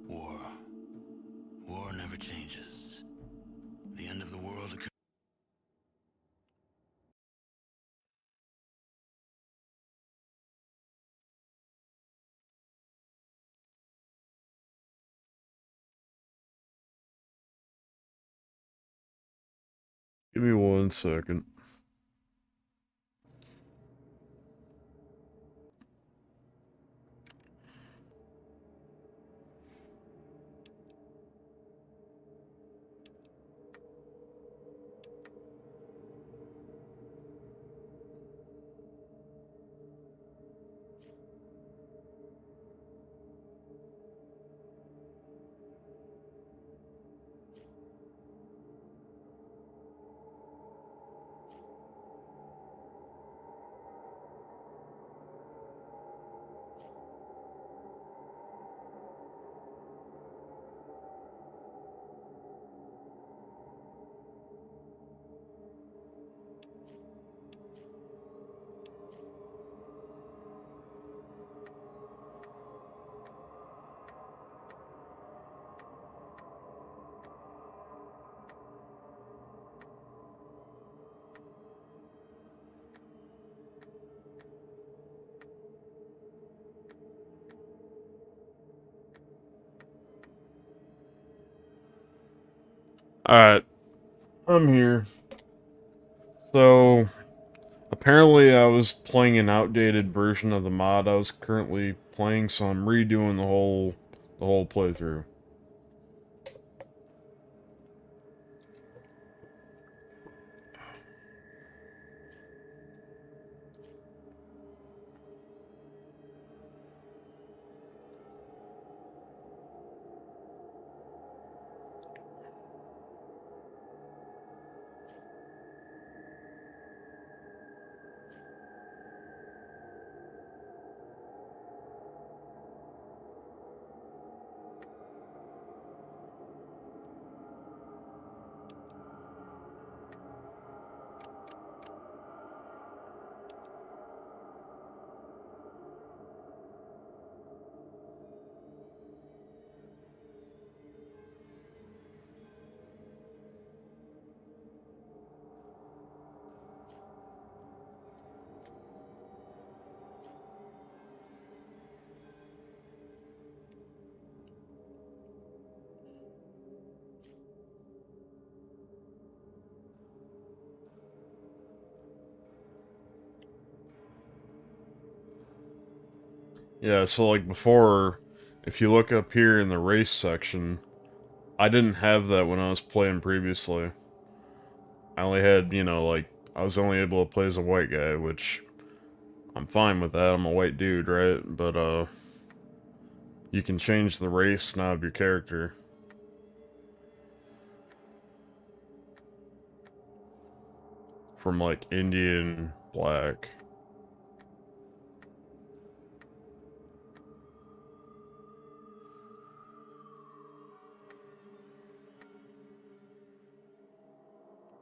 War. War never changes. The end of the world occurs. Give me 1 second. Alright, I'm here. So, apparently I was playing an outdated version of the mod I was currently playing, so I'm redoing the whole playthrough. Yeah, so like before, if you look up here in the race section, I didn't have that when I was playing previously. I only had, like, I was only able to play as a white guy, which I'm fine with that. I'm a white dude, right? But, you can change the race now of your character from, like, Indian, black.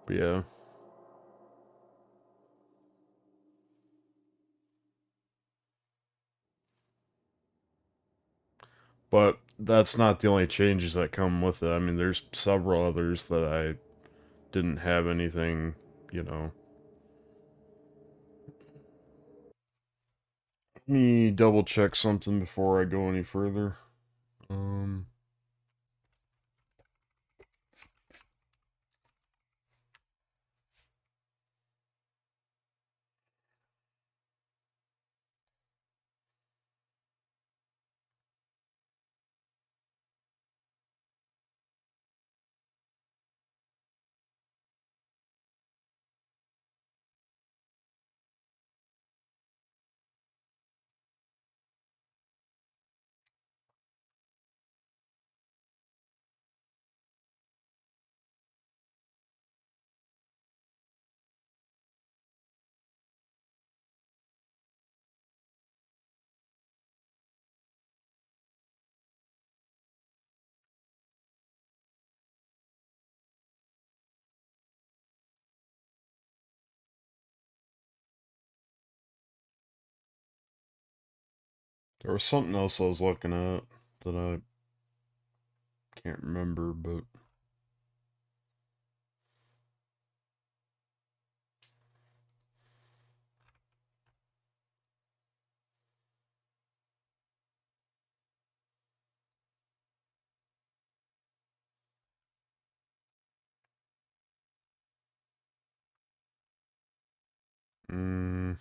But yeah. But that's not the only changes that come with it. I mean, there's several others that I didn't have anything, you know. Let me double check something before I go any further. Um, there was something else I was looking at that I Can't remember, but... Mm,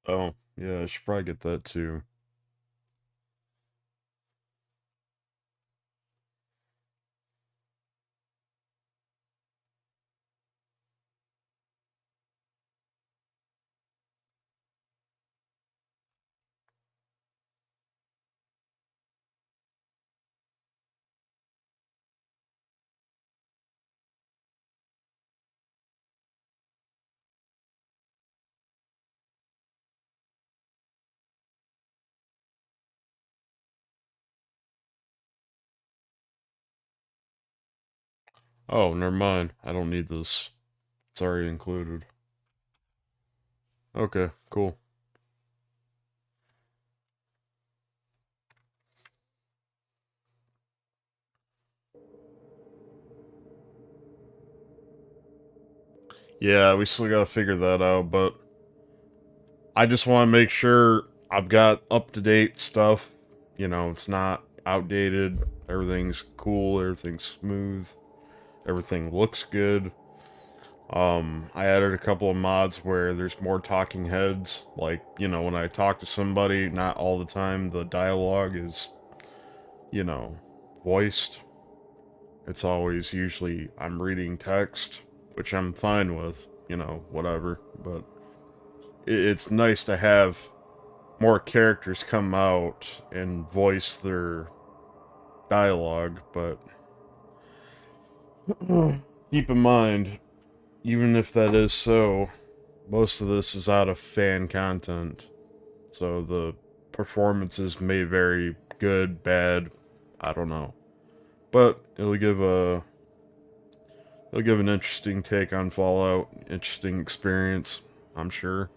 oh, yeah, I should probably get that too. Oh, never mind. I don't need this. It's already included. Okay, cool. Yeah, we still gotta figure that out, but I just want to make sure I've got up-to-date stuff. You know, it's not outdated. Everything's cool. Everything's smooth. Everything looks good. I added a couple of mods where there's more talking heads. Like, you know, when I talk to somebody, not all the time the dialogue is, you know, voiced. It's always usually I'm reading text, which I'm fine with, you know, whatever. But it's nice to have more characters come out and voice their dialogue, but keep in mind, even if that is so, most of this is out of fan content. So the performances may vary good, bad, I don't know. But it'll give an interesting take on Fallout, interesting experience, I'm sure.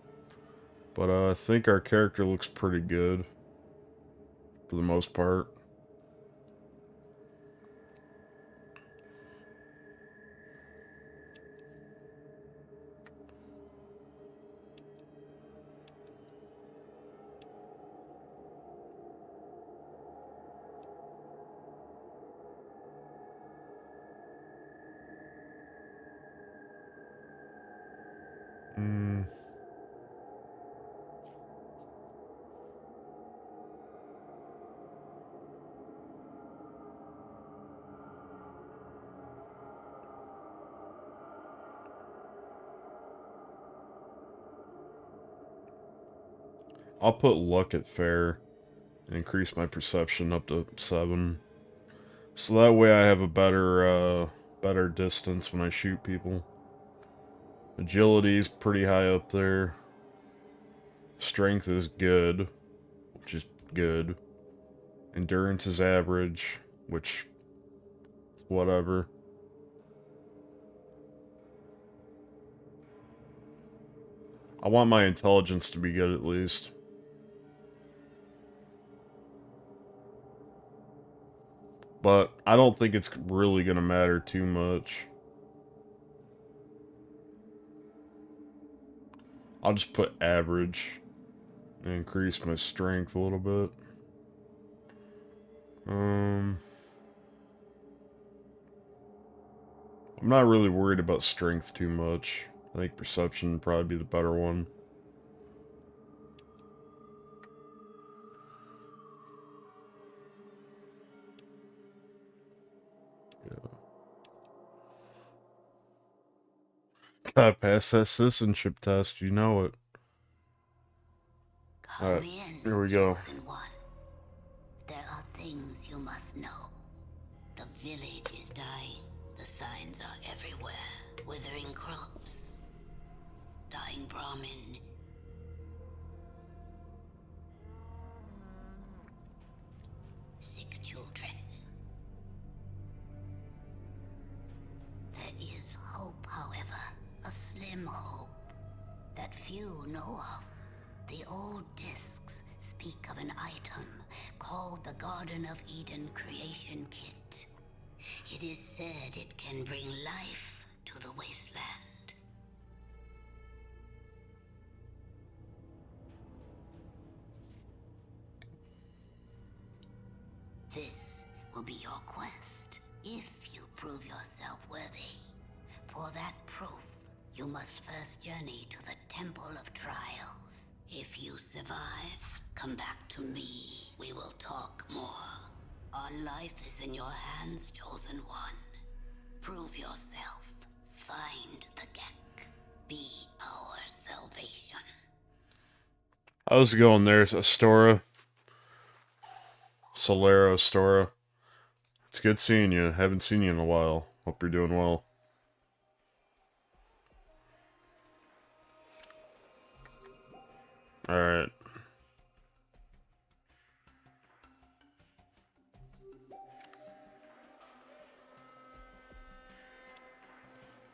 But I think our character looks pretty good for the most part. Mm, I'll put luck at fair and increase my perception up to 7. So that way I have a better distance when I shoot people. Agility's pretty high up there. Strength is good, which is good. Endurance is average, which is whatever. I want my intelligence to be good at least. But I don't think it's really gonna matter too much. I'll just put average and increase my strength a little bit. Um, I'm not really worried about strength too much. I think perception would probably be the better one. Yeah. Gotta pass that citizenship test, you know it. Alright, here we go. Chosen one. There are things you must know. The village is dying. The signs are everywhere. Withering crops. Dying Brahmin. Sick children. There is hope, however. A slim hope that few know of. The old discs speak of an item called the Garden of Eden Creation Kit. It is said it can bring life to the wasteland. This will be your quest, if you prove yourself worthy. For that proof, you must first journey to the Temple of Trials. If you survive, come back to me. We will talk more. Our life is in your hands, Chosen One. Prove yourself. Find the Gek. Be our salvation. How's it going there, Astora? Solera, Astora. It's good seeing you. Haven't seen you in a while. Hope you're doing well. Alright.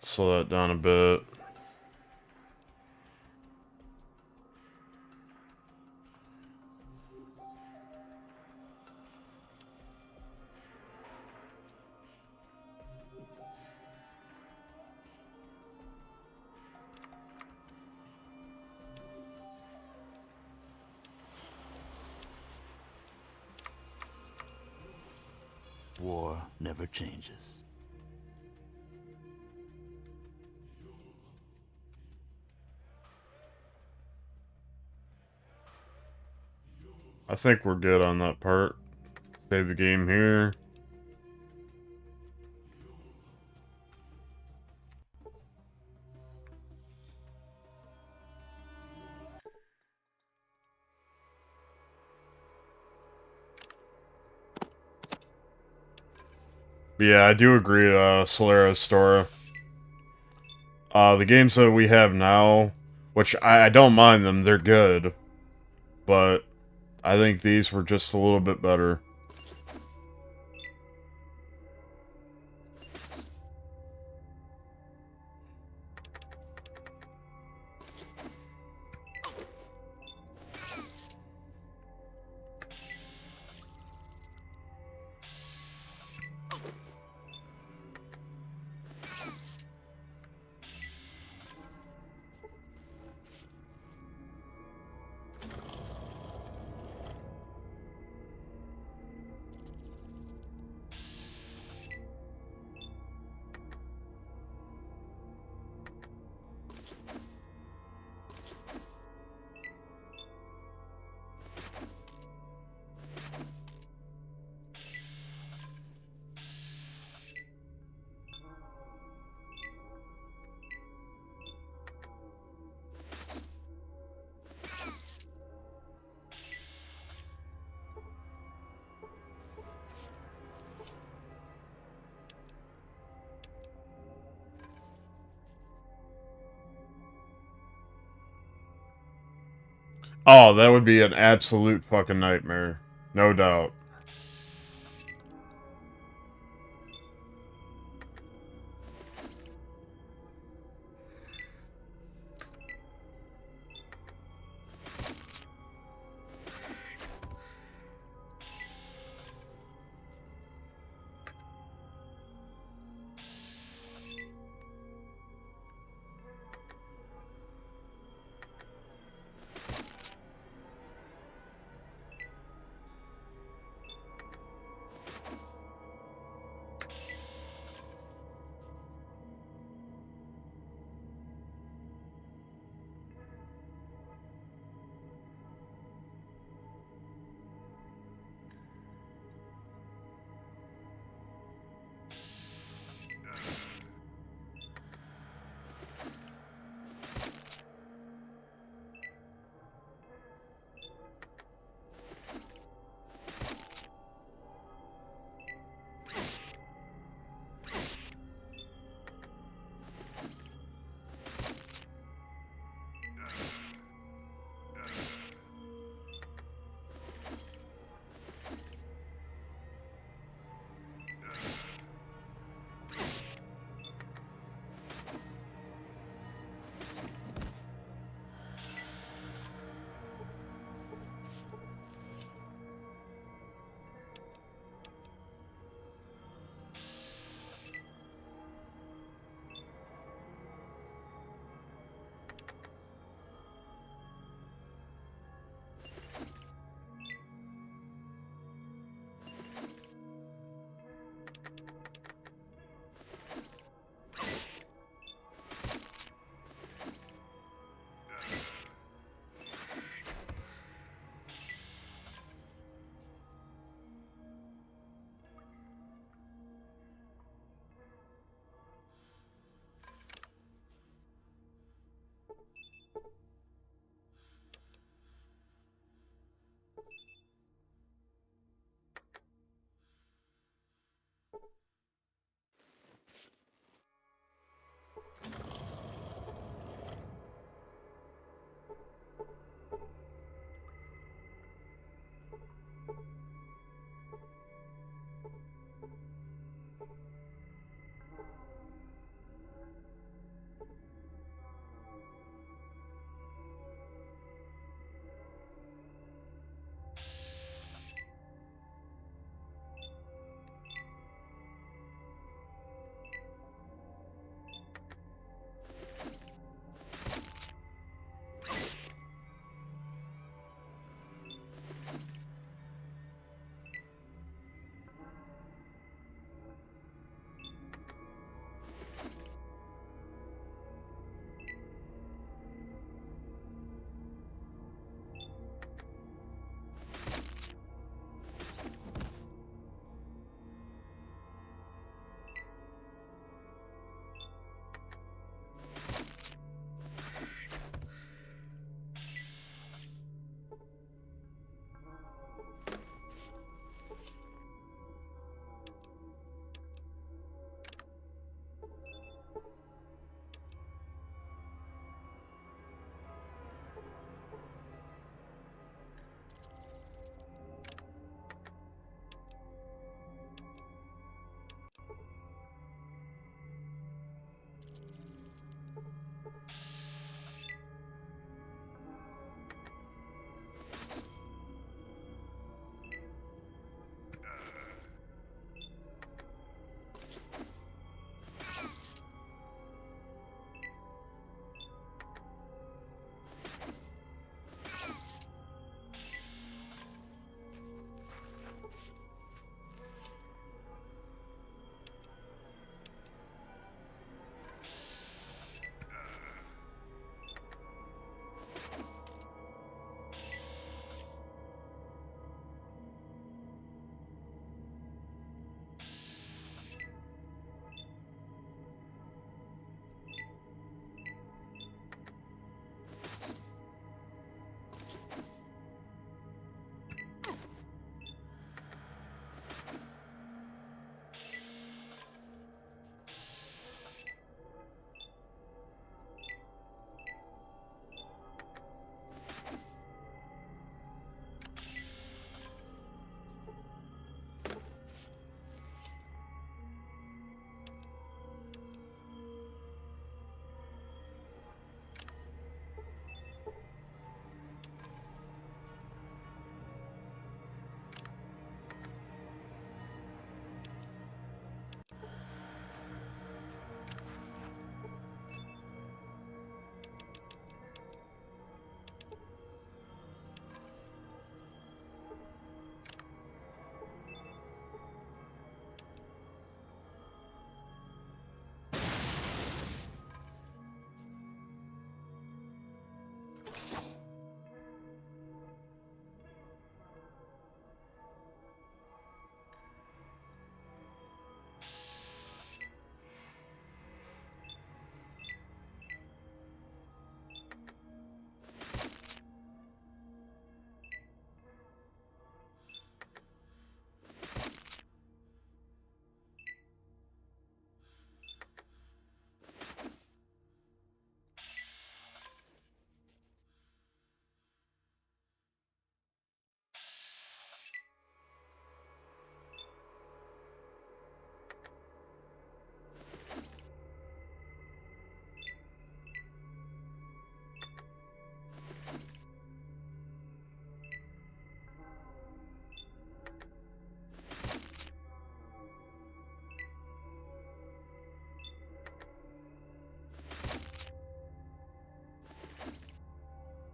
Slow that down a bit. War never changes. I think we're good on that part. Save the game here. But yeah, I do agree, Solera, Astora. The games that we have now, which I don't mind them, they're good. But I think these were just a little bit better. Oh, that would be an absolute fucking nightmare. No doubt.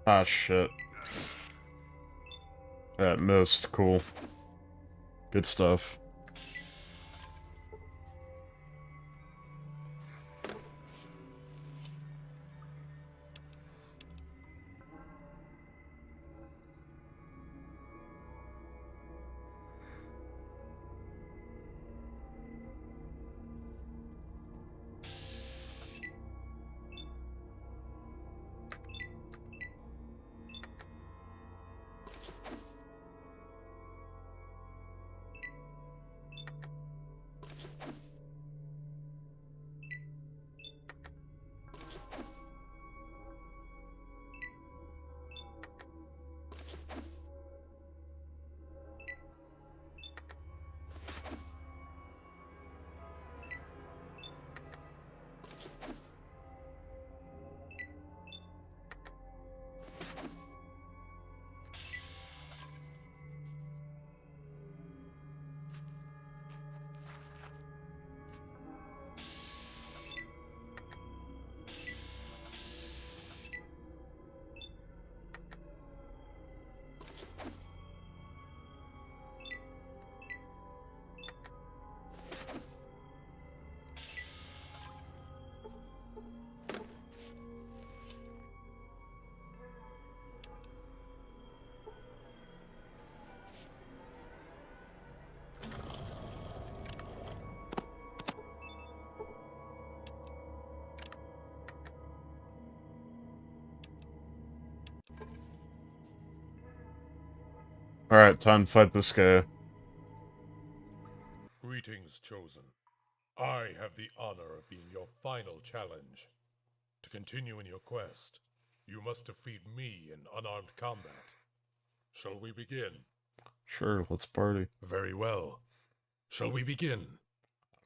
Ah, shit. That missed. Cool. Good stuff. Alright, time to fight this guy. Greetings, Chosen. I have the honor of being your final challenge. To continue in your quest, you must defeat me in unarmed combat. Shall we begin? Sure, let's party. Very well. Shall we begin?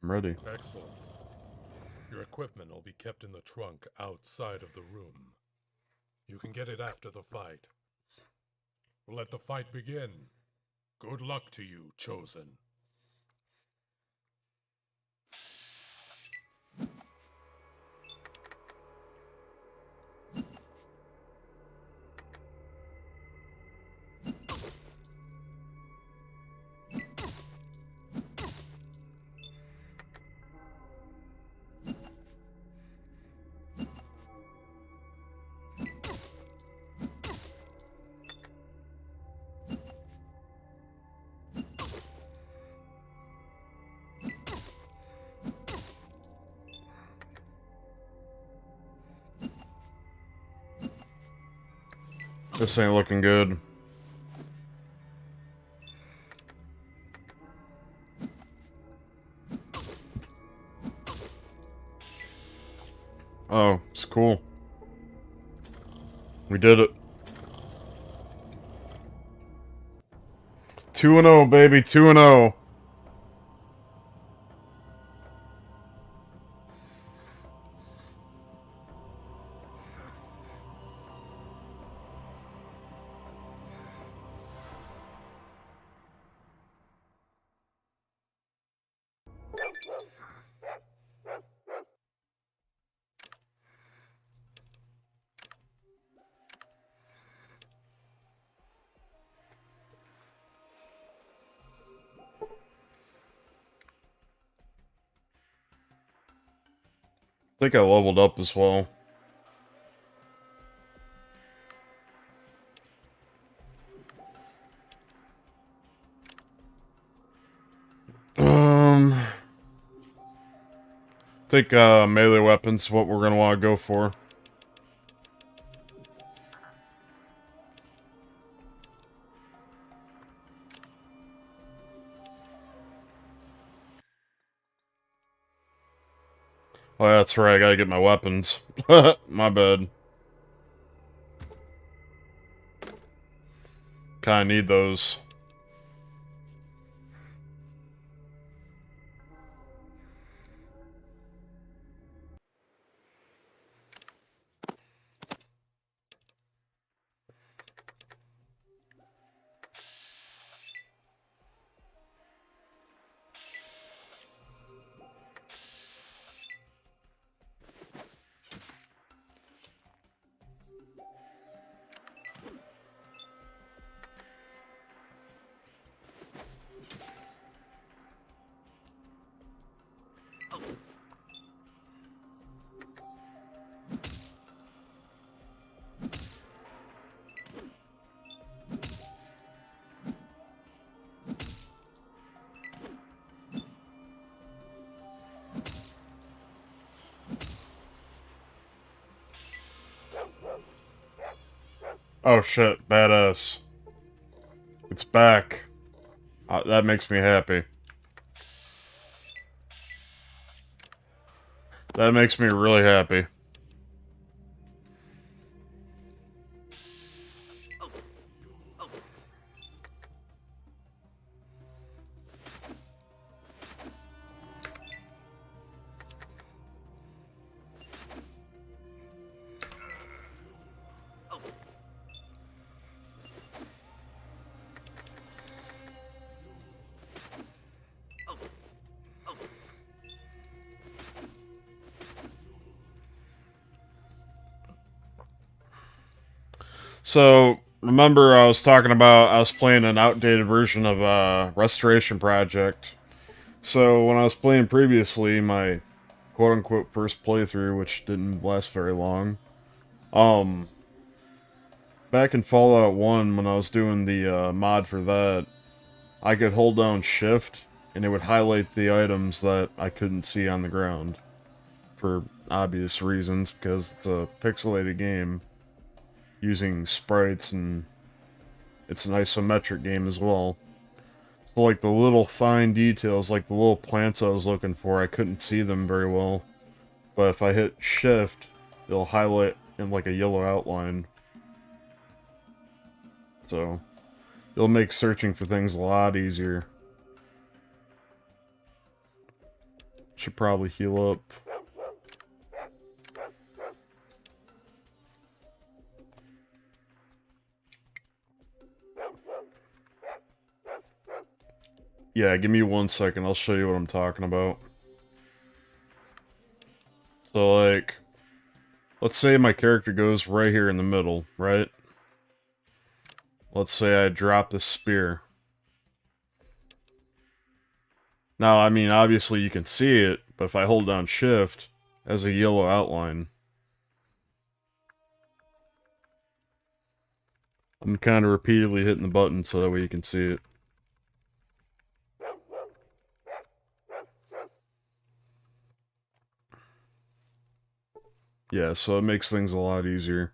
I'm ready. Excellent. Your equipment will be kept in the trunk outside of the room. You can get it after the fight. Let the fight begin. Good luck to you, Chosen. This ain't looking good. Oh, it's cool. We did it. 2-0, baby, 2-0. I think I leveled up as well. I think melee weapons what we're gonna want to go for. Oh, yeah, that's right, I gotta get my weapons. My bad. Kinda need those. Oh shit, badass. It's back. That makes me happy. That makes me really happy. So, remember I was talking about I was playing an outdated version of Restoration Project. So, when I was playing previously, my quote-unquote first playthrough, which didn't last very long, um, back in Fallout 1, when I was doing the mod for that, I could hold down Shift, and it would highlight the items that I couldn't see on the ground. For obvious reasons, because it's a pixelated game using sprites, and it's an isometric game as well. So, like, the little fine details, like the little plants I was looking for, I couldn't see them very well. But if I hit Shift, it'll highlight in, like, a yellow outline. So, it'll make searching for things a lot easier. Should probably heal up. Yeah, give me 1 second, I'll show you what I'm talking about. So, like, let's say my character goes right here in the middle, right? Let's say I drop this spear. Now, I mean, obviously you can see it, but if I hold down Shift, it has a yellow outline. I'm kind of repeatedly hitting the button so that way you can see it. Yeah, so it makes things a lot easier.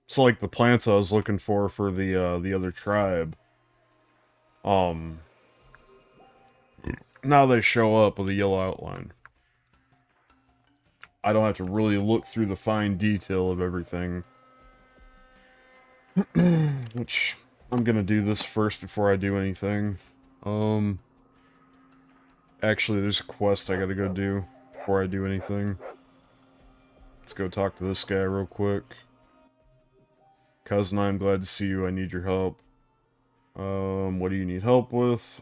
So, like, the plants I was looking for the other tribe, now they show up with a yellow outline. I don't have to really look through the fine detail of everything. Which, I'm gonna do this first before I do anything. Actually, there's a quest I gotta go do before I do anything. Let's go talk to this guy real quick. Cousin, I'm glad to see you. I need your help. What do you need help with?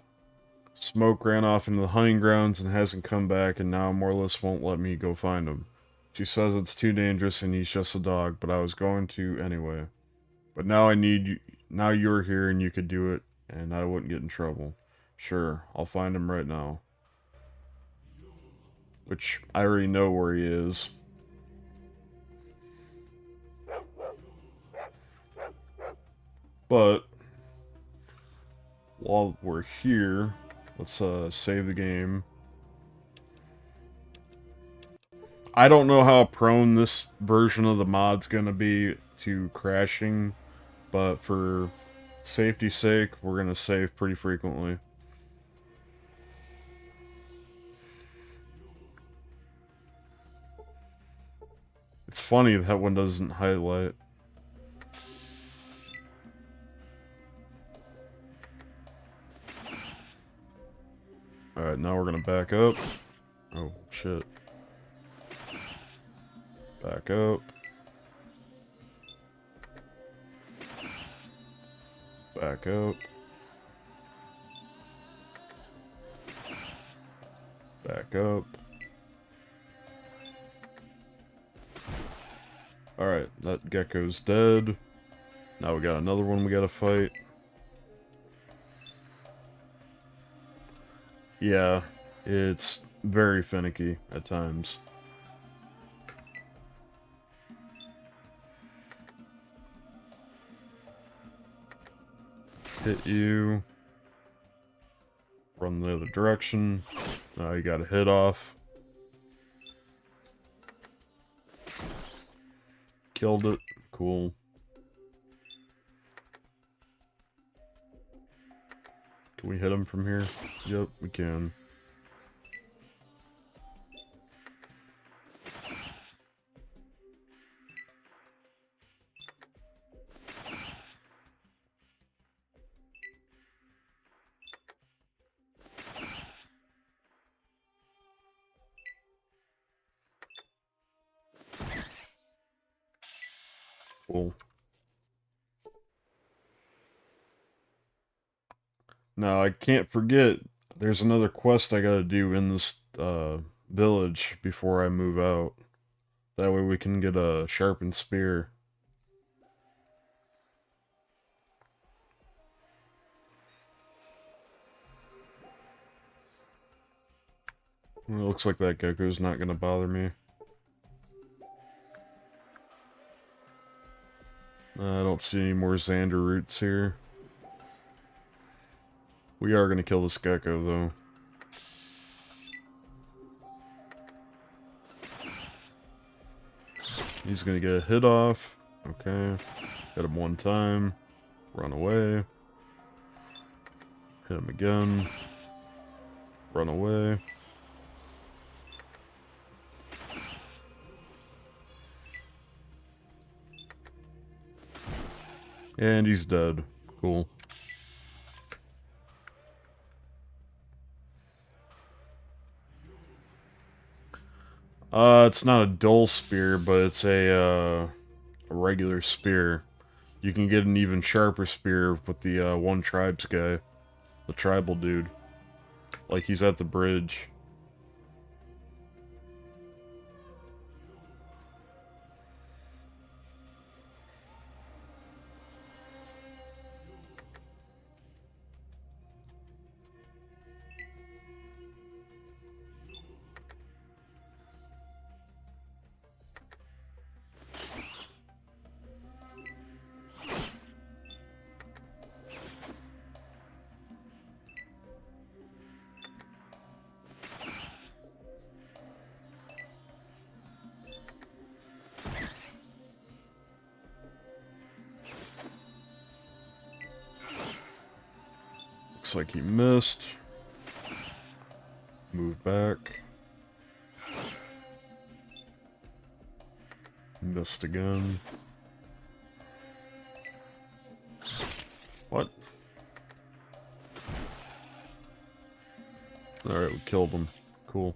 Smoke ran off into the hunting grounds and hasn't come back, and now Morless won't let me go find him. She says it's too dangerous and he's just a dog, but I was going to anyway. But now I need you. Now you're here and you could do it, and I wouldn't get in trouble. Sure, I'll find him right now. Which, I already know where he is. But, while we're here, let's save the game. I don't know how prone this version of the mod's gonna be to crashing, but for safety's sake, we're gonna save pretty frequently. It's funny that one doesn't highlight. Alright, now we're gonna back up. Oh, shit. Back up. Back up. Back up. Alright, that gecko's dead. Now we got another one we gotta fight. Yeah, it's very finicky at times. Hit you. Run the other direction. Now you got a hit off. Killed it. Cool. Can we hit him from here? Yep, we can. Cool. Now, I can't forget, there's another quest I gotta do in this village before I move out. That way we can get a sharpened spear. Well, it looks like that gecko's not gonna bother me. I don't see any more Xander roots here. We are gonna kill this gecko, though. He's gonna get a hit off. Okay. Hit him one time. Run away. Hit him again. Run away. And he's dead. Cool. It's not a dull spear, but it's a regular spear. You can get an even sharper spear with the one tribes guy. The tribal dude. Like he's at the bridge. Looks like he missed. Move back. Missed again. What? Alright, we killed him. Cool.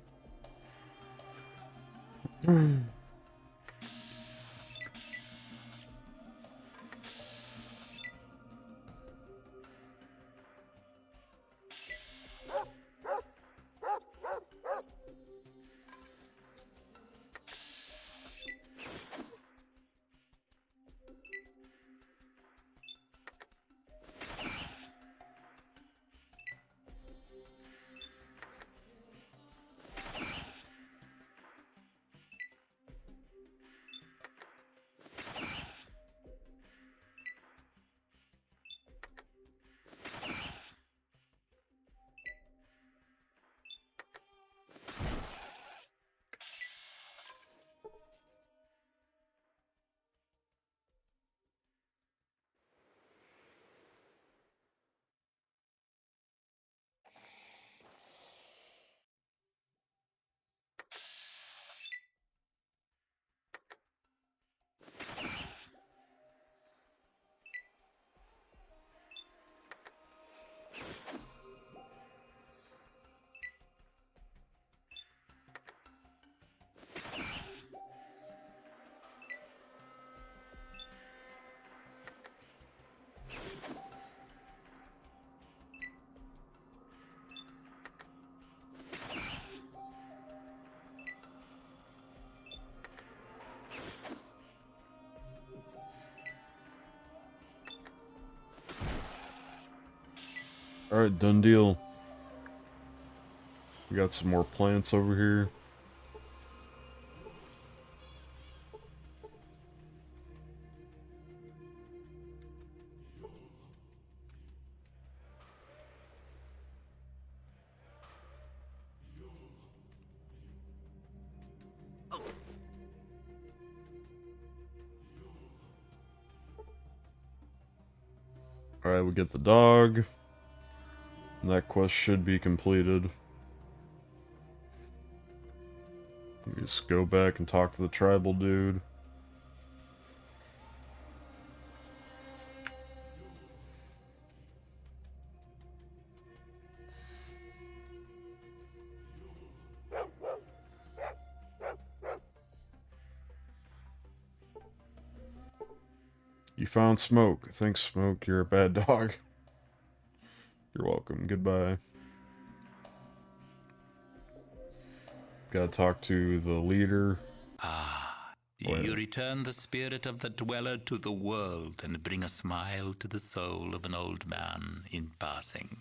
Alright, done deal. We got some more plants over here. Alright, we get the dog. And that quest should be completed. We just go back and talk to the tribal dude. You found Smoke. Thanks, Smoke. You're a bad dog. You're welcome. Goodbye. Gotta talk to the leader. Ah, you return the spirit of the dweller to the world and bring a smile to the soul of an old man in passing.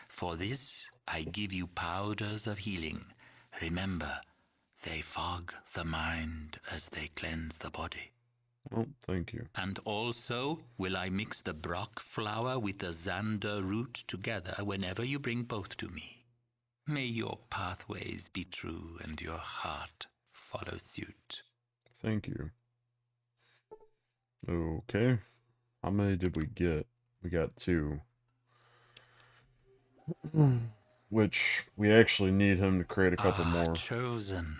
For this, I give you powders of healing. Remember, they fog the mind as they cleanse the body. Oh, thank you. And also, will I mix the Brock flower with the Xander root together whenever you bring both to me. May your pathways be true and your heart follow suit. Thank you. Okay. How many did we get? We got 2. Which, we actually need him to create a couple more. Chosen.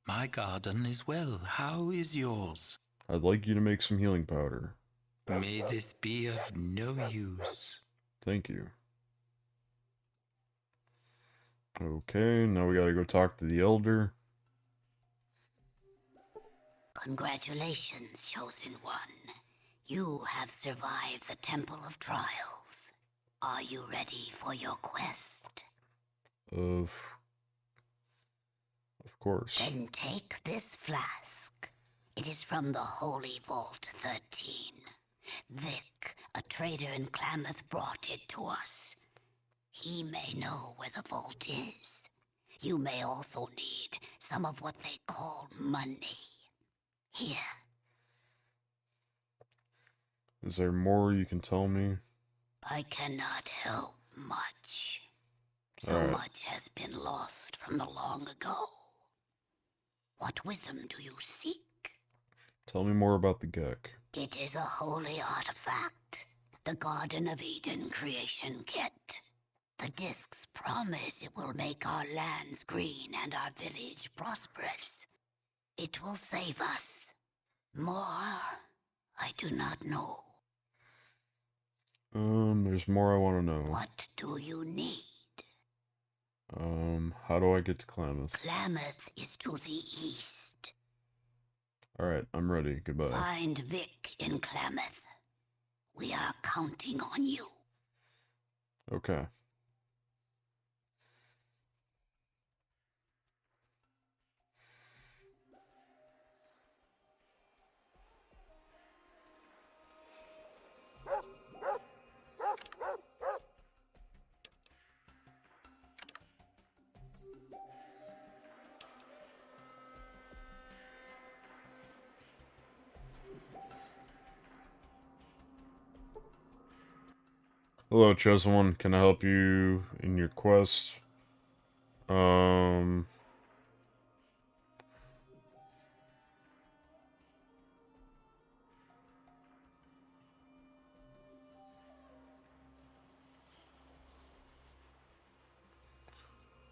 My garden is well. How is yours? I'd like you to make some healing powder. May this be of no use. Thank you. Okay, now we gotta go talk to the elder. Congratulations, Chosen One. You have survived the Temple of Trials. Are you ready for your quest? Of course. Then take this flask. It is from the Holy Vault 13. Vic, a trader in Klamath, brought it to us. He may know where the vault is. You may also need some of what they call money. Here. Is there more you can tell me? I cannot help much. So Alright. much has been lost from the long ago. What wisdom do you seek? Tell me more about the Gek. It is a holy artifact. The Garden of Eden creation kit. The discs promise it will make our lands green and our village prosperous. It will save us. More, I do not know. There's more I want to know. What do you need? How do I get to Klamath? Klamath is to the east. Alright, I'm ready. Goodbye. Find Vic in Klamath. We are counting on you. Okay. Hello, Chosen One. Can I help you in your quest? Can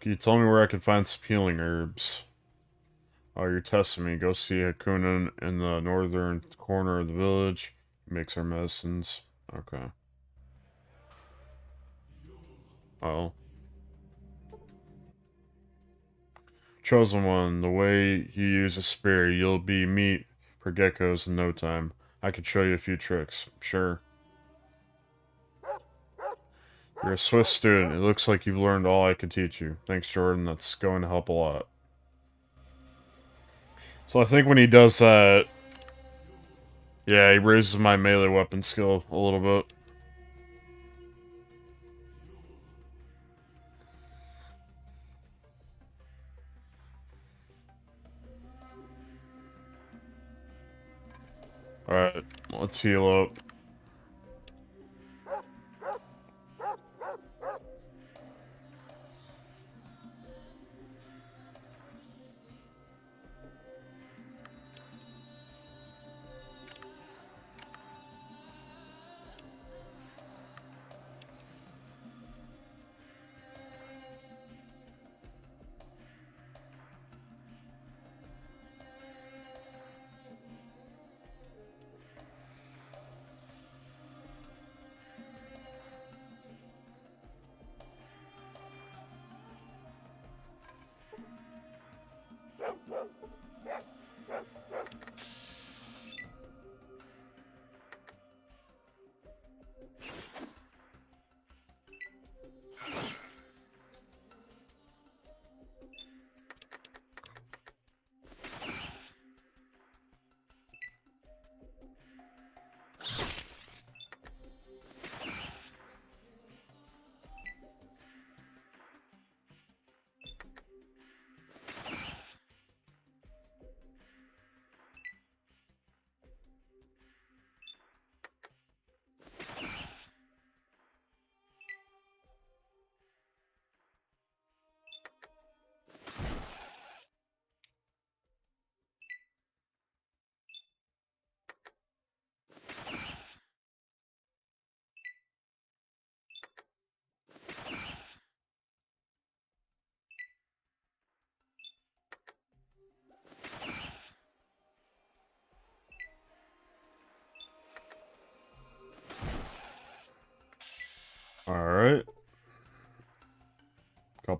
you tell me where I can find some healing herbs? Oh, you're testing me. Go see Hakunin in the northern corner of the village. He makes our medicines. Okay. Oh. Chosen One, the way you use a spear, you'll be meat for geckos in no time. I could show you a few tricks. Sure. You're a Swiss student. It looks like you've learned all I could teach you. Thanks, Jordan. That's going to help a lot. So I think when he does that... Yeah, he raises my melee weapon skill a little bit. Alright, let's heal up.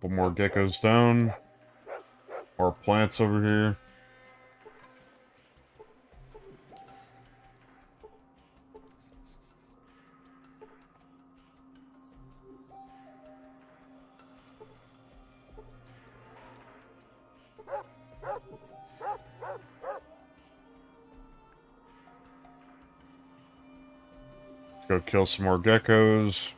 Couple more geckos down. More plants over here. Go kill some more geckos.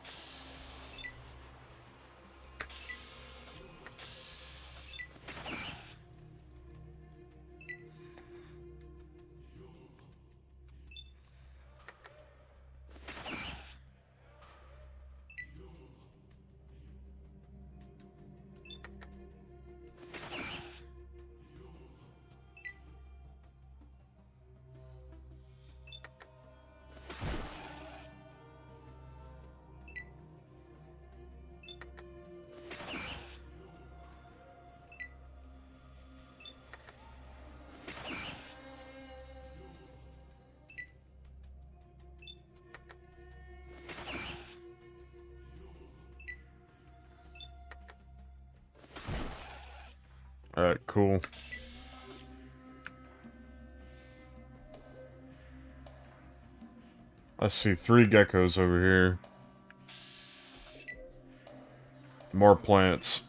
Alright, cool. I see 3 geckos over here. More plants.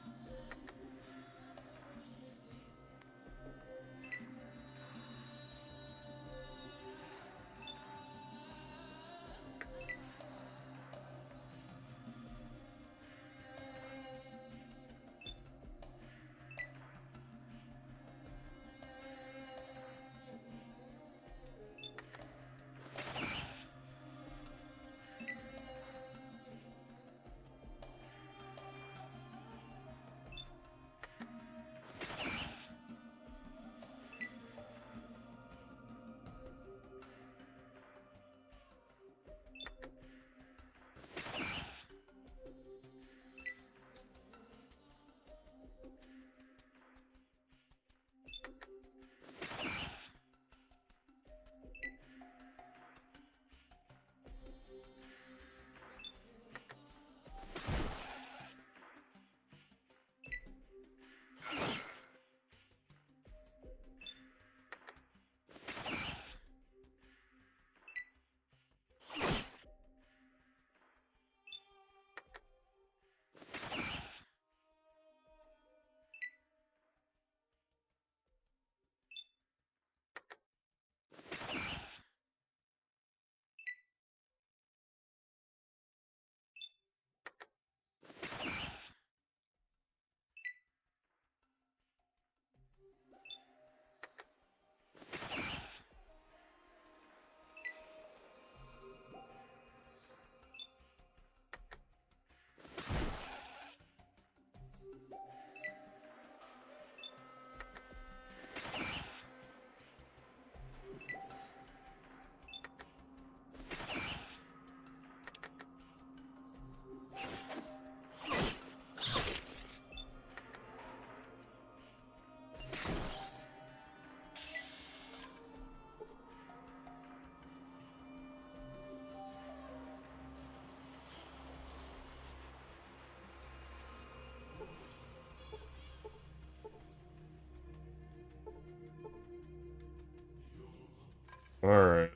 Alright.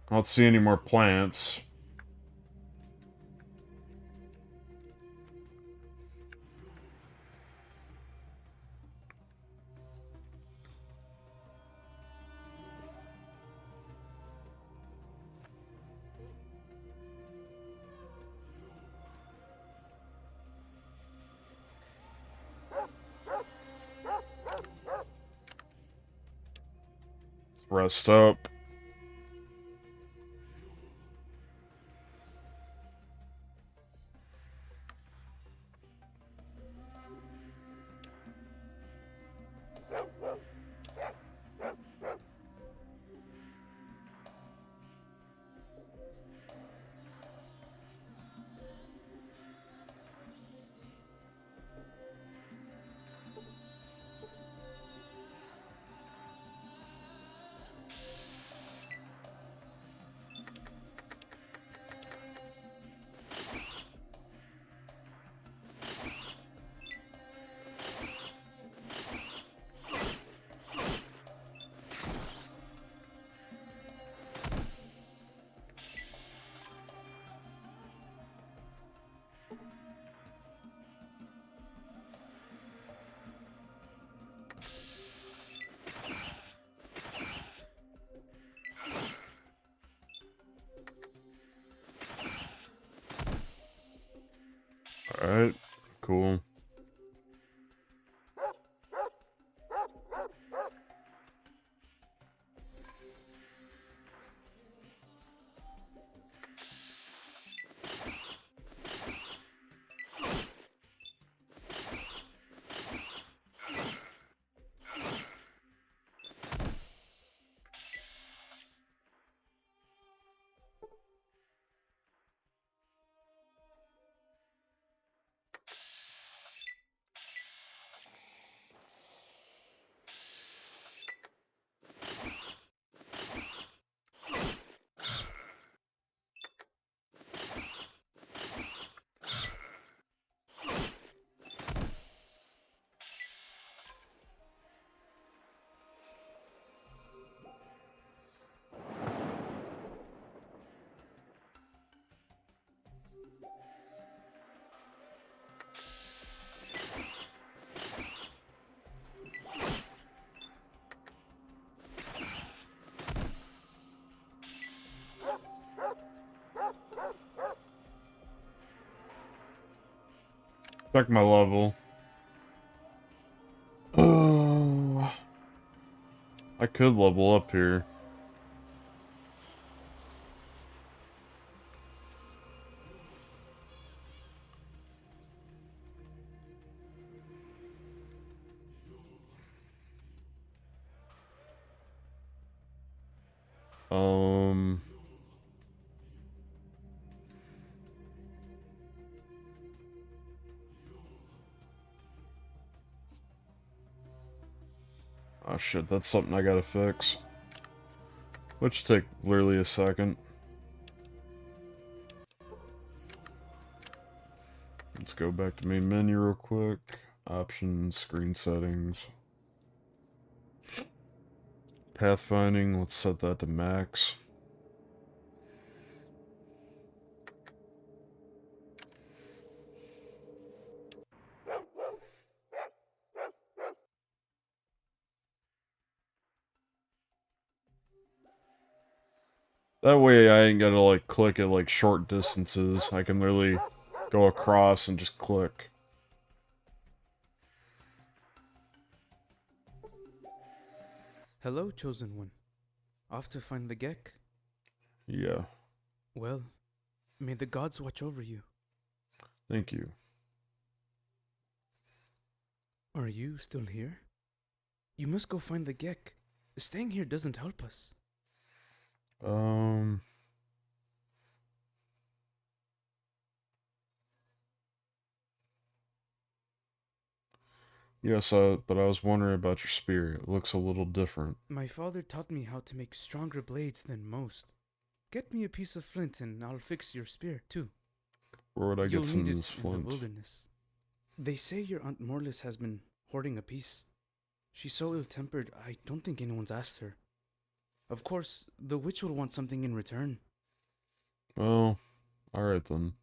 I don't see any more plants. Rest up. Check my level. Oh, I could level up here. Um... Oh shit, that's something I gotta fix. Which take literally a second. Let's go back to main menu real quick. Options, screen settings. Pathfinding, let's set that to max. That way I ain't gotta like click at like short distances. I can literally go across and just click. Hello, Chosen One. Off to find the Gek? Yeah, Well, may the gods watch over you. thank you. Are you still here? You must go find the Gek. Staying here doesn't help us. Yes, but I was wondering about your spear. It looks a little different. My father taught me how to make stronger blades than most. Get me a piece of flint and I'll fix your spear, too. Where would I You'll get some need of it this in the flint? wilderness. They say your Aunt Morlis has been hoarding a piece. She's so ill-tempered, I don't think anyone's asked her. Of course, the witch will want something in return. Well, alright then.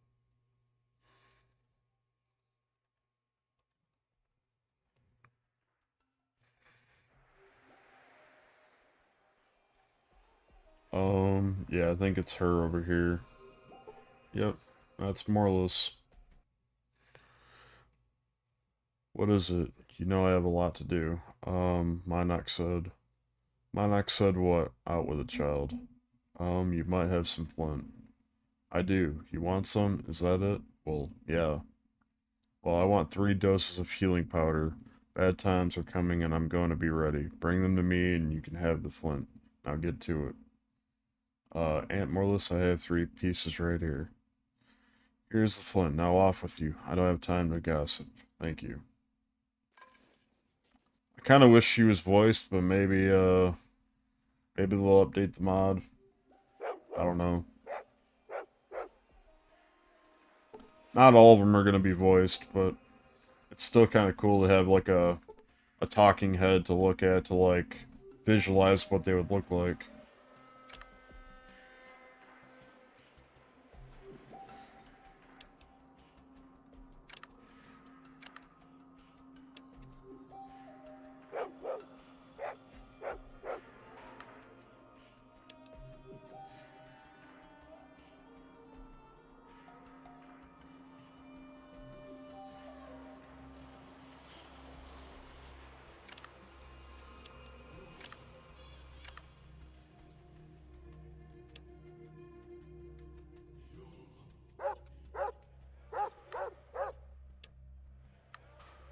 Yeah, I think it's her over here. Yep, that's Morlus. What is it? You know I have a lot to do. Minox said. Minox said what? Out with it, child. You might have some flint. I do. You want some? Is that it? Well, yeah. Well, I want 3 doses of healing powder. Bad times are coming and I'm going to be ready. Bring them to me and you can have the flint. Now get to it. Aunt Morlis, I have 3 pieces right here. Here's the flint. Now off with you. I don't have time to gossip. Thank you. I kind of wish she was voiced, but maybe they'll update the mod. I don't know. Not all of them are going to be voiced, but it's still kind of cool to have, like, a talking head to look at to, like, visualize what they would look like.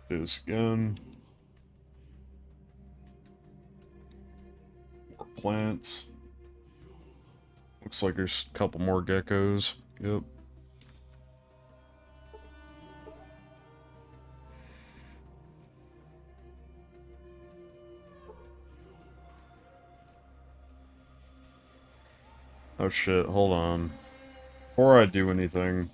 Do this again. More plants. Looks like there's a couple more geckos. Yep. Oh shit, hold on. Before I do anything...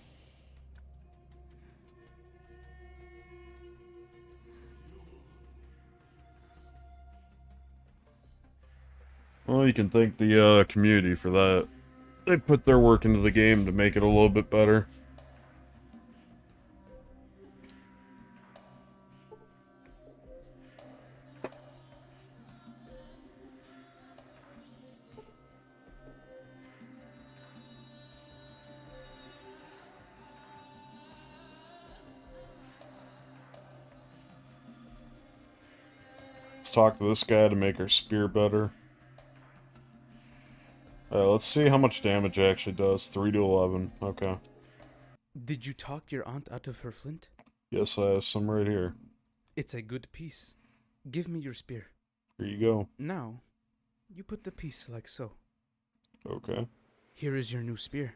Well, you can thank the community for that. They put their work into the game to make it a little bit better. Let's talk to this guy to make our spear better. Let's see how much damage it actually does. 3 to 11. Okay. Did you talk your aunt out of her flint? Yes, I have some right here. It's a good piece. Give me your spear. Here you go. Now, you put the piece like so. Okay. Here is your new spear.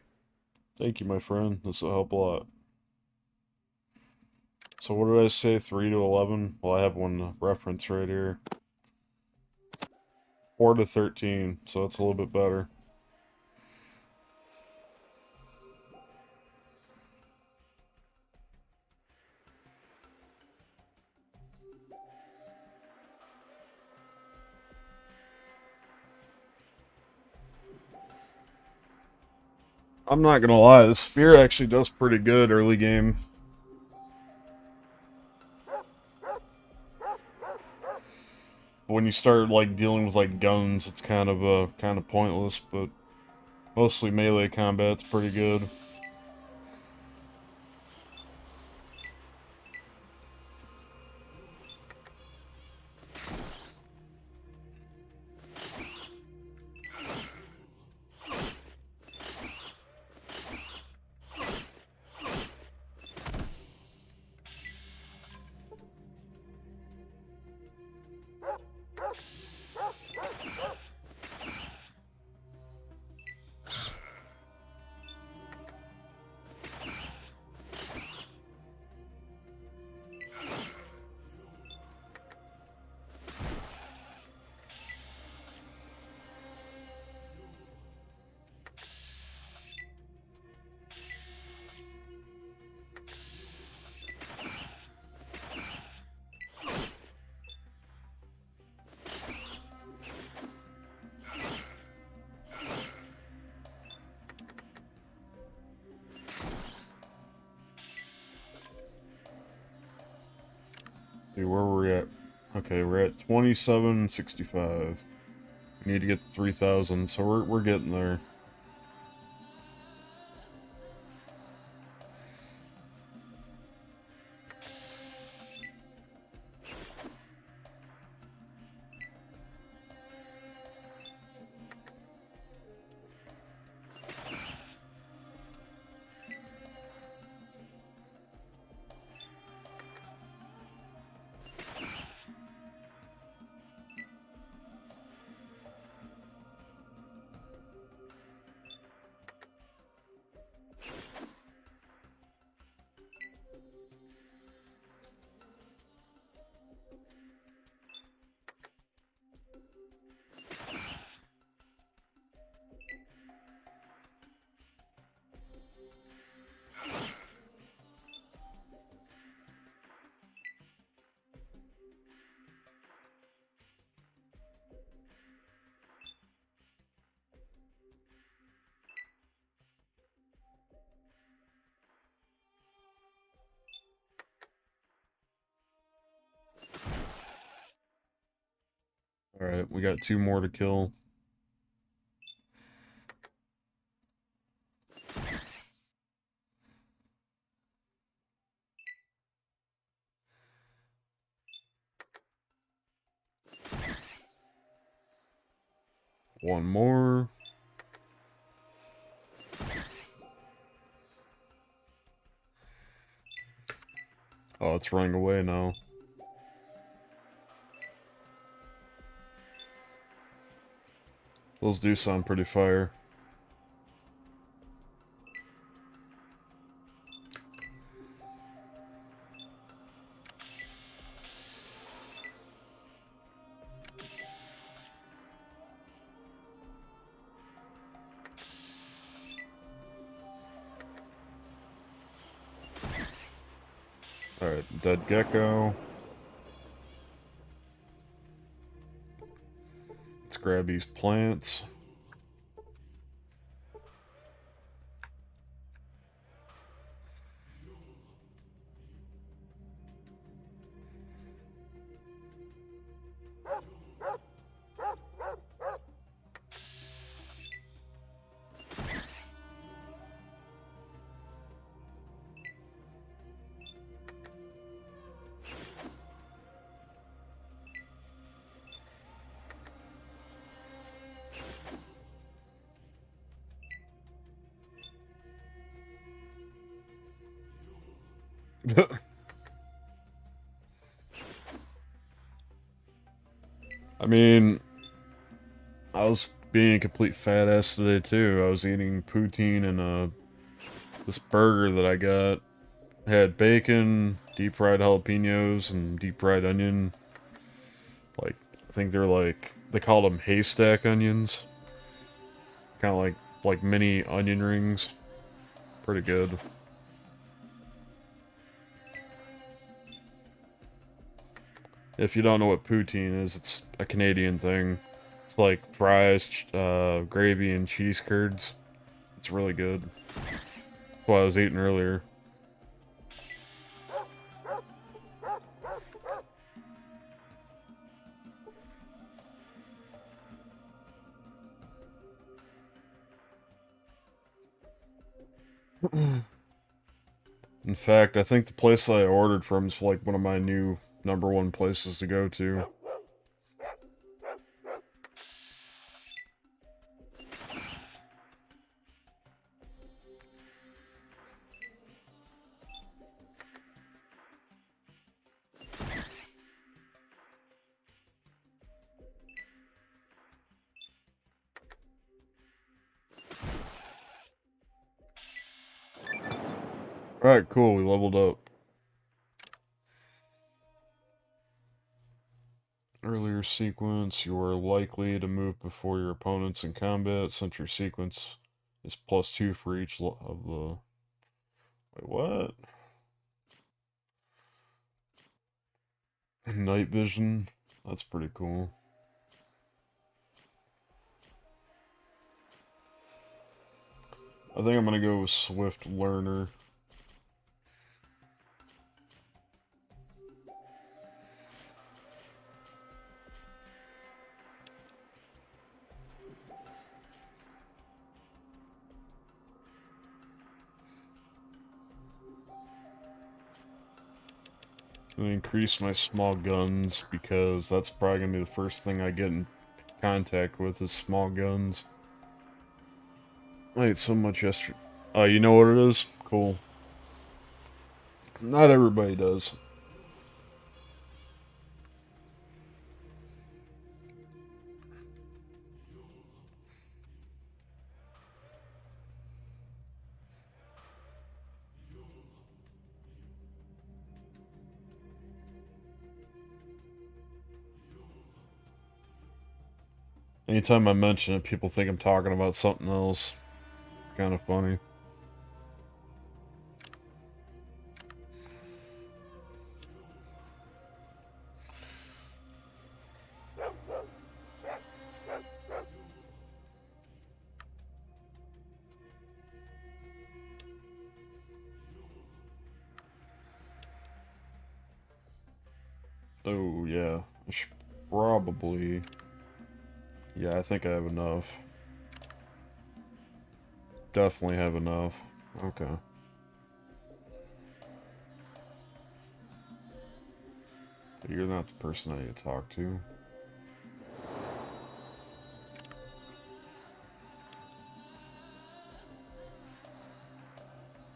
Thank you, my friend. This will help a lot. So what did I say? 3 to 11? Well, I have one reference right here. 4 to 13, so it's a little bit better. I'm not gonna lie, the spear actually does pretty good early game. When you start like dealing with like guns, it's kind of pointless, but mostly melee combat's pretty good. See where we're at. Okay, we're at 2765. We need to get to 3,000, so we're getting there. Alright, we got 2 more to kill. One more. Oh, it's running away now. Those do sound pretty fire. Alright, dead gecko. Let's grab these plants. I mean, I was being a complete fat ass today too. I was eating poutine and this burger that I got had bacon, deep fried jalapenos, and deep fried onion. Like, I think they're like, they call them haystack onions. Kind of like mini onion rings. Pretty good. If you don't know what poutine is, it's a Canadian thing. It's like fries, gravy, and cheese curds. It's really good. That's what I was eating earlier. In fact, I think the place that I ordered from is like one of my new #1 places to go to. Alright, cool, we leveled up. Earlier sequence, you are likely to move before your opponents in combat, since your sequence is +2 for each of the... Wait, what? Night vision? That's pretty cool. I think I'm gonna go with Swift Learner. I'm gonna increase my small guns because that's probably gonna be the first thing I get in contact with is small guns. I ate so much yesterday. Oh, you know what it is? Cool. Not everybody does. Anytime I mention it, people think I'm talking about something else. Kind of funny. Oh, yeah. I should probably... Yeah, I think I have enough. Definitely have enough. Okay. You're not the person I need to talk to.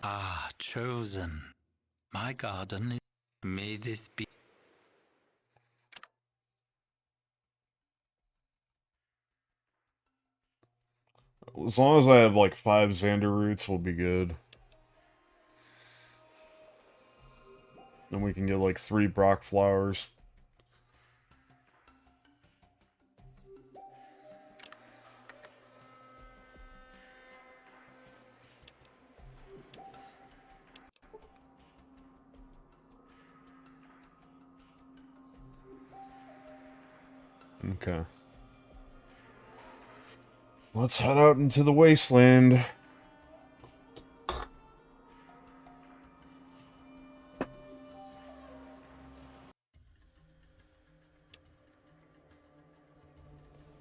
Ah, chosen. My garden is... May this be... As long as I have like 5 Xander roots, we'll be good. Then we can get like 3 Brock flowers. Okay. Let's head out into the wasteland.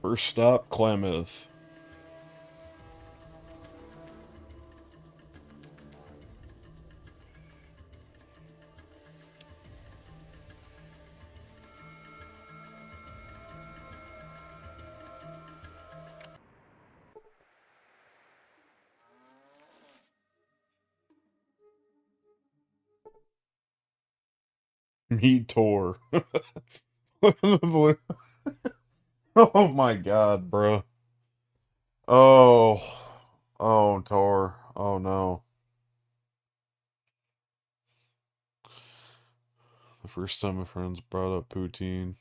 First stop, Klamath. Me Tor. Oh my god, bro. Oh. Oh, Tor. Oh no. The first time my friends brought up poutine.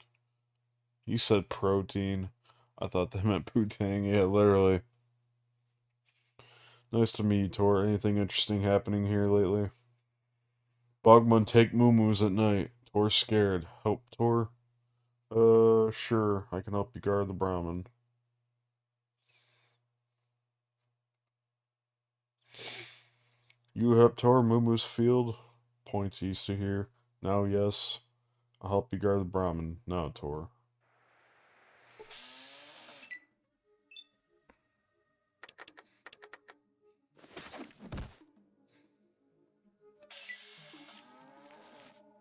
You said protein. I thought they meant poutine. Yeah, literally. Nice to meet you, Tor. Anything interesting happening here lately? Bogman take moo-moos at night. Tor's scared. Help, Tor? Sure. I can help you guard the Brahmin. You help Tor moo-moo's field? Points east to here. Now, yes. I'll help you guard the Brahmin. Now, Tor.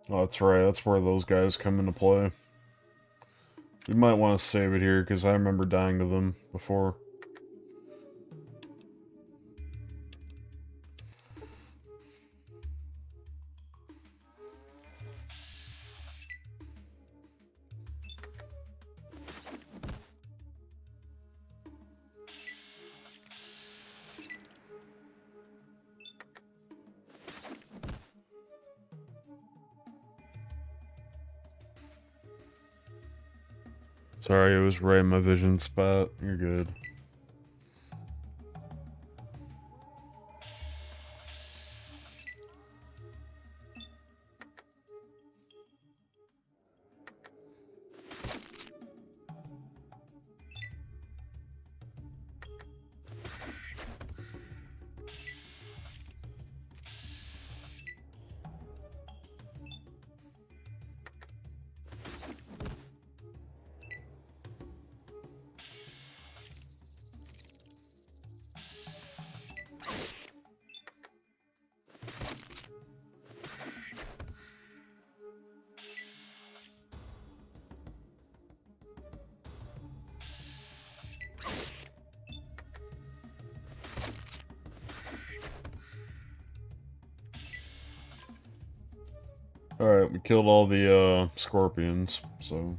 Oh, that's right. That's where those guys come into play. We might want to save it here, because I remember dying to them before. Sorry, it was right in my vision spot. You're good. Alright, we killed all the, scorpions, so...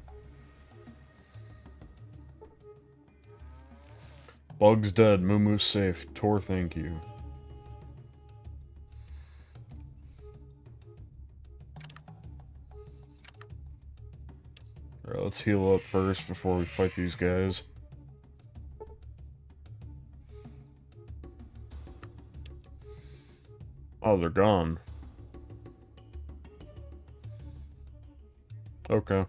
Bug's dead, Moo-Moo's safe. Tor, thank you. Alright, let's heal up first before we fight these guys. Oh, they're gone. Okay.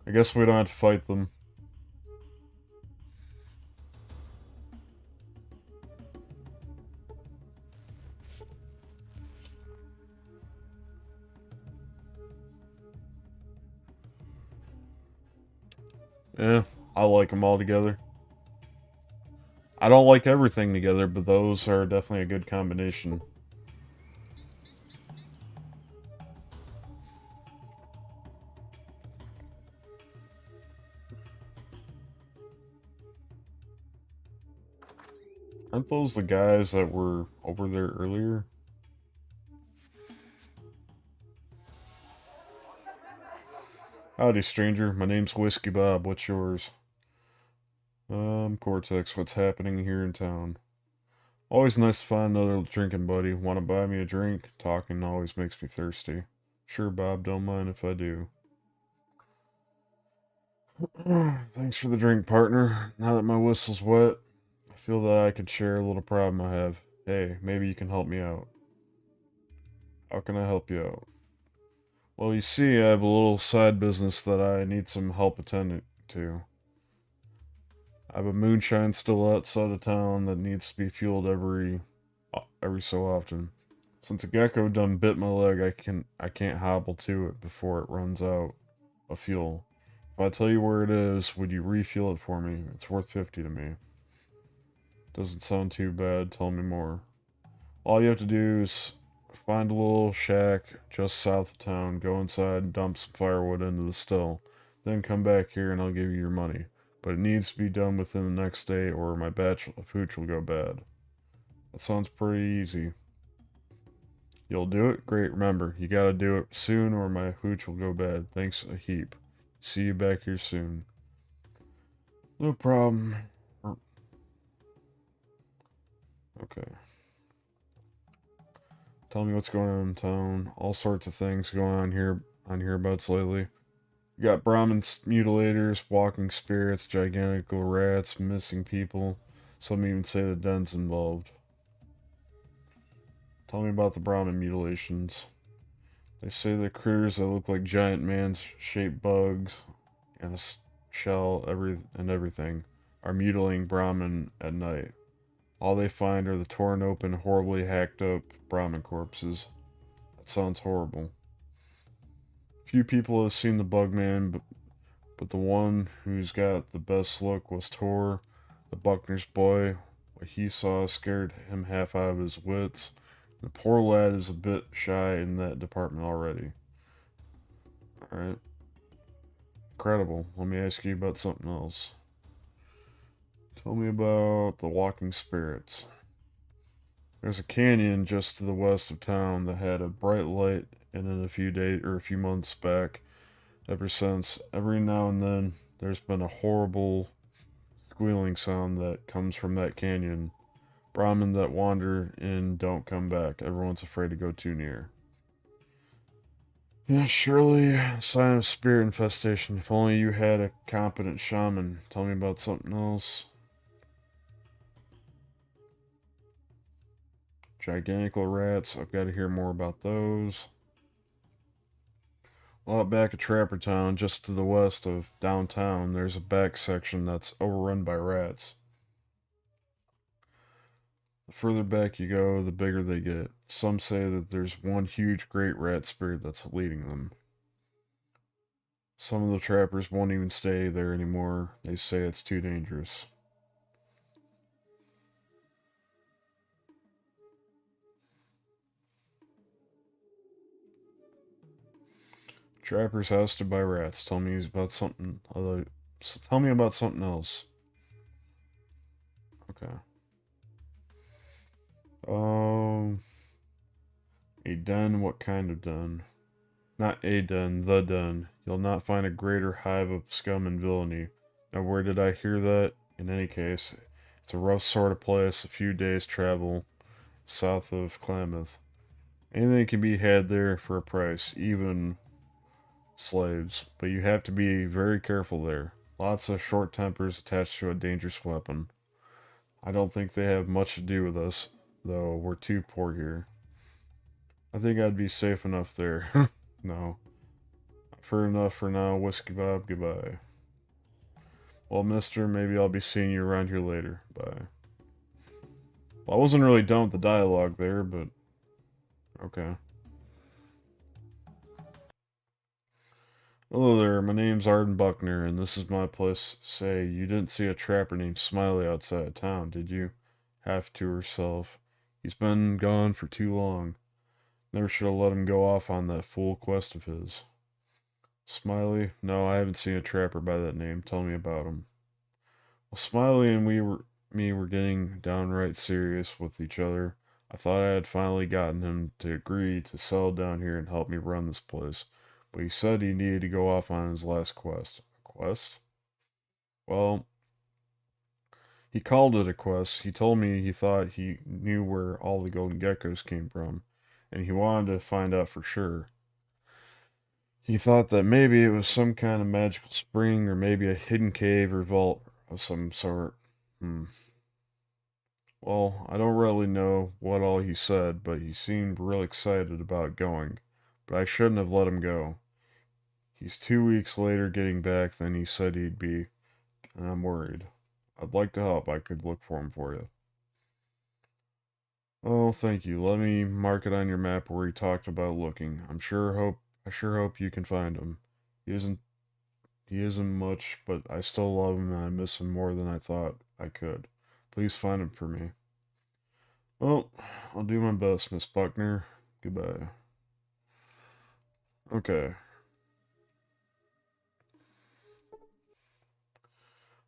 I guess we don't have to fight them. Yeah, I like them all together. I don't like everything together, but those are definitely a good combination. Aren't those the guys that were over there earlier? Howdy, stranger. My name's Whiskey Bob. What's yours? Cortex. What's happening here in town? Always nice to find another drinking buddy. Want to buy me a drink? Talking always makes me thirsty. Sure, Bob. Don't mind if I do. Thanks for the drink, partner. Now that my whistle's wet, I feel that I can share a little problem I have. Hey, maybe you can help me out. How can I help you out? Well, you see, I have a little side business that I need some help attending to. I have a moonshine still outside of town that needs to be fueled every so often. Since a gecko done bit my leg, I can't hobble to it before it runs out of fuel. If I tell you where it is, would you refuel it for me? It's worth 50 to me. Doesn't sound too bad. Tell me more. All you have to do is find a little shack just south of town, go inside and dump some firewood into the still. Then come back here and I'll give you your money. But it needs to be done within the next day or my batch of hooch will go bad. That sounds pretty easy. You'll do it? Great. Remember, you gotta do it soon or my hooch will go bad. Thanks a heap. See you back here soon. No problem. Okay. Tell me what's going on in town. All sorts of things going on here on hereabouts lately. You got Brahmin mutilators, walking spirits, gigantical rats, missing people. Some even say the den's involved. Tell me about the Brahmin mutilations. They say the critters that look like giant man-shaped bugs and a shell and everything are mutilating Brahmin at night. All they find are the torn open, horribly hacked up Brahmin corpses. That sounds horrible. Few people have seen the Bugman, but the one who's got the best look was Tor, the Buckner's boy. What he saw scared him half out of his wits. The poor lad is a bit shy in that department already. Alright. Incredible. Let me ask you about something else. Tell me about the walking spirits. There's a canyon just to the west of town that had a bright light in it a few months back. Ever since, every now and then, there's been a horrible squealing sound that comes from that canyon. Brahmin that wander in don't come back. Everyone's afraid to go too near. Yeah, surely a sign of spirit infestation. If only you had a competent shaman. Tell me about something else. Gigantical rats. I've got to hear more about those. Well, out back at Trapper Town, just to the west of downtown, there's a back section that's overrun by rats. The further back you go, the bigger they get. Some say that there's one huge great rat spirit that's leading them. Some of the trappers won't even stay there anymore. They say it's too dangerous. Trapper's house to buy rats. Tell me about something other. Tell me about something else. Okay. A den? What kind of den? Not a den, the den. You'll not find a greater hive of scum and villainy. Now, where did I hear that? In any case, it's a rough sort of place, a few days' travel south of Klamath. Anything can be had there for a price, even slaves, but you have to be very careful there. Lots of short tempers attached to a dangerous weapon. I don't think they have much to do with us, though we're too poor here. I think I'd be safe enough there. No. I've heard enough for now. Whiskey Bob, goodbye. Well, mister, maybe I'll be seeing you around here later. Bye. Well, I wasn't really done with the dialogue there, but... okay. Hello there, my name's Arden Buckner, and this is my place. Say, you didn't see a trapper named Smiley outside of town, did you? Half to herself. He's been gone for too long. Never should have let him go off on that fool quest of his. Smiley? No, I haven't seen a trapper by that name. Tell me about him. Well, Smiley and me were getting downright serious with each other. I thought I had finally gotten him to agree to settle down here and help me run this place. But he said he needed to go off on his last quest. A quest? Well, he called it a quest. He told me he thought he knew where all the golden geckos came from, and he wanted to find out for sure. He thought that maybe it was some kind of magical spring, or maybe a hidden cave or vault of some sort. Well, I don't really know what all he said, but he seemed real excited about going. But I shouldn't have let him go. He's 2 weeks later getting back than he said he'd be, and I'm worried. I'd like to help. I could look for him for you. Oh, thank you. Let me mark it on your map where he talked about looking. I sure hope you can find him. He isn't much, but I still love him and I miss him more than I thought I could. Please find him for me. Well, I'll do my best, Miss Buckner. Goodbye. Okay.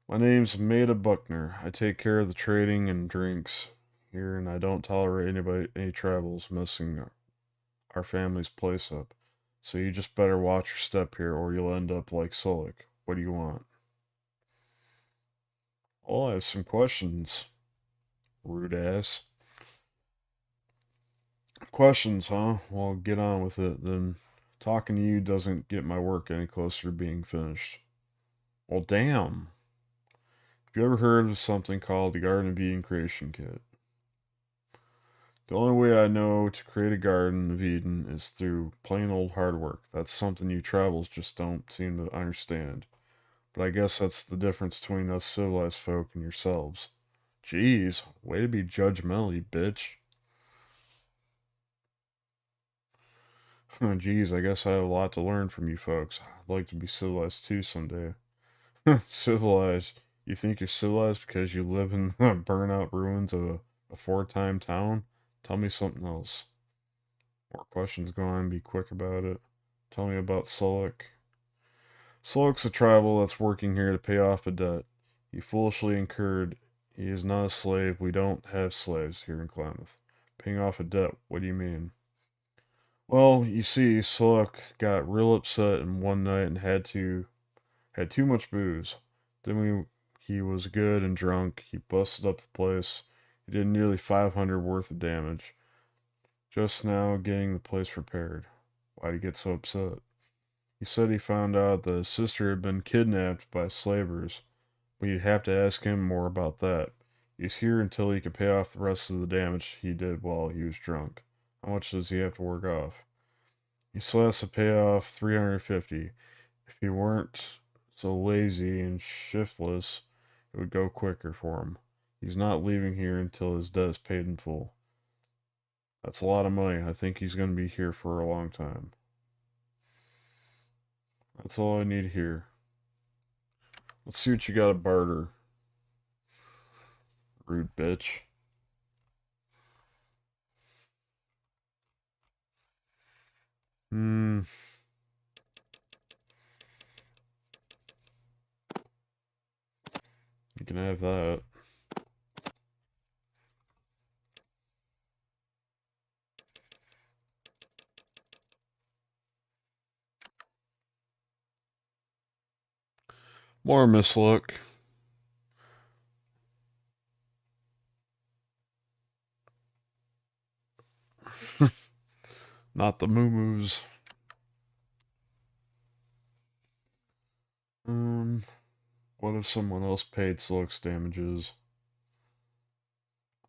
My name's Maida Buckner. I take care of the trading and drinks here, and I don't tolerate any travels messing our family's place up. So you just better watch your step here or you'll end up like Solik. What do you want? Oh, I have some questions. Rude ass. Questions, huh? Well, get on with it. Then talking to you doesn't get my work any closer to being finished. Well, damn. Have you ever heard of something called the Garden of Eden Creation Kit? The only way I know to create a Garden of Eden is through plain old hard work. That's something you travelers just don't seem to understand. But I guess that's the difference between us civilized folk and yourselves. Jeez, way to be judgmental, you bitch. Jeez, I guess I have a lot to learn from you folks. I'd like to be civilized too someday. Civilized? You think you're civilized because you live in the burnout ruins of a four-time town? Tell me something else. More questions go on, be quick about it. Tell me about Suluk. Suluk's a tribal that's working here to pay off a debt he foolishly incurred. He is not a slave. We don't have slaves here in Klamath. Paying off a debt, what do you mean? Well, you see, Suluk got real upset in one night and had too much booze. He was good and drunk. He busted up the place. He did nearly 500 worth of damage. Just now getting the place repaired. Why'd he get so upset? He said he found out that his sister had been kidnapped by slavers, but you'd have to ask him more about that. He's here until he can pay off the rest of the damage he did while he was drunk. How much does he have to work off? He still has to pay off 350. If he weren't so lazy and shiftless, it would go quicker for him. He's not leaving here until his debt is paid in full. That's a lot of money. I think he's going to be here for a long time. That's all I need here. Let's see what you got to barter. Rude bitch. You can have that. More mislook. Not the moo-moos. What if someone else paid Silk's damages?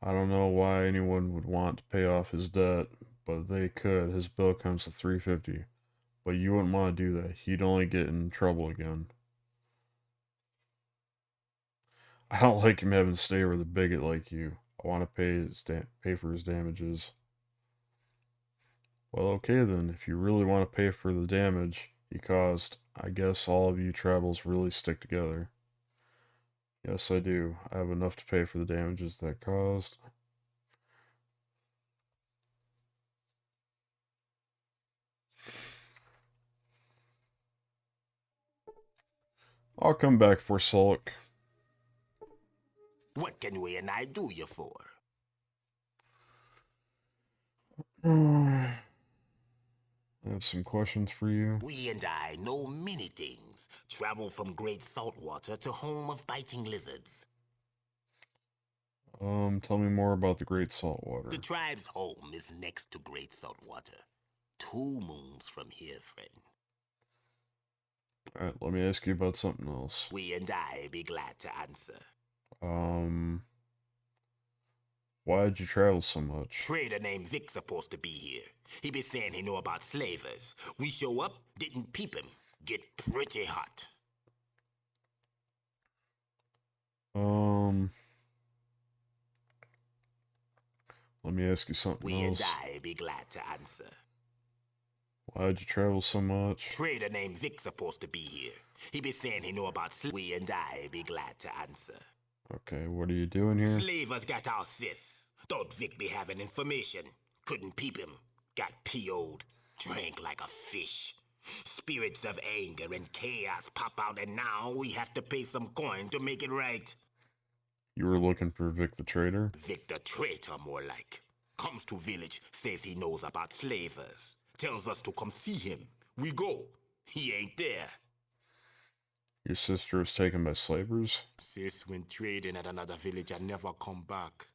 I don't know why anyone would want to pay off his debt, but they could. His bill comes to 350. But you wouldn't want to do that. He'd only get in trouble again. I don't like him having to stay with a bigot like you. I want to pay for his damages. Well, okay then. If you really want to pay for the damage he caused, I guess all of you tribals really stick together. Yes, I do. I have enough to pay for the damages that caused. I'll come back for Suluk. What can we and I do you for? I have some questions for you. We and I know many things. Travel from great saltwater to home of biting lizards. Tell me more about the Great Saltwater. The tribe's home is next to great saltwater. 2 moons from here, friend. Alright, let me ask you about something else. We and I be glad to answer. Why did you travel so much? Trader named Vic supposed to be here. He be saying he know about slavers. We show up, didn't peep him. Get pretty hot. Let me ask you something We else. and I be glad to answer. Why did you travel so much? Trader named Vic supposed to be here. He be saying he know about We and I be glad to answer. Okay, what are you doing here? Slavers got our sis. Thought Vic be having information. Couldn't peep him. Got PO'd. Drank like a fish. Spirits of anger and chaos pop out, and now we have to pay some coin to make it right. You were looking for Vic the Traitor? Vic the traitor, more like. Comes to village, says he knows about slavers. Tells us to come see him. We go. He ain't there. Your sister was taken by slavers? Sis went trading at another village and never come back.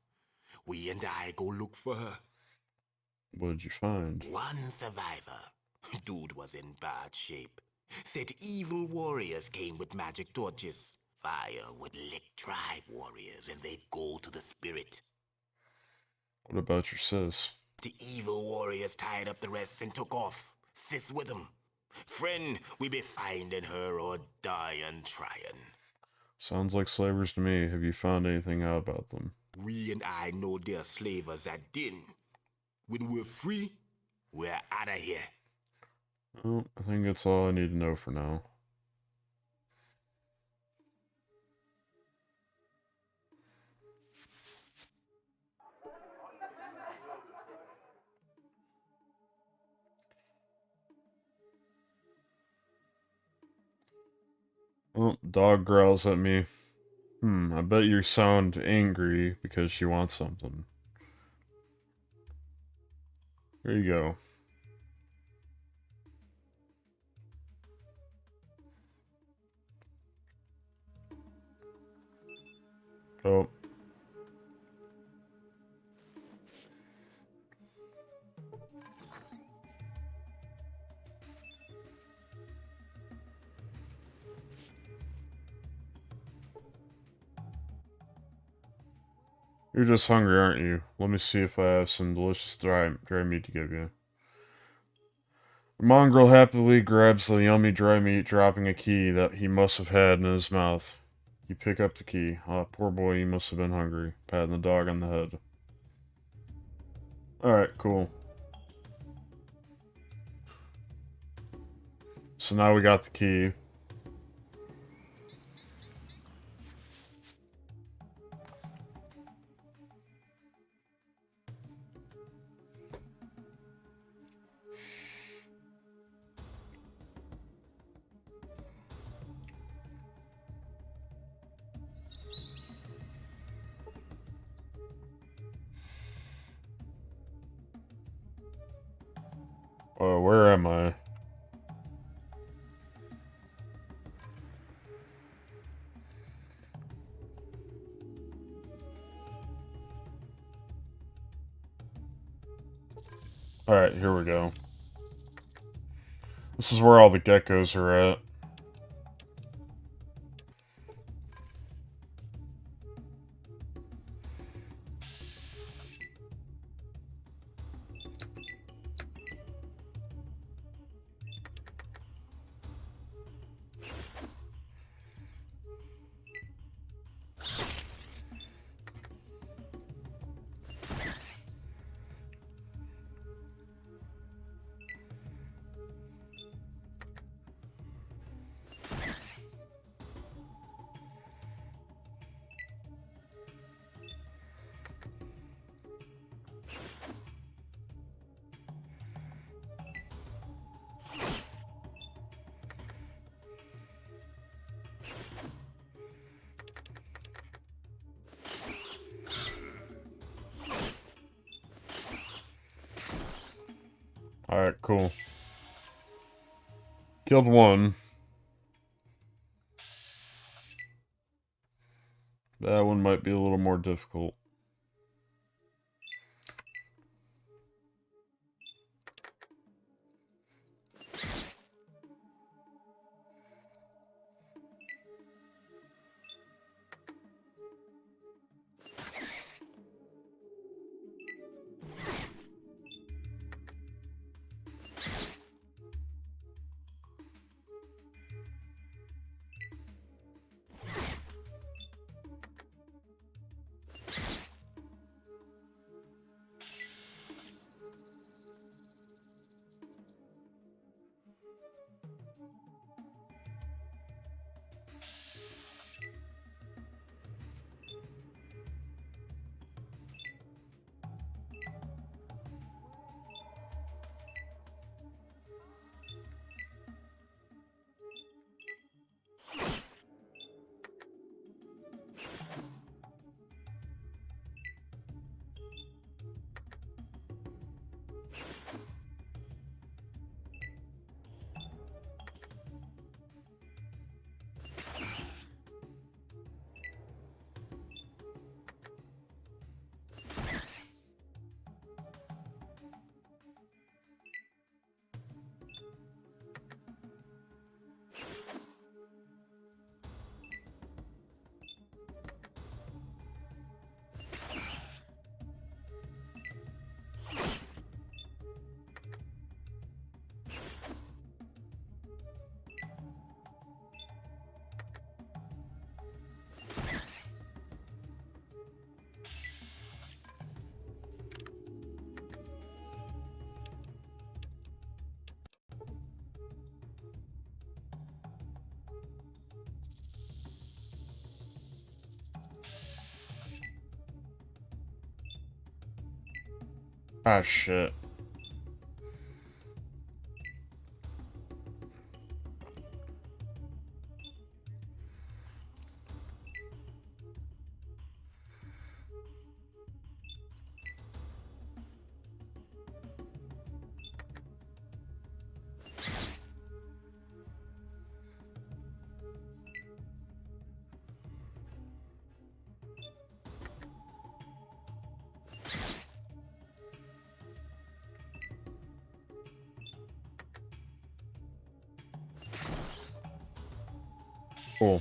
We and I go look for her. What did you find? One survivor. Dude was in bad shape. Said evil warriors came with magic torches. Fire would lick tribe warriors and they'd go to the spirit. What about your sis? The evil warriors tied up the rest and took off. Sis with them. Friend, we be finding her or dying trying. Sounds like slavers to me. Have you found anything out about them? We and I know they're slavers at din. When we're free, we're out of here. Well, I think that's all I need to know for now. Oh, dog growls at me. I bet you sound angry because she wants something. Here you go. Oh. You're just hungry, aren't you? Let me see if I have some delicious dry meat to give you. The mongrel happily grabs the yummy dry meat, dropping a key that he must have had in his mouth. You pick up the key. Ah, poor boy, you must have been hungry. Patting the dog on the head. Alright, cool. So now we got the key. Oh, where am I? Alright, here we go. This is where all the geckos are at. Alright, cool. Killed one. That one might be a little more difficult. Ah, shit. Cool.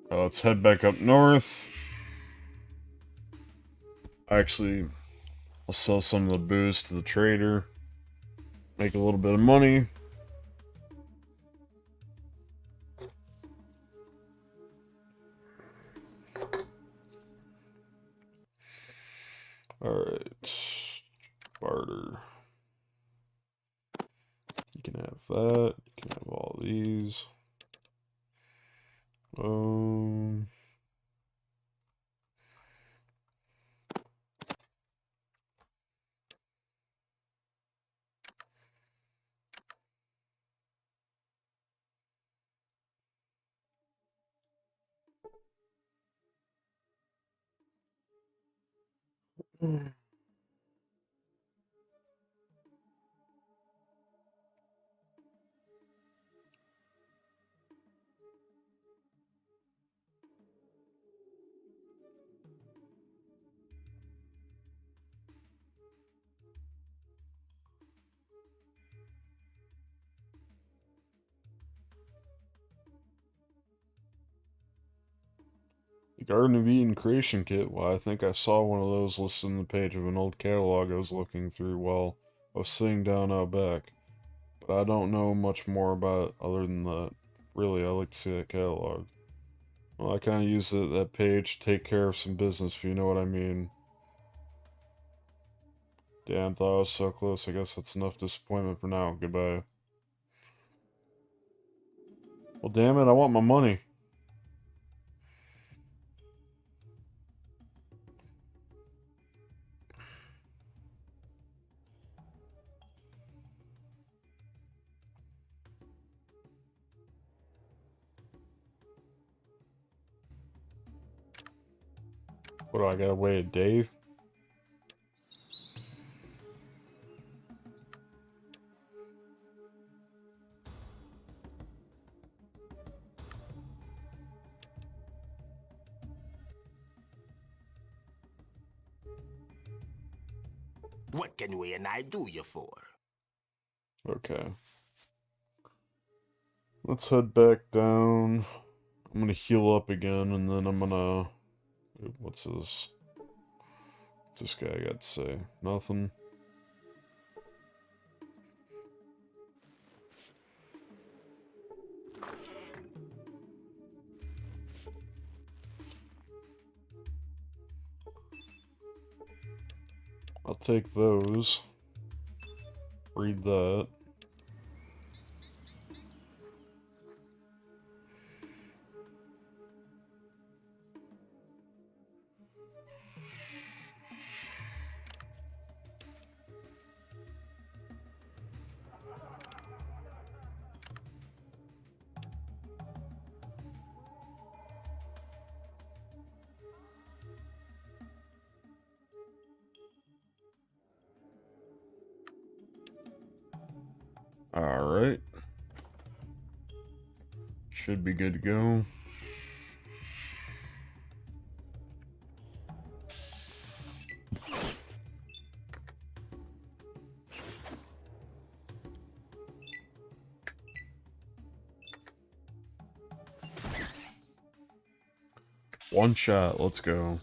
Let's head back up north. Actually, I'll sell some of the booze to the trader. Make a little bit of money. Alright. Barter. You can have that. You can have all these. The Garden of Eden creation kit. Well, I think I saw one of those listed on the page of an old catalog I was looking through while I was sitting down out back. But I don't know much more about it other than that. Really, I like to see that catalog. Well, I kind of use that page to take care of some business, if you know what I mean. Damn, thought I was so close. I guess that's enough disappointment for now. Goodbye. Well, damn it, I want my money. What do I gotta wait a day? What can we and I do you for? Okay. Let's head back down. I'm gonna heal up again, and then I'm gonna... What's this? What's this guy got to say? Nothing. I'll take those. Read that. Alright. Should be good to go. One shot, let's go.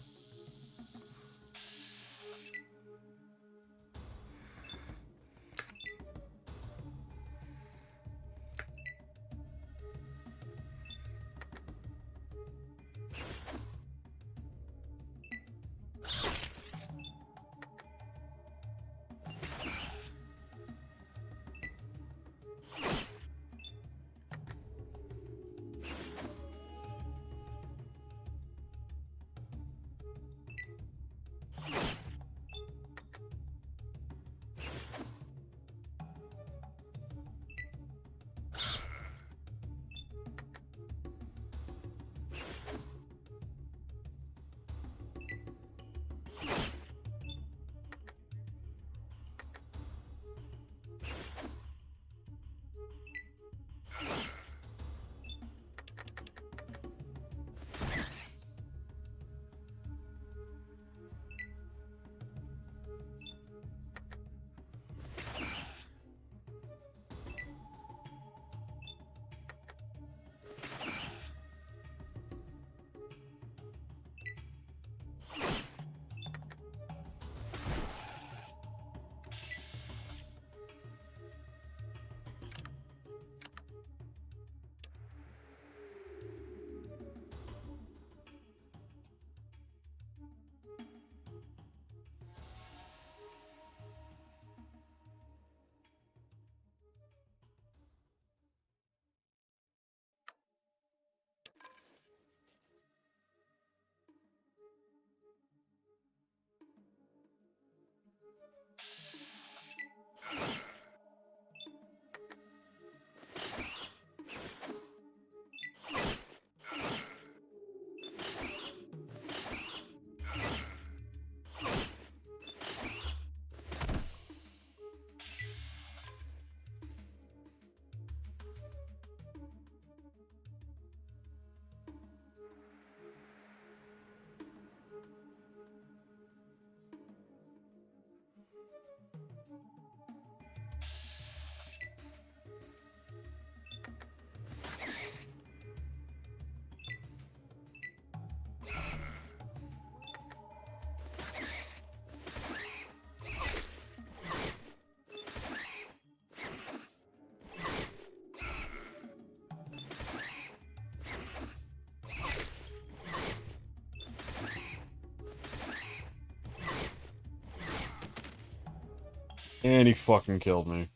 And he fucking killed me.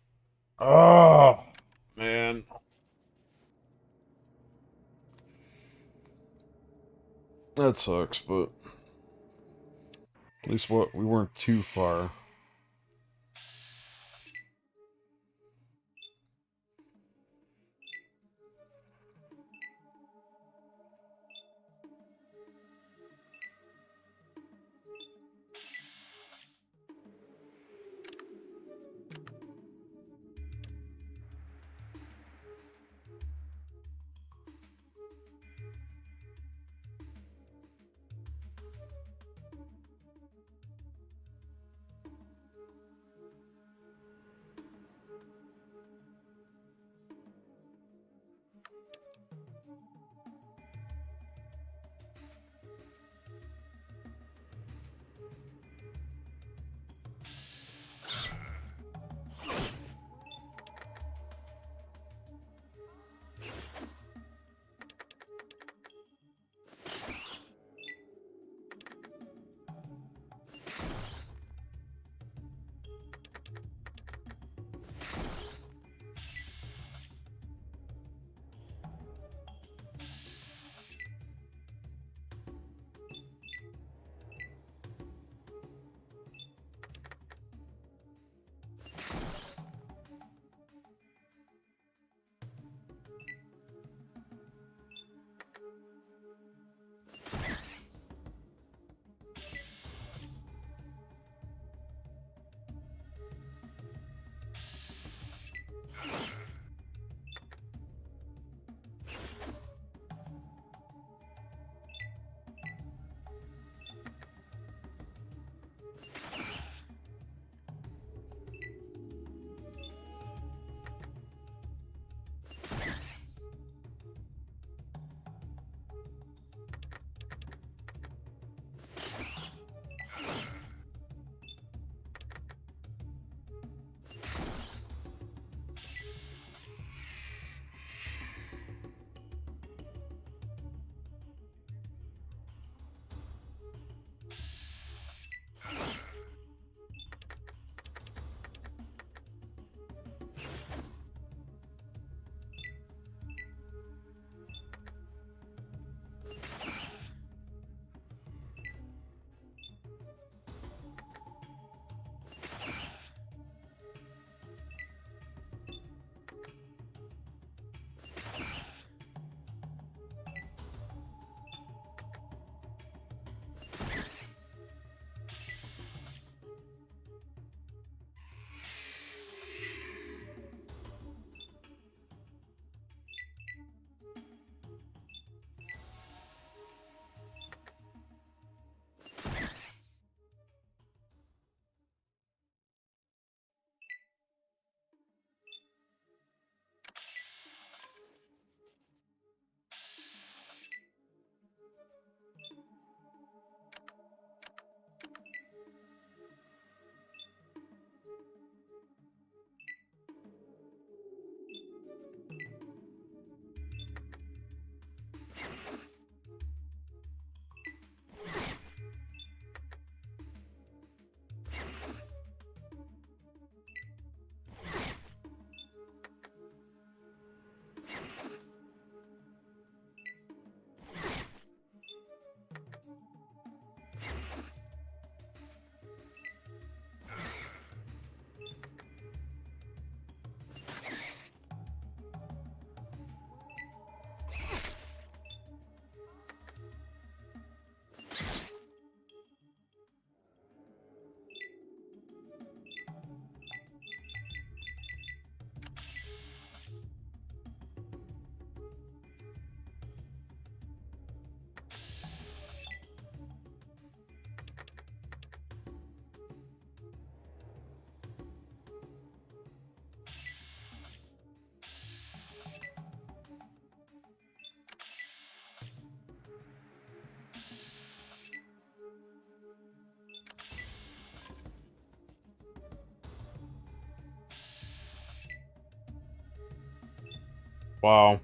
Oh, man. That sucks, but at least we weren't too far. Wow.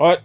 What?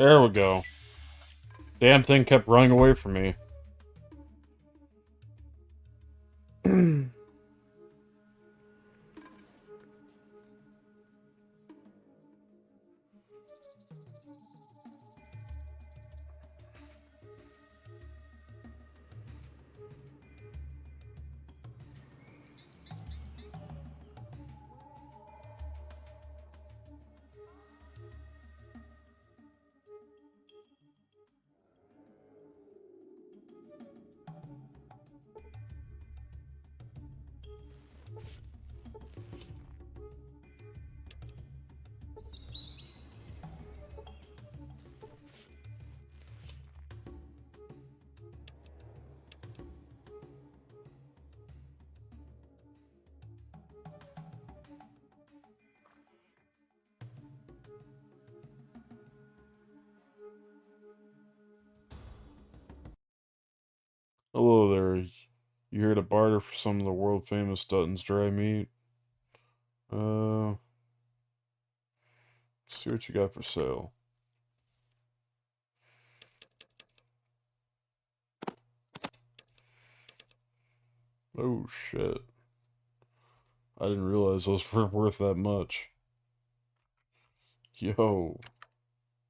There we go. Damn thing kept running away from me. Hello there. You here to barter for some of the world famous Dutton's dry meat? See what you got for sale. Oh shit. I didn't realize those were worth that much. Yo.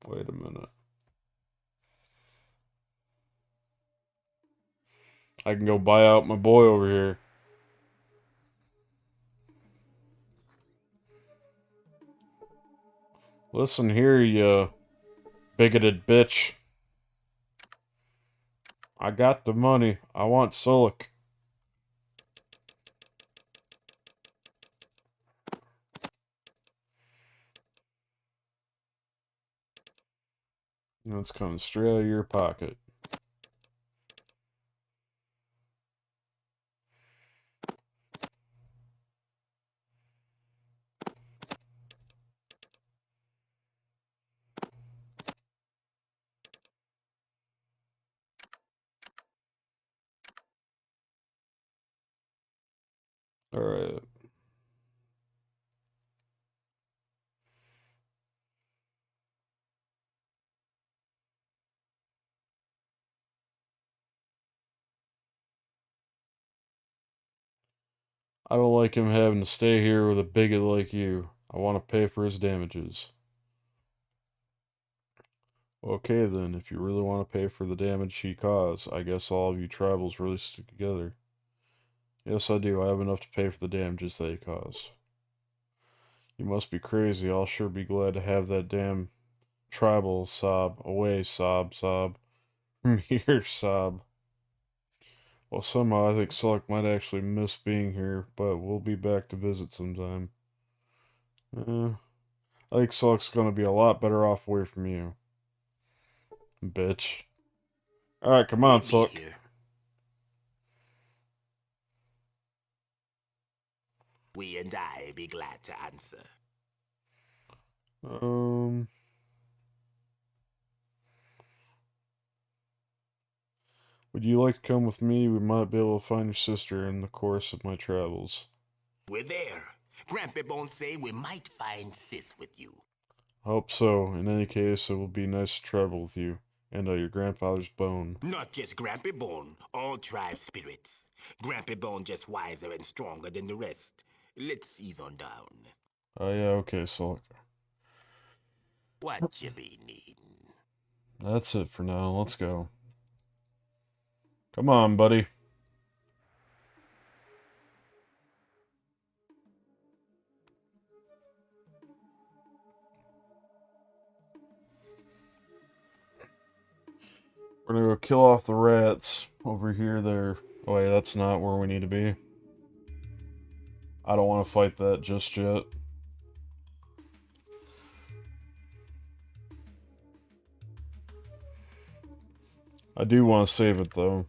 Wait a minute. I can go buy out my boy over here. Listen here, you bigoted bitch. I got the money. I want Sulik. You know, it's coming straight out of your pocket. Alright. I don't like him having to stay here with a bigot like you. I want to pay for his damages. Okay then, if you really want to pay for the damage he caused, I guess all of you tribals really stick together. Yes, I do. I have enough to pay for the damages they caused. You must be crazy. I'll sure be glad to have that damn tribal sob away, sob. From here, sob. Well, somehow I think Sulik might actually miss being here, but we'll be back to visit sometime. I think Sulik's gonna be a lot better off away from you. Bitch. Alright, come on, We'll Sulik. be here. We and I be glad to answer. Would you like to come with me? We might be able to find your sister in the course of my travels. We're there. Grampy Bones say we might find Sis with you. Hope so. In any case, it will be nice to travel with you. And your grandfather's bone. Not just Grampy Bone, all tribe spirits. Grampy Bone just wiser and stronger than the rest. Let's ease on down. Oh yeah, okay, Sulik. What you be needin'? That's it for now. Let's go. Come on, buddy. We're gonna go kill off the rats over here, there. Oh wait, that's not where we need to be. I don't want to fight that just yet. I do want to save it, though.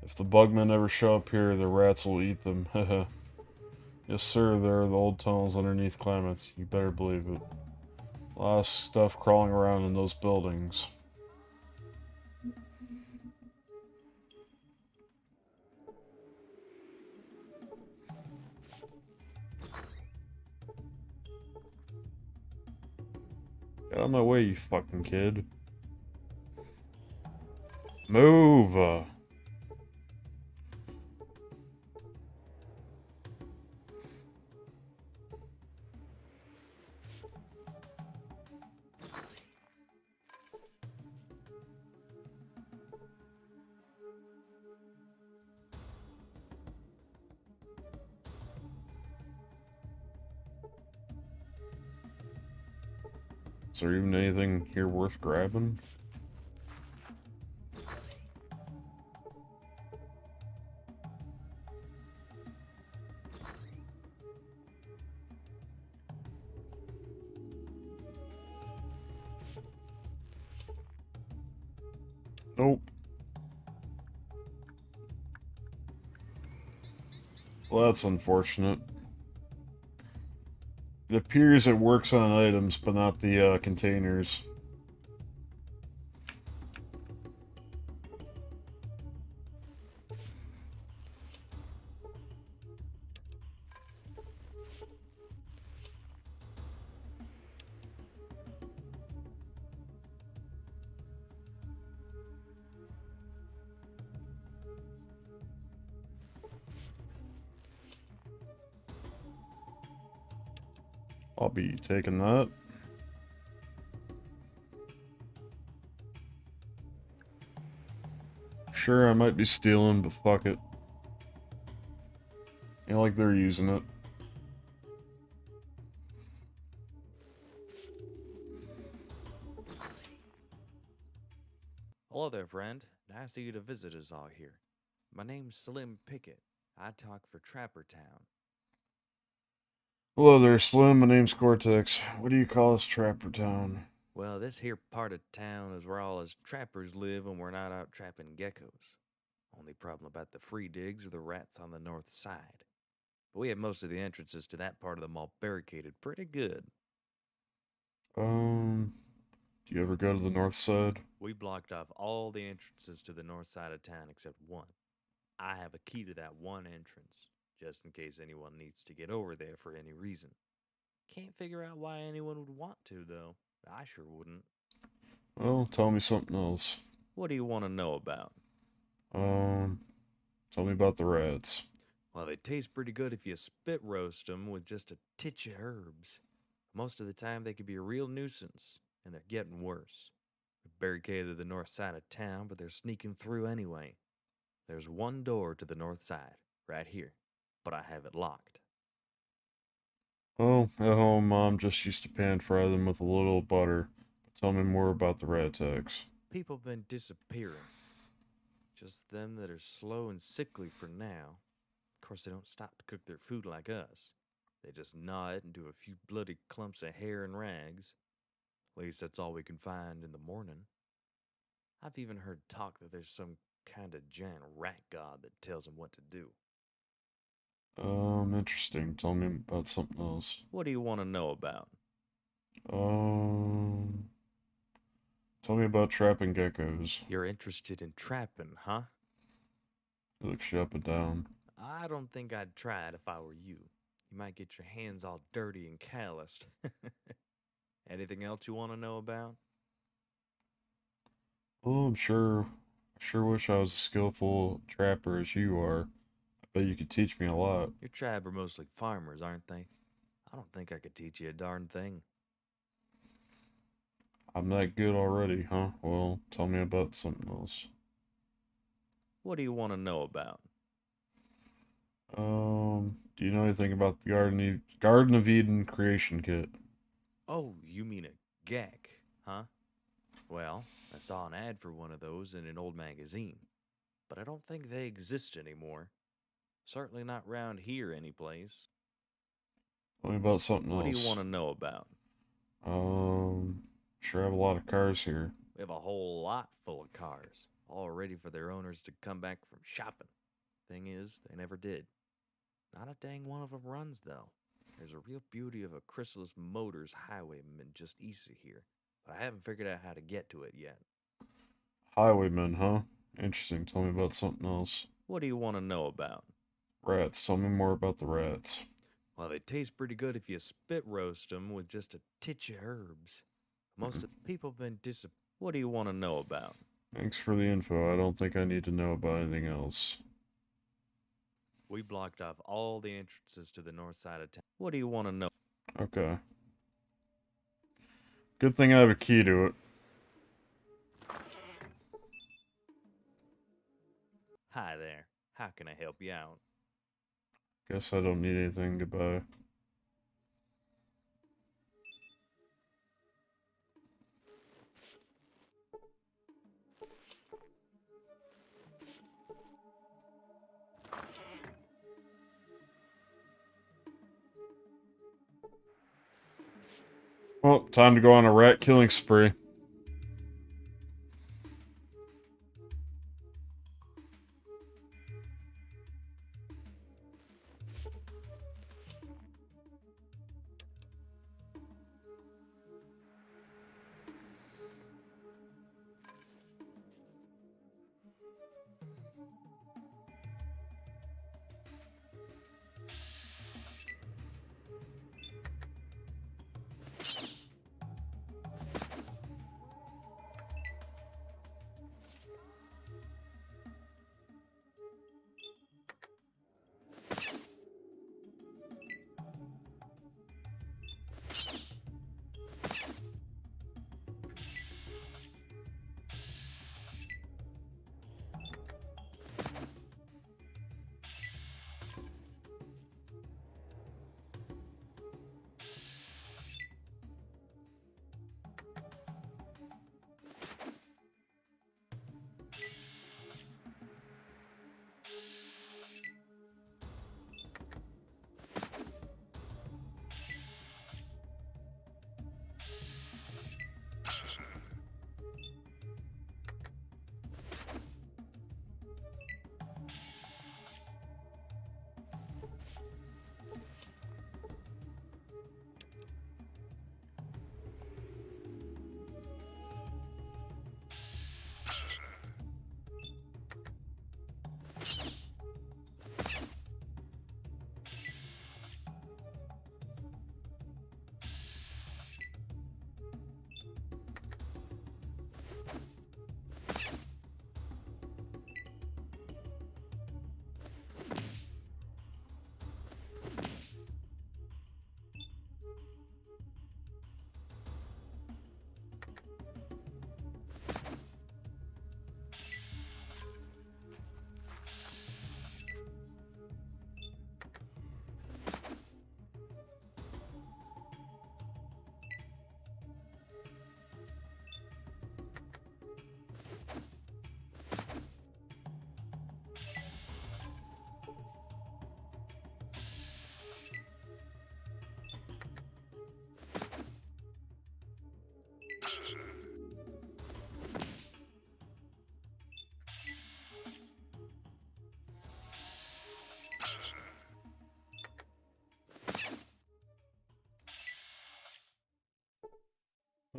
If the bugmen ever show up here, the rats will eat them. Haha. Yes, sir, there are the old tunnels underneath Klamath. You better believe it. A lot of stuff crawling around in those buildings. Get out of my way, you fucking kid. Move! Is there even anything here worth grabbing? Nope. Well, that's unfortunate. It appears it works on items, but not the containers. I'll be taking that. Sure, I might be stealing, but fuck it. You know, like they're using it. Hello there, friend. Nice of you to visit us all here. My name's Slim Pickett. I talk for Trapper Town. Hello there, Slim. My name's Cortex. What do you call us, Trapper Town? Well, this here part of town is where all us trappers live when we're not out trapping geckos. Only problem about the free digs are the rats on the north side. But we have most of the entrances to that part of the mall barricaded pretty good. Do you ever go to the north side? We blocked off all the entrances to the north side of town except one. I have a key to that one entrance, just in case anyone needs to get over there for any reason. Can't figure out why anyone would want to, though. I sure wouldn't. Well, tell me something else. What do you want to know about? Tell me about the rats. Well, they taste pretty good if you spit roast them with just a titch of herbs. Most of the time, they can be a real nuisance, and they're getting worse. We're barricaded the north side of town, but they're sneaking through anyway. There's one door to the north side, right here, but I have it locked. Oh, at home, Mom just used to pan fry them with a little butter. Tell me more about the rat attacks. People have been disappearing. Just them that are slow and sickly for now. Of course, they don't stop to cook their food like us. They just gnaw it into a few bloody clumps of hair and rags. At least that's all we can find in the morning. I've even heard talk that there's some kind of giant rat god that tells them what to do. Interesting. Tell me about something else. What do you want to know about? Um, Tell me about trapping geckos. You're interested in trapping, huh? He looks you up and down. I don't think I'd try it if I were you. You might get your hands all dirty and calloused. Anything else you want to know about? Oh, I sure wish I was as skillful trapper as you are. I bet you could teach me a lot. Your tribe are mostly farmers, aren't they? I don't think I could teach you a darn thing. I'm that good already, huh? Well, tell me about something else. What do you want to know about? Do you know anything about the Garden of Eden creation kit? Oh, you mean a gek, huh? Well, I saw an ad for one of those in an old magazine, but I don't think they exist anymore. Certainly not round here anyplace. Tell me about something else. What do you want to know about? Sure have a lot of cars here. We have a whole lot full of cars, all ready for their owners to come back from shopping. Thing is, they never did. Not a dang one of them runs, though. There's a real beauty of a Chrysalis Motors highwayman just east of here, but I haven't figured out how to get to it yet. Highwaymen, huh? Interesting. Tell me about something else. What do you want to know about? Rats. Tell me more about the rats. Well, they taste pretty good if you spit roast them with just a titch of herbs. Most of the people have been What do you want to know about? Thanks for the info. I don't think I need to know about anything else. We blocked off all the entrances to the north side of town. What do you want to know? Okay. Good thing I have a key to it. Hi there. How can I help you out? Guess I don't need anything. Goodbye. Well, time to go on a rat killing spree.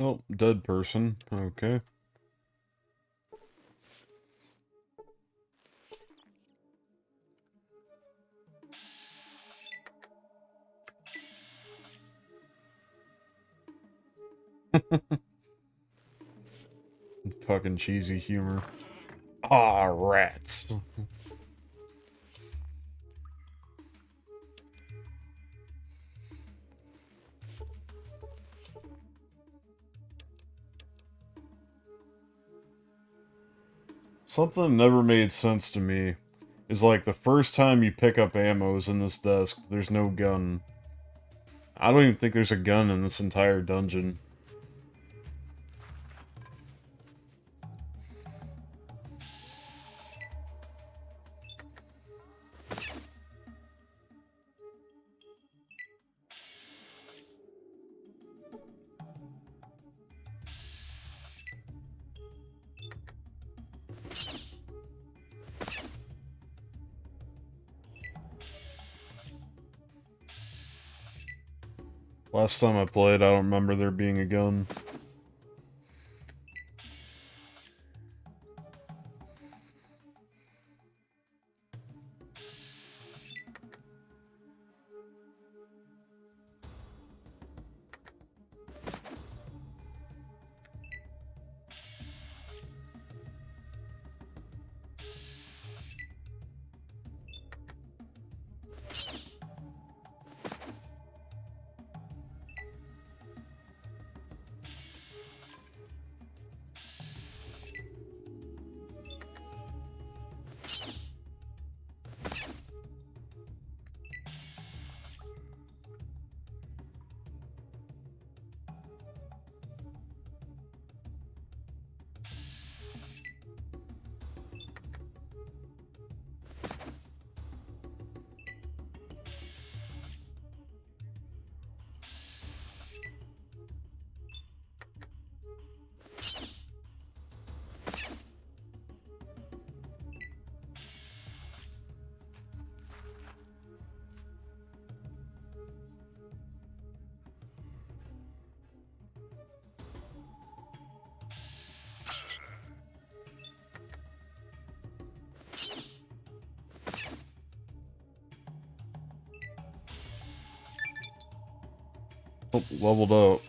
Oh, dead person. Okay. Fucking cheesy humor. Ah, rats. Something that never made sense to me is like the first time you pick up ammos in this desk, there's no gun. I don't even think there's a gun in this entire dungeon. Last time I played, I don't remember there being a gun. Oh, leveled up.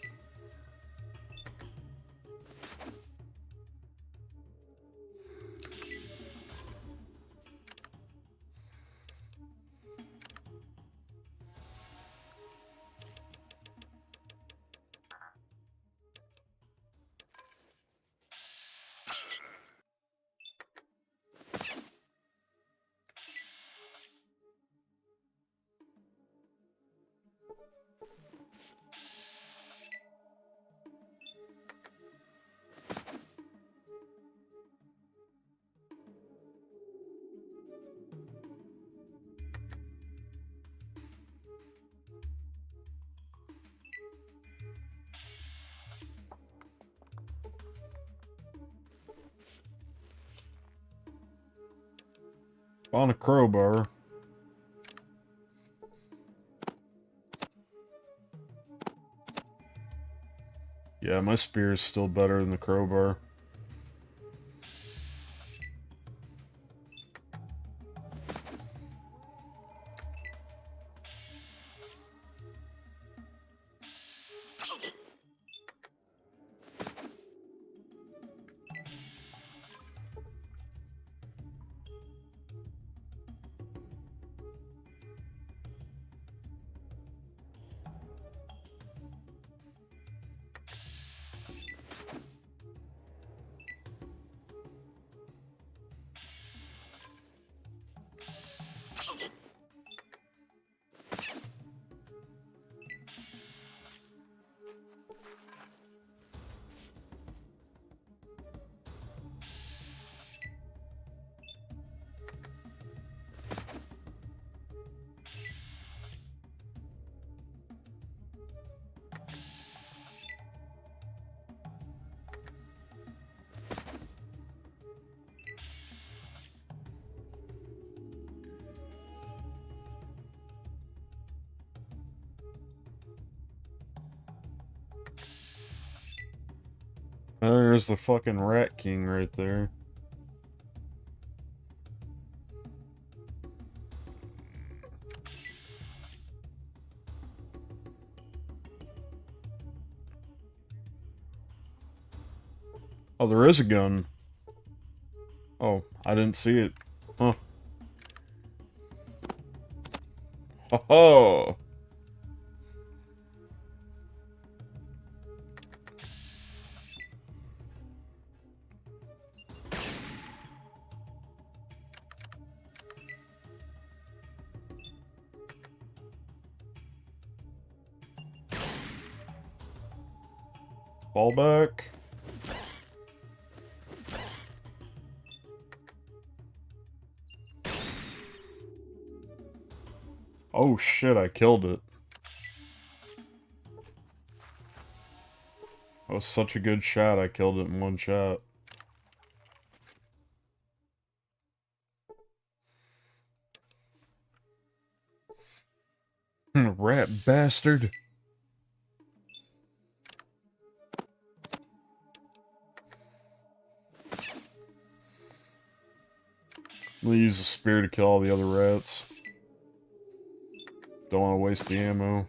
On a crowbar. Yeah, my spear is still better than the crowbar. There's the fucking Rat King right there. Oh, there is a gun. Oh, I didn't see it. Huh. Oh. Fall back. Oh shit, I killed it. That was such a good shot, I killed it in one shot. Rat bastard. I'm gonna use the spear to kill all the other rats. Don't want to waste the ammo.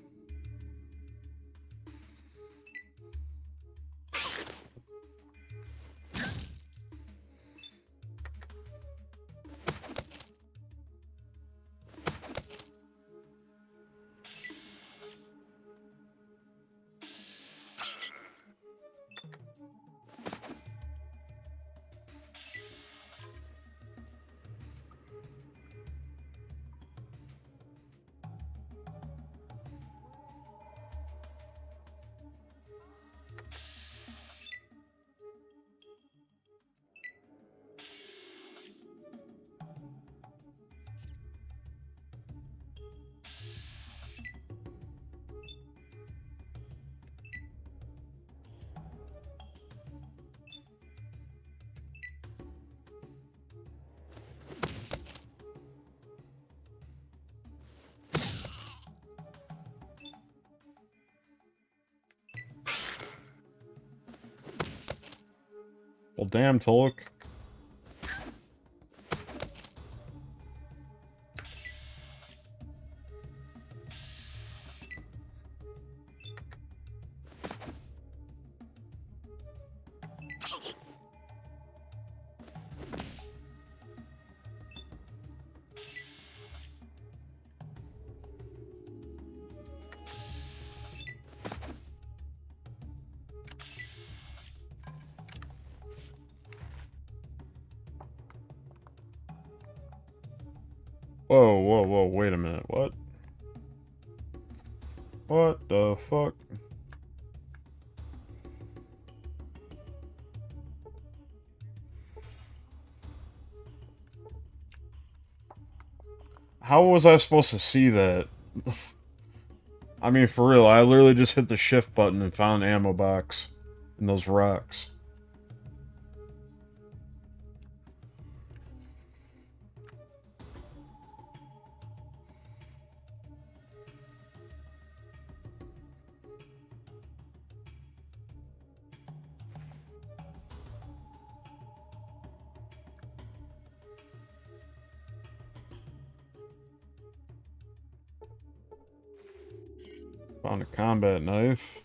Well, damn, Tulloch. Whoa, whoa, whoa, wait a minute, what? What the fuck? How was I supposed to see that? I mean, for real, I literally just hit the shift button and found an ammo box in those rocks. Found a combat knife.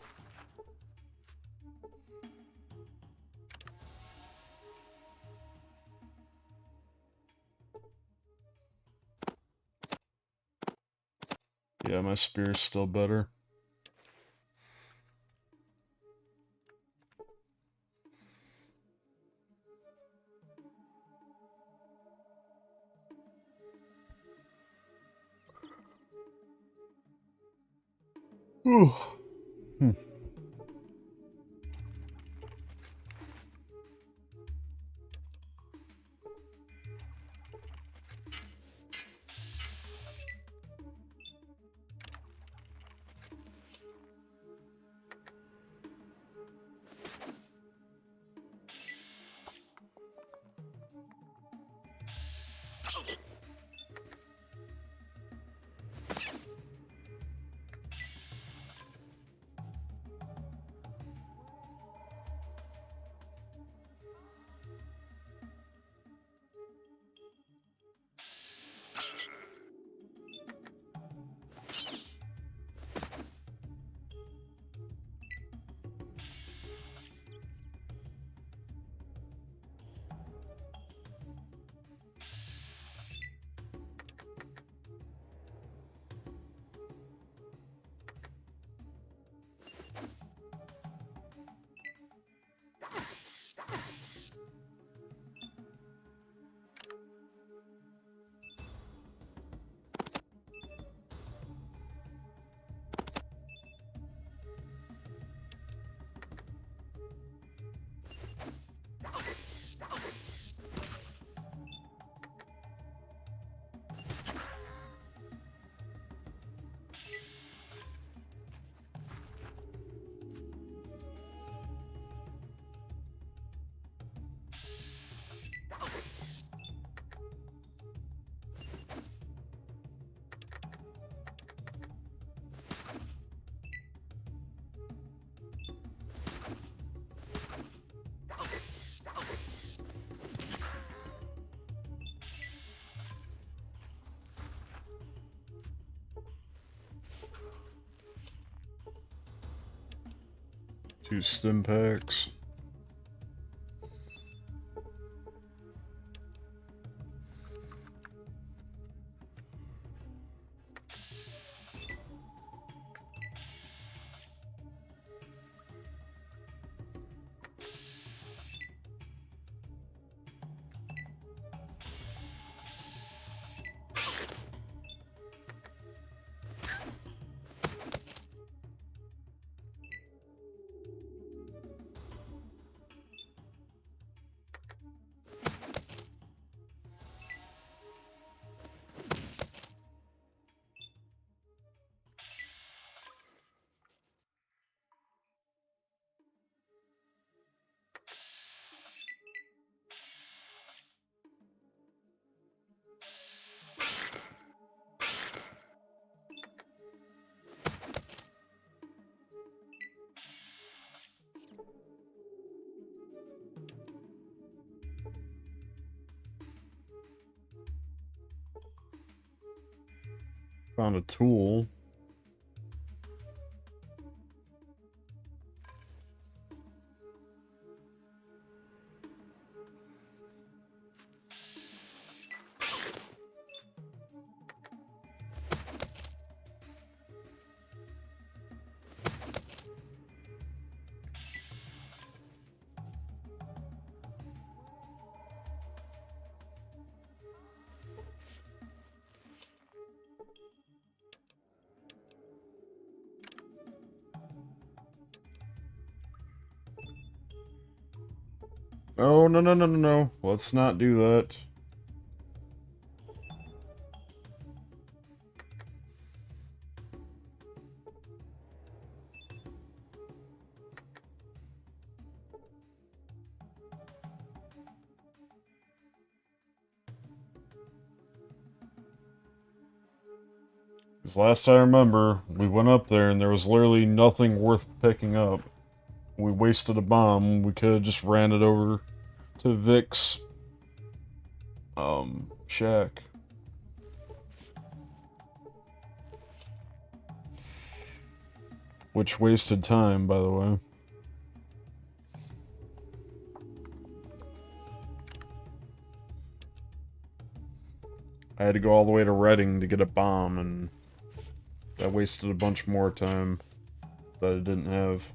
Yeah, my spear's still better. Whew. Two stim packs. Found a tool. Oh, no, no, no, no, no. Let's not do that. Because last I remember, we went up there and there was literally nothing worth picking up. We wasted a bomb. We could have just ran it over to Vic's shack. Which wasted time, by the way. I had to go all the way to Reading to get a bomb, and that wasted a bunch more time that I didn't have.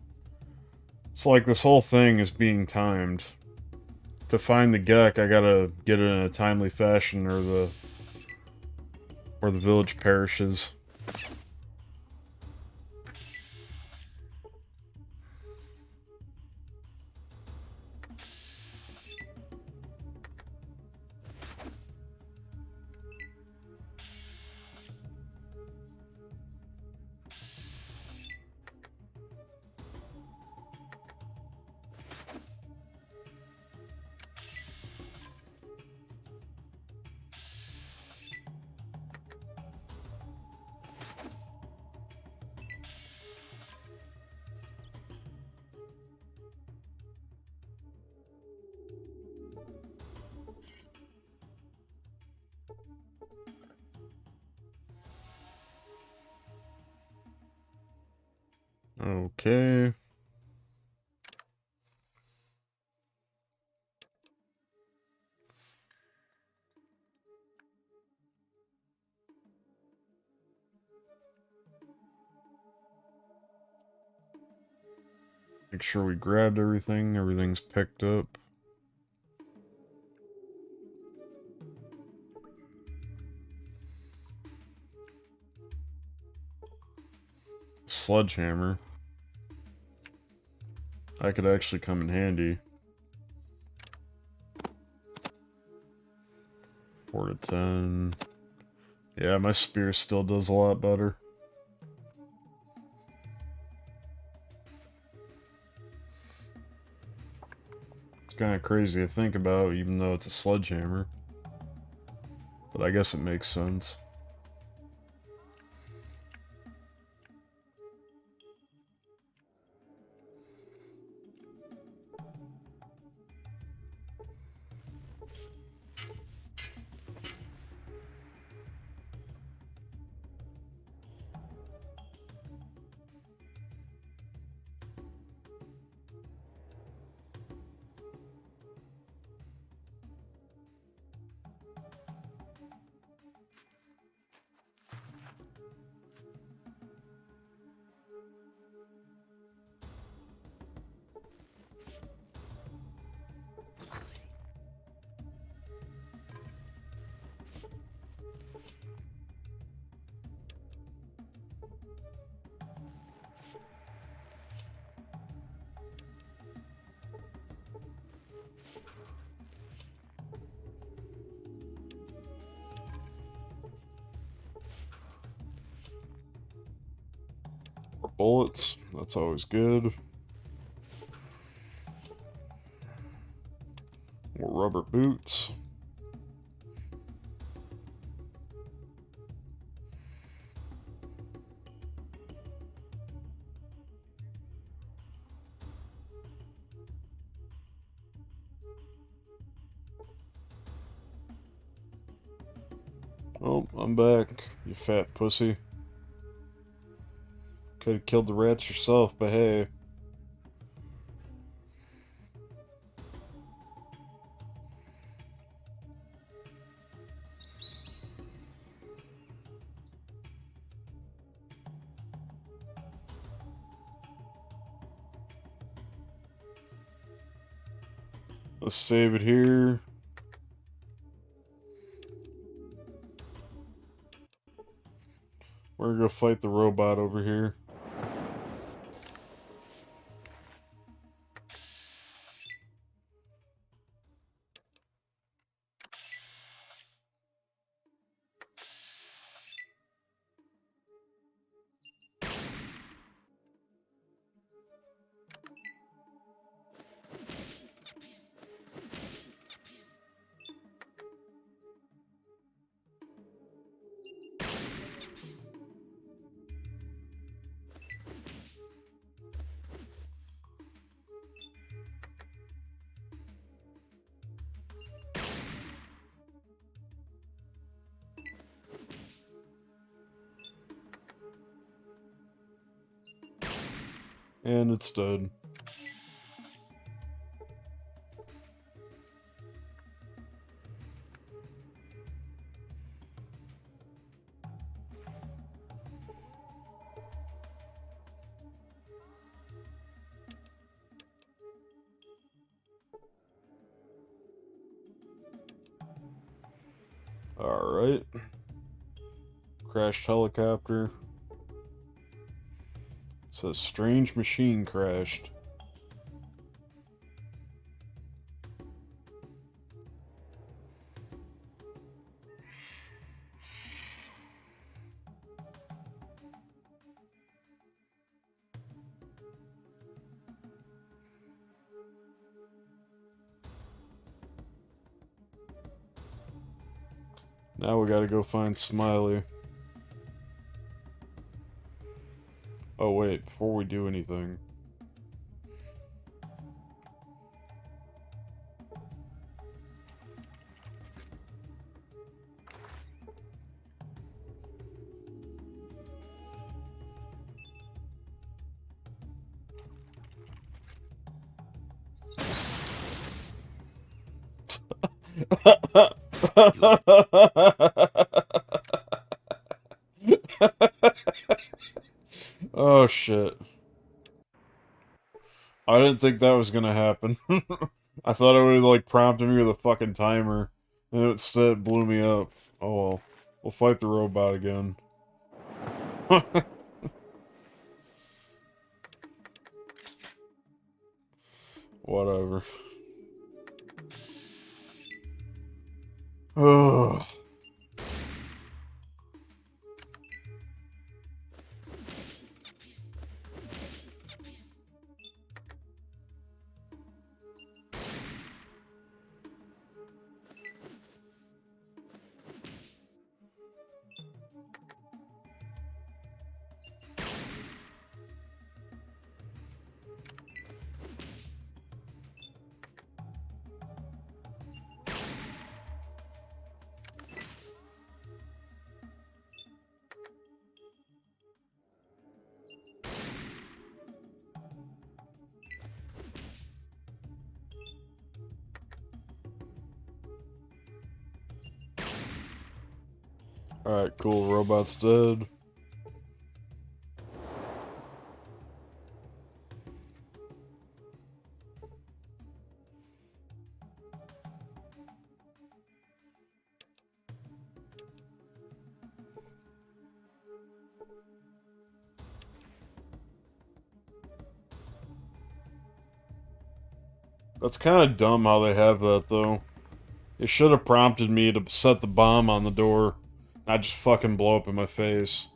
So, like, this whole thing is being timed. To find the Gek, I gotta get it in a timely fashion, or the village perishes. Okay. Make sure we grabbed everything. Everything's picked up. Sledgehammer. That could actually come in handy. 4 to 10. Yeah, my spear still does a lot better. It's kind of crazy to think about, even though it's a sledgehammer. But I guess it makes sense. More bullets, that's always good. More rubber boots. Oh, I'm back, you fat pussy. Could have killed the rats yourself, but hey. Let's save it here. We're gonna go fight the robot over here. And it's dead. Alright. Crashed helicopter. It says strange machine crashed. Now we gotta go find Smiley. Oh wait, before we do anything. Oh shit. I didn't think that was gonna happen. I thought it would like prompted me with a fucking timer, and instead it blew me up. Oh well. We'll fight the robot again. Whatever. Ugh. Alright, cool. Robot's dead. That's kind of dumb how they have that, though. It should have prompted me to set the bomb on the door. Not just fucking blow up in my face.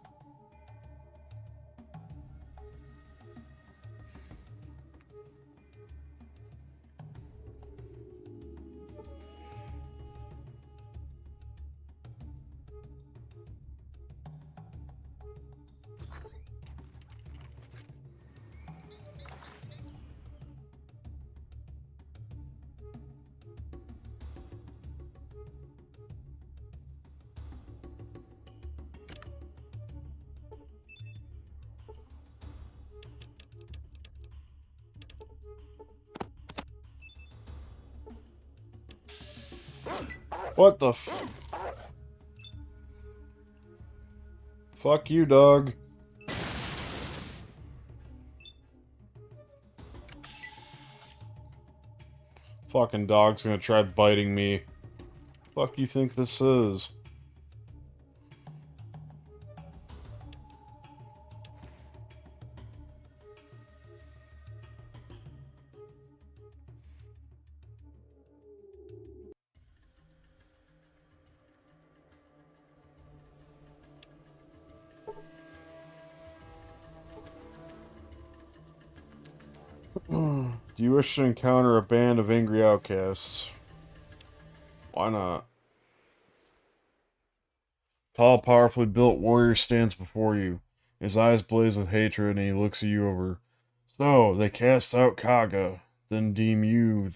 What the f- Fuck you, dog. Fucking dog's gonna try biting me. Fuck you think this is? Do you wish to encounter a band of angry outcasts? Why not? Tall, powerfully built warrior stands before you. His eyes blaze with hatred, and he looks at you over. So, they cast out Kaga, then deem you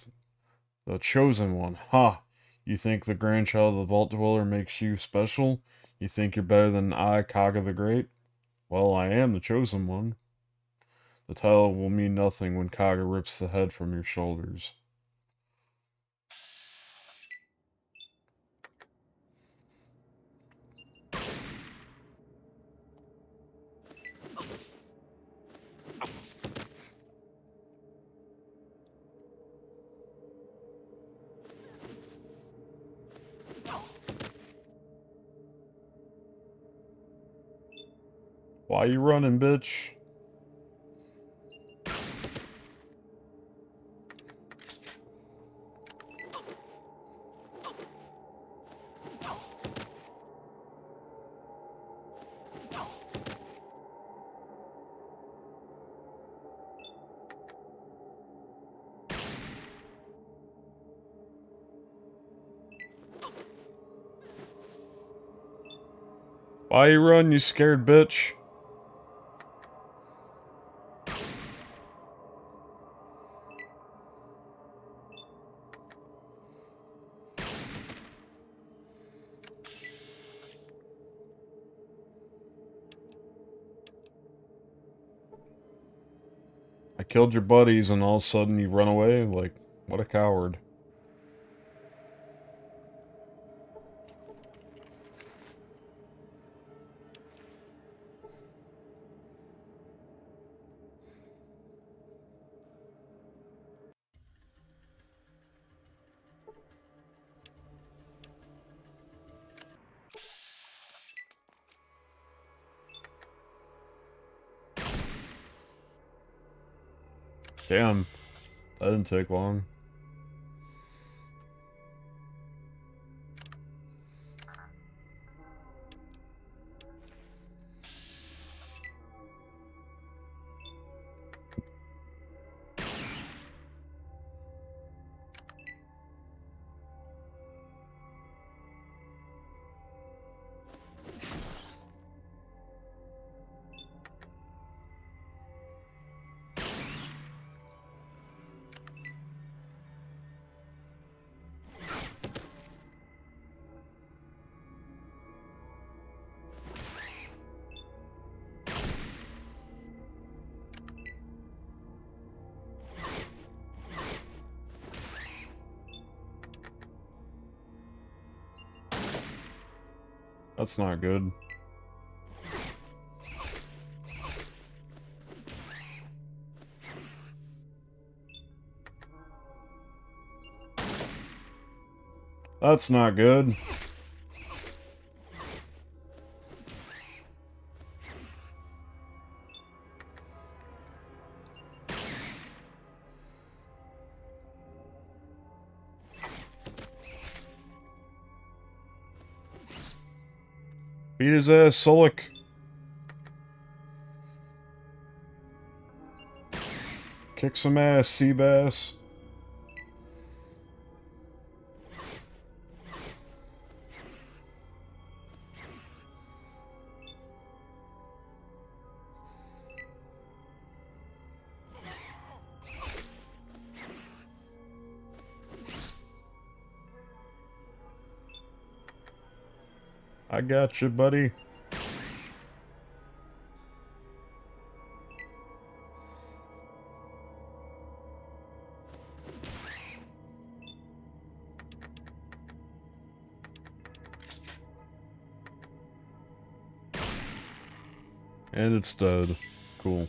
the chosen one. Ha! You think the grandchild of the Vault Dweller makes you special? You think you're better than I, Kaga the Great? Well, I am the chosen one. The title will mean nothing when Kaga rips the head from your shoulders. Why you running, bitch? Why you run, you scared bitch? I killed your buddies and all of a sudden you run away? Like, what a coward. Damn, that didn't take long. That's not good. That's not good. Beat his ass, Solik. Kick some ass, Seabass. I got you, buddy. And it's dead. Cool.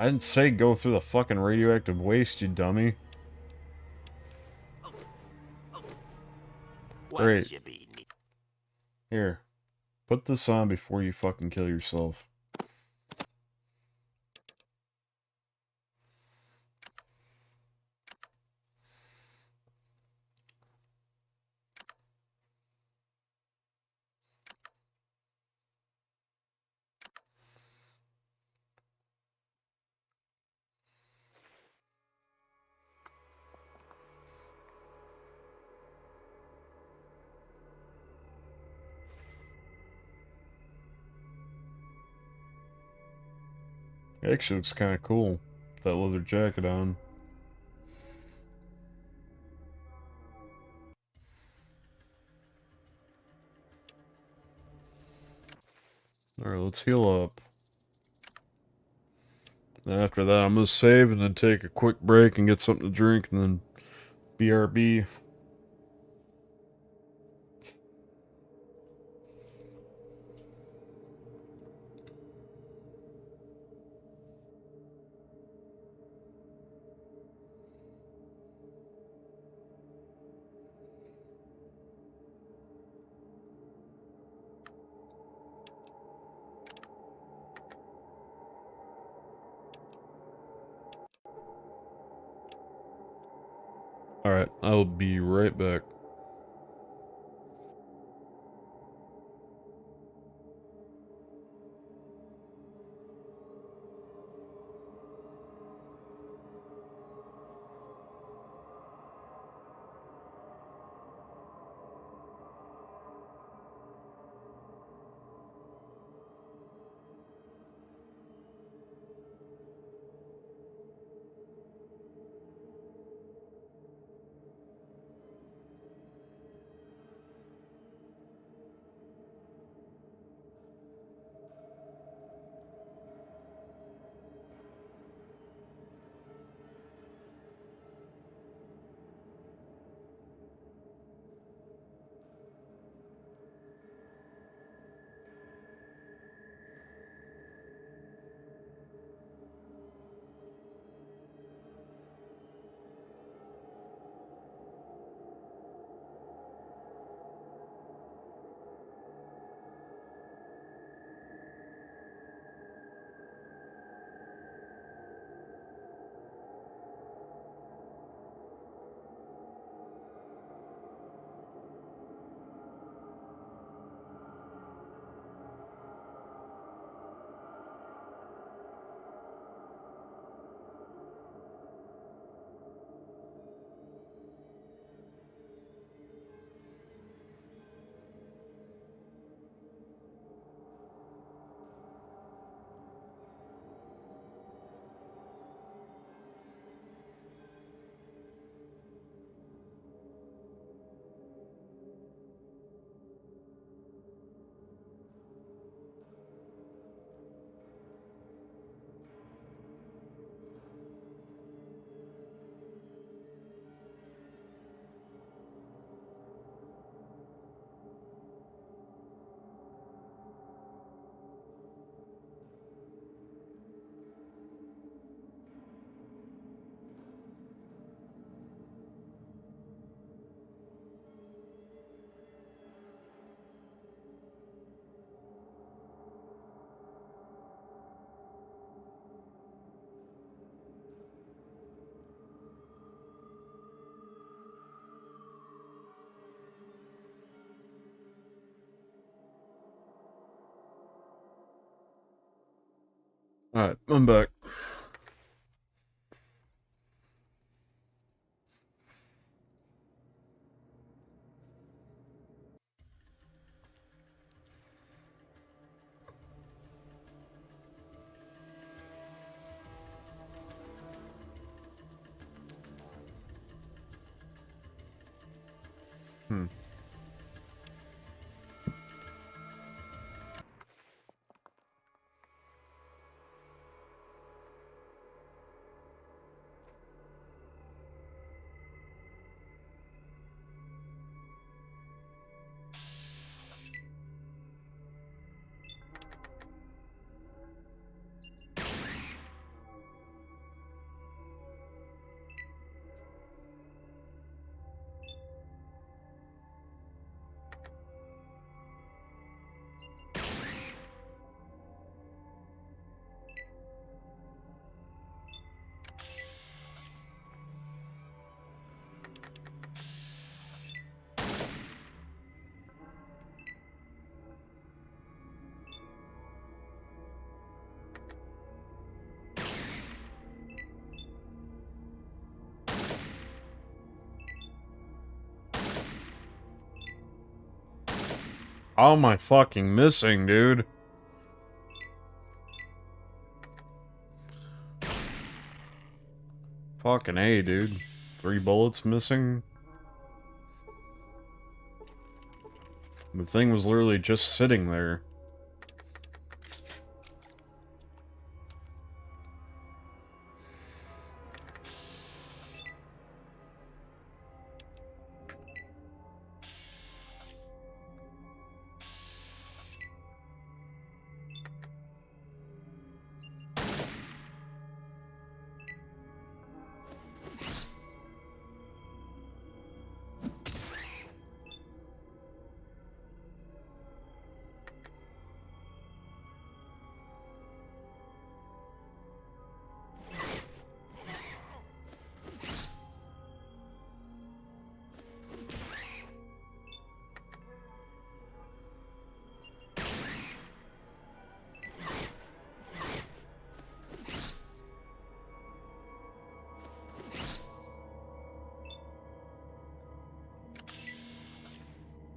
I didn't say go through the fucking radioactive waste, you dummy. Great. Here. Put this on before you fucking kill yourself. It actually looks kind of cool. That leather jacket on. Alright, let's heal up. Then after that, I'm gonna save and then take a quick break and get something to drink and then BRB. Alright, I'll be right back. Alright, I'm back. Hmm. How am I fucking missing, dude? Fucking A, dude. 3 bullets missing. The thing was literally just sitting there.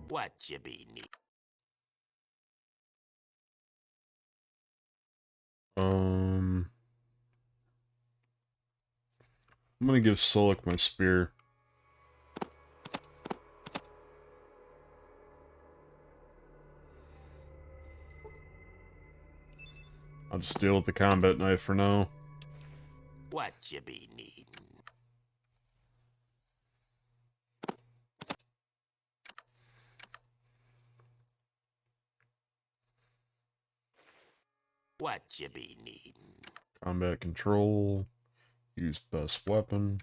What you be need? I'm gonna give Solik my spear. I'll just deal with the combat knife for now. What you be needing? What you be needing? Combat control. Use best weapon.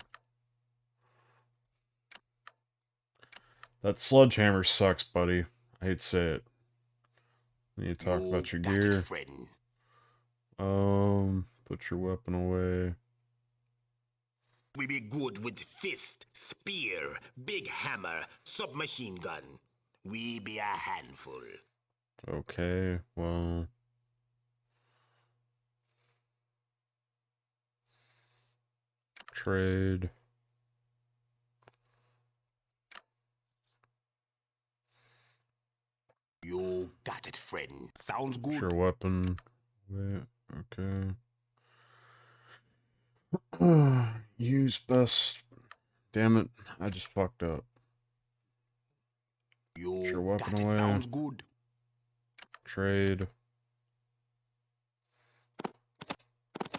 That sledgehammer sucks, buddy. I hate to say it. We need to talk about your got it, gear. friend. Put your weapon away. We be good with fist, spear, big hammer, submachine gun. We be a handful. Okay, well... Trade. You got it, friend. Sounds good. Your weapon. Wait, okay. Use best. Damn it, I just fucked up. Your weapon got it. away. Sounds good. Trade.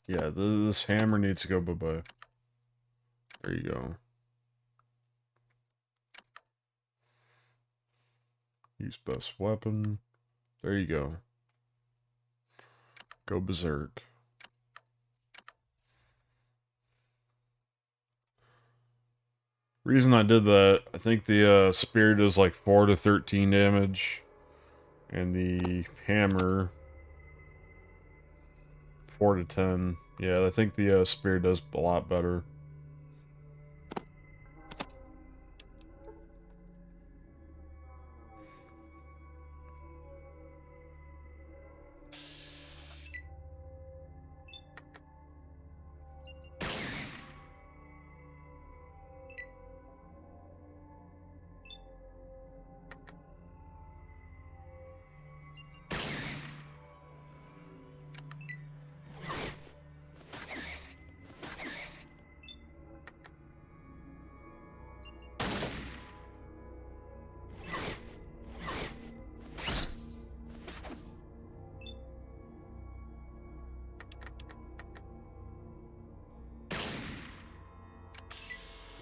Yeah, this hammer needs to go bye-bye. There you go. Use best weapon. There you go. Go berserk. Reason I did that, I think the spear does like 4 to 13 damage. And the hammer 4 to 10. Yeah, I think the spear does a lot better.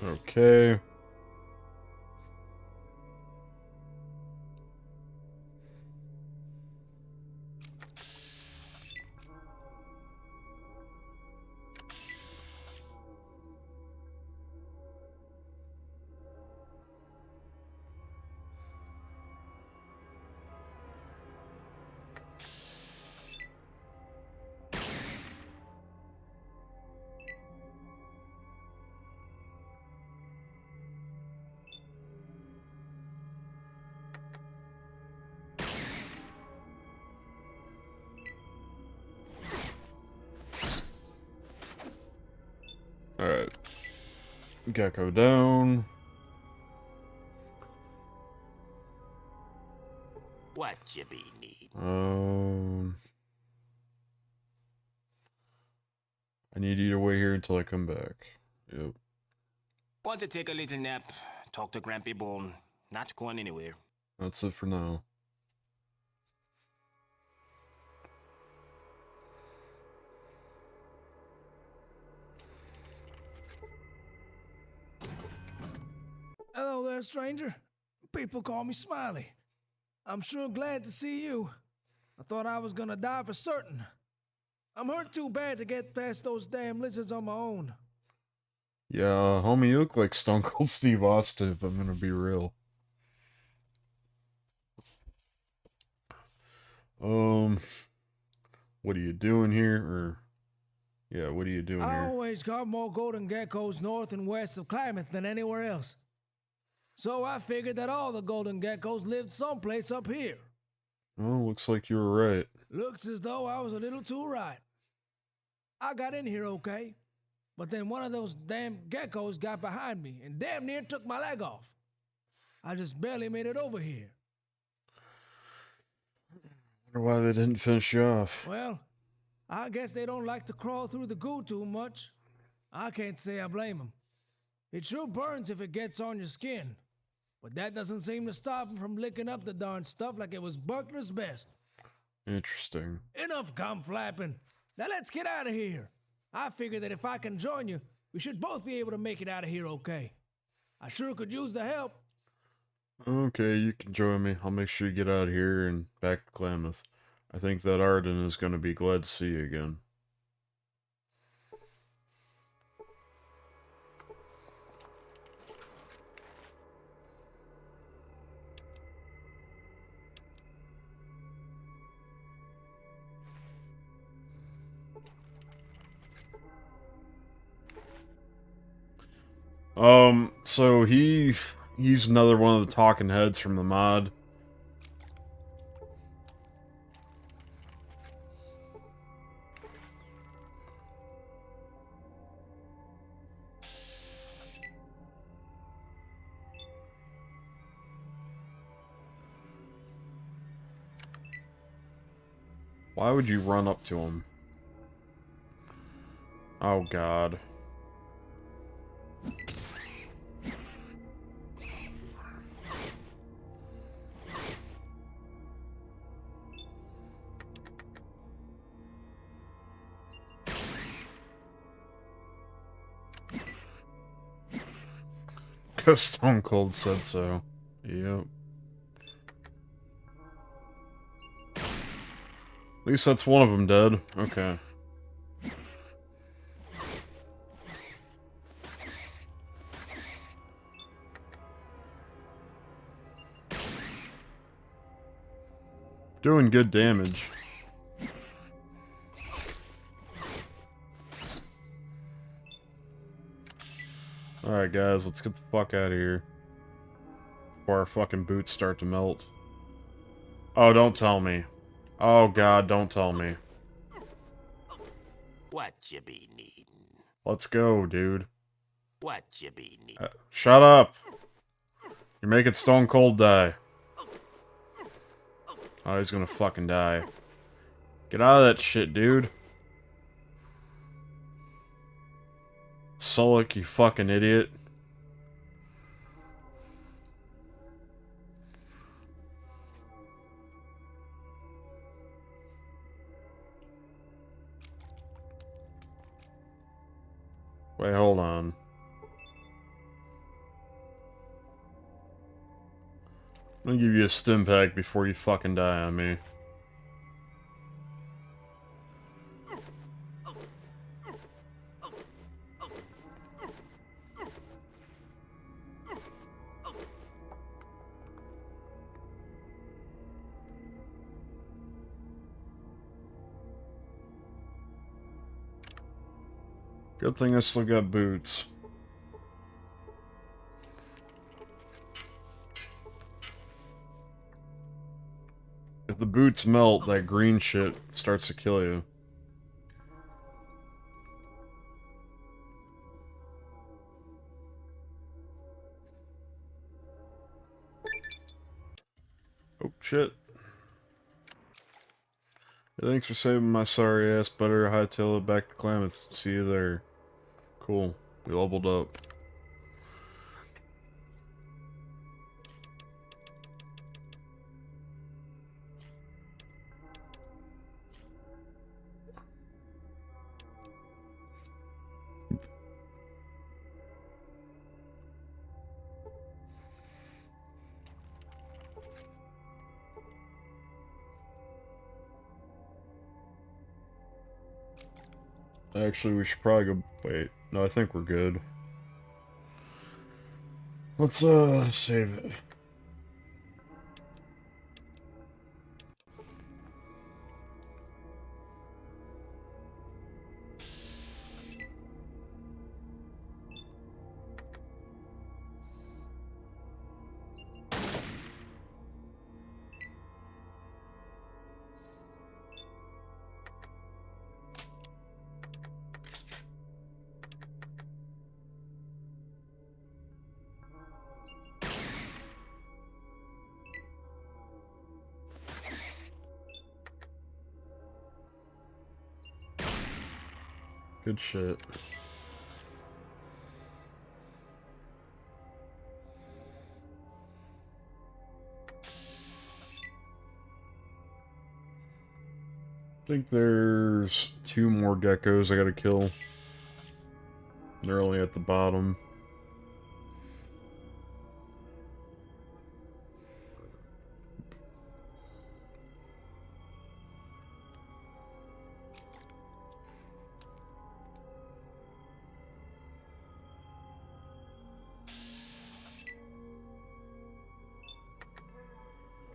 Okay. Alright. Gecko down. What you be need? I need you to wait here until I come back. Yep. Want to take a little nap, talk to Grampy Bone. Not going anywhere. That's it for now. Hello there, stranger. People call me Smiley. I'm sure glad to see you. I thought I was gonna die for certain. I'm hurt too bad to get past those damn lizards on my own. Yeah, homie, you look like Stone Cold Steve Austin, if I'm gonna be real. What are you doing here? Or, yeah, what are you doing I here? always caught more golden geckos north and west of Klamath than anywhere else. So I figured that all the golden geckos lived someplace up here. Oh, looks like you were right. Looks as though I was a little too right. I got in here okay, but then one of those damn geckos got behind me and damn near took my leg off. I just barely made it over here. Wonder why they didn't finish you off. Well, I guess they don't like to crawl through the goo too much. I can't say I blame them. It sure burns if it gets on your skin, but that doesn't seem to stop them from licking up the darn stuff like it was Buckler's best. Interesting. Enough gum flapping. Now let's get out of here. I figure that if I can join you, we should both be able to make it out of here okay. I sure could use the help. Okay, you can join me. I'll make sure you get out of here and back to Klamath. I think that Arden is going to be glad to see you again. So he's another one of the talking heads from the mod. Why would you run up to him? Oh, God. Because Stone Cold said so. Yep. At least that's one of them dead. Okay. Doing good damage. Alright guys, let's get the fuck out of here. Before our fucking boots start to melt. Oh, don't tell me. Oh god, don't tell me. What you be needing? Let's go, dude. What you be needing? Shut up! You're making Stone Cold die. Oh, he's gonna fucking die. Get out of that shit, dude. Sulik, you fucking idiot. Wait, hold on. I'm gonna give you a stim pack before you fucking die on me. Good thing I still got boots. If the boots melt, that green shit starts to kill you. Oh, shit. Hey, thanks for saving my sorry ass. Better hightail it back to Klamath. See you there. Cool. We leveled up. Actually, we should probably go... Wait. No, I think we're good. Let's, save it. Good shit. I think there's 2 more geckos I gotta kill. They're only at the bottom.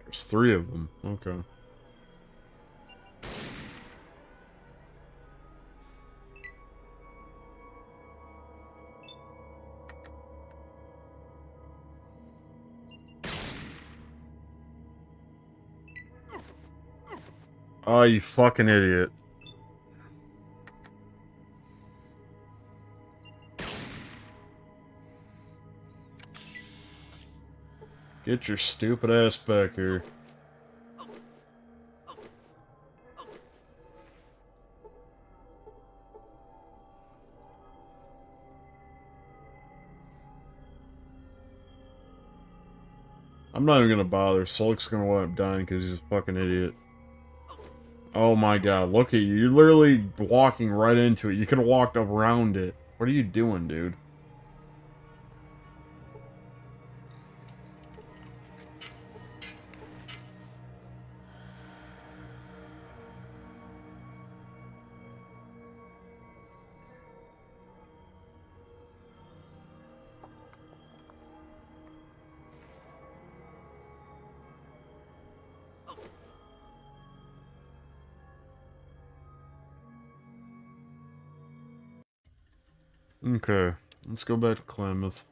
There's 3 of them. Okay. Oh, you fucking idiot. Get your stupid ass back here. I'm not even gonna bother. Sulk's gonna wind up dying because he's a fucking idiot. Oh my god, look at you. You're literally walking right into it. You could have walked around it. What are you doing, dude? Okay, let's go back to Klamath.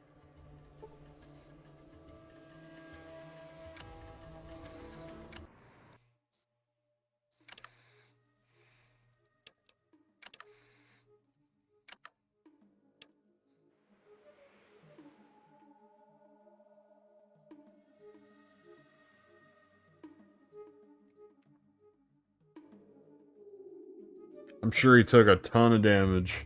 I'm sure he took a ton of damage.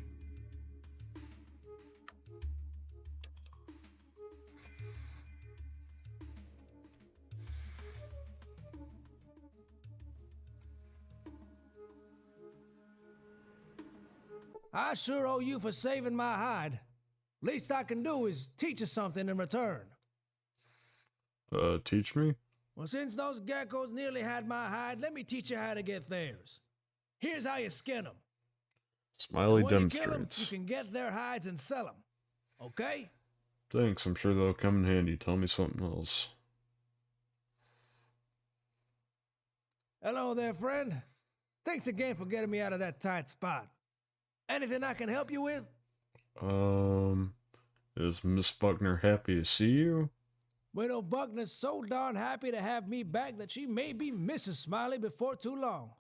I sure owe you for saving my hide. Least I can do is teach you something in return. Teach me? Well, since those geckos nearly had my hide, let me teach you how to get theirs. Here's how you skin them. Smiley When you kill them, demonstrates. you can get their hides and sell them. Okay? Thanks, I'm sure they'll come in handy. Tell me something else. Hello there, friend. Thanks again for getting me out of that tight spot. Anything I can help you with? Is Miss Buckner happy to see you? Widow Buckner's so darn happy to have me back that she may be Mrs. Smiley before too long.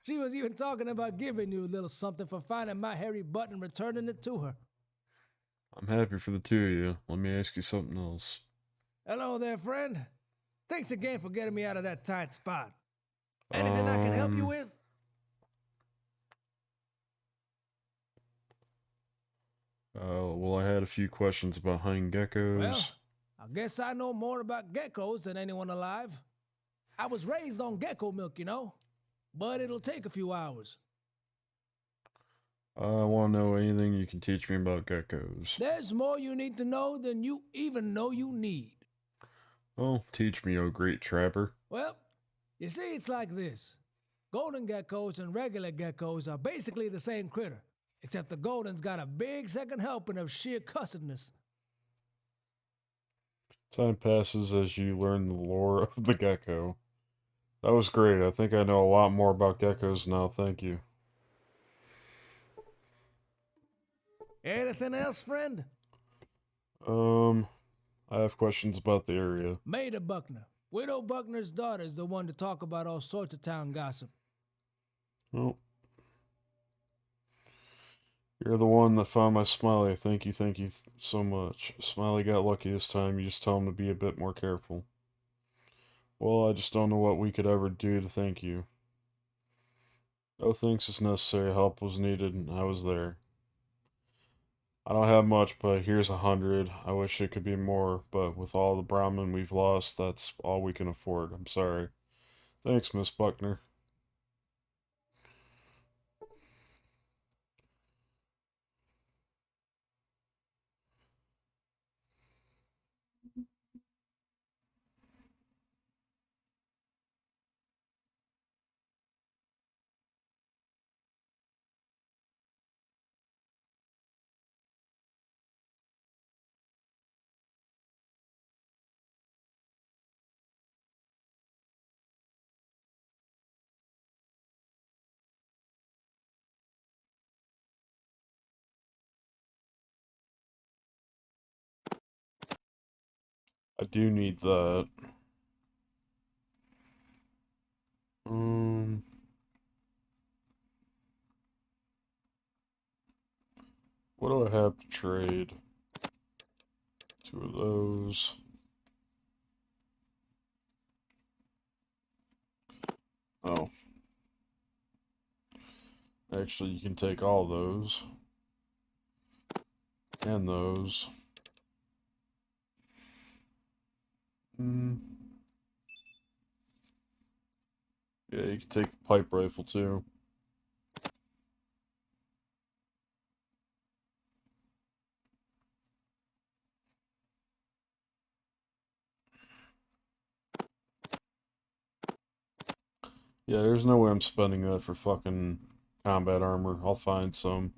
She was even talking about giving you a little something for finding my hairy butt and returning it to her. I'm happy for the 2 of you. Let me ask you something else. Hello there, friend. Thanks again for getting me out of that tight spot. Anything I can help you with? well, I had a few questions about hunting geckos. Well, I guess I know more about geckos than anyone alive. I was raised on gecko milk, you know, but it'll take a few hours. I want to know anything you can teach me about geckos. There's more you need to know than you even know you need. Oh, teach me, oh great trapper. Well, you see, it's like this. Golden geckos and regular geckos are basically the same critter, except the golden's got a big second helping of sheer cussedness. Time passes as you learn the lore of the gecko. That was great. I think I know a lot more about geckos now, thank you. Anything else, friend? I have questions about the area. Maida Buckner. Widow Buckner's daughter is the one to talk about all sorts of town gossip. Oh. You're the one that found my Smiley. Thank you so much. Smiley got lucky this time. You just tell him to be a bit more careful. Well, I just don't know what we could ever do to thank you. No thanks is necessary. Help was needed, and I was there. I don't have much, but here's 100. I wish it could be more, but with all the Brahmin we've lost, that's all we can afford. I'm sorry. Thanks, Miss Buckner. I do need that. What do I have to trade? 2 of those. Oh. Actually, you can take all those. And those. Yeah, you can take the pipe rifle too. Yeah, there's no way I'm spending that for fucking combat armor. I'll find some.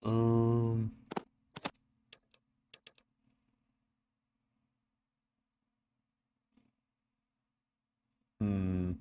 Um... Hmm...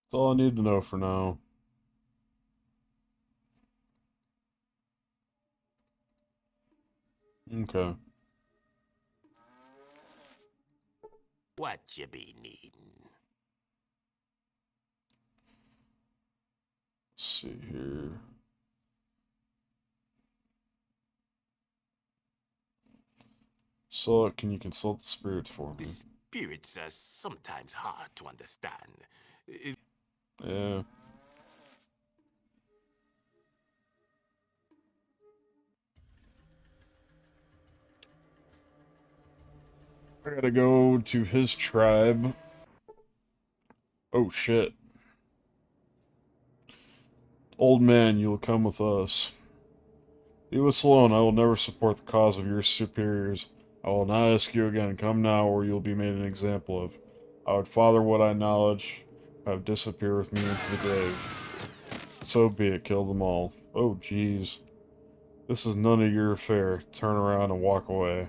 That's all I need to know for now. Okay. What you be needing? Let's see here. So, can you consult the spirits for me? Spirits are sometimes hard to understand. Yeah. I gotta go to his tribe. Oh shit. Old man, you will come with us. Leave us alone. I will never support the cause of your superiors. I will not ask you again. Come now, or you'll be made an example of. I would father what I knowledge, have disappear with me into the grave. So be it. Kill them all. Oh, jeez. This is none of your affair. Turn around and walk away.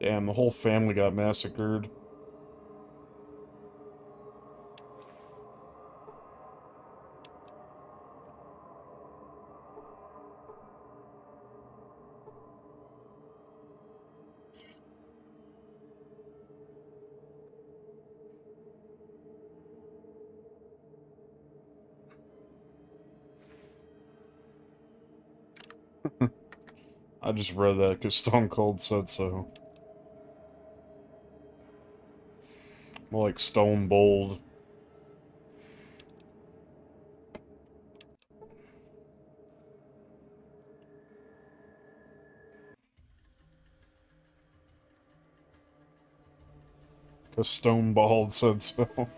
Damn, the whole family got massacred. I just read that because Stone Cold said so. More like Stone Bold. Because Stone Bald said so.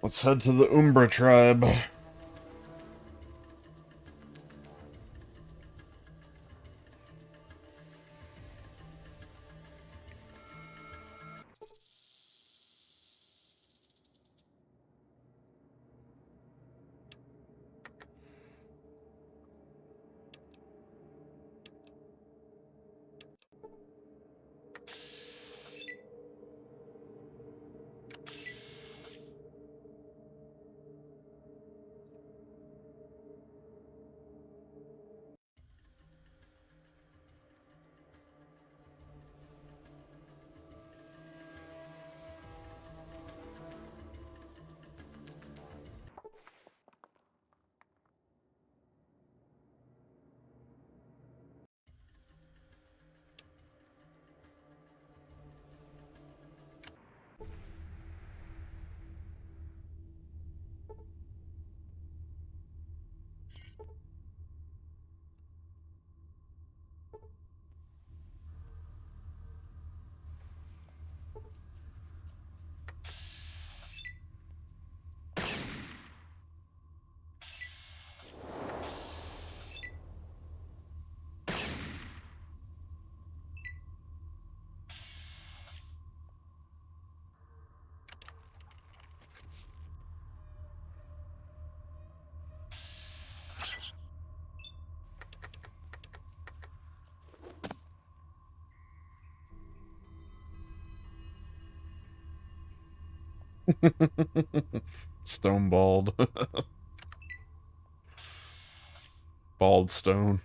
Let's head to the Umbra tribe. Stone bald. Bald stone.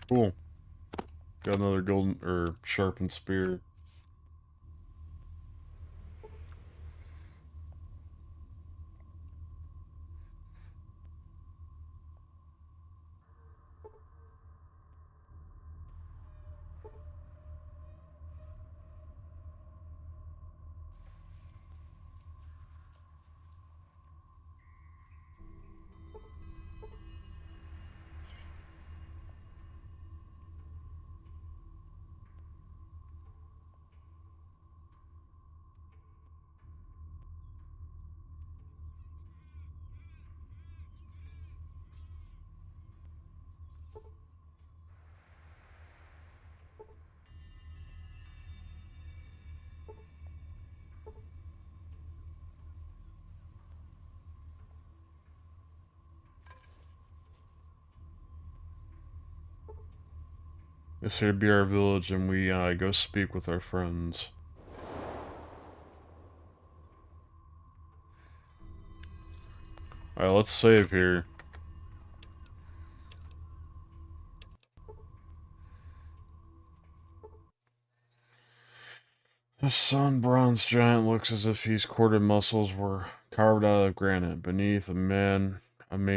Cool. Got another golden or sharpened spear. This here be our village, and we go speak with our friends. Alright, let's save here. The sun-bronzed giant looks as if his corded muscles were carved out of granite. Beneath a mane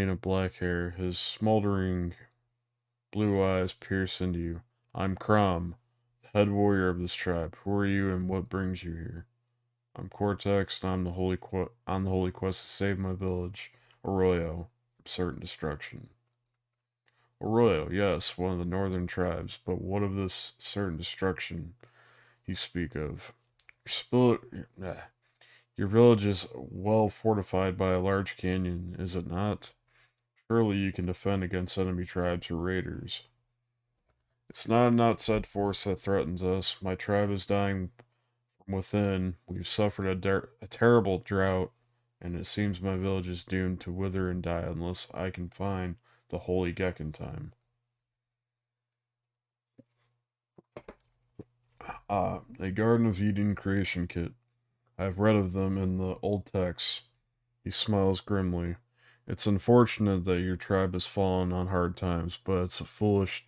of black hair, his smoldering blue eyes pierce into you. I'm Crom, the head warrior of this tribe. Who are you and what brings you here? I'm Cortex, and I'm on the holy quest to save my village, Arroyo, from certain destruction. Arroyo, yes, one of the northern tribes, but what of this certain destruction you speak of? Your village is well fortified by a large canyon, is it not? Surely you can defend against enemy tribes or raiders. It's not an outside force that threatens us. My tribe is dying from within. We've suffered a terrible drought, and it seems my village is doomed to wither and die unless I can find the holy Gekken time. A Garden of Eden creation kit. I've read of them in the old texts. He smiles grimly. It's unfortunate that your tribe has fallen on hard times, but it's foolish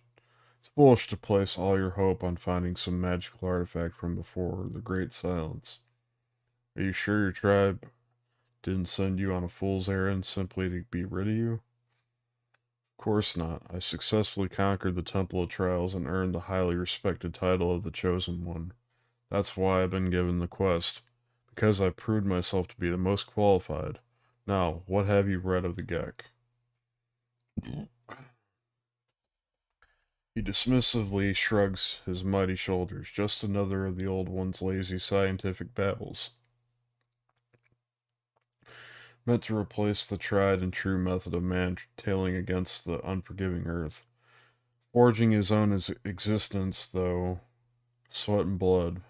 to place all your hope on finding some magical artifact from before the Great Silence. Are you sure your tribe didn't send you on a fool's errand simply to be rid of you? Of course not. I successfully conquered the Temple of Trials and earned the highly respected title of the Chosen One. That's why I've been given the quest, because I proved myself to be the most qualified. Now, what have you read of the Gek? He dismissively shrugs his mighty shoulders. Just another of the old one's lazy scientific babbles, meant to replace the tried and true method of man tailing against the unforgiving earth. Forging his own existence, though, sweat and blood.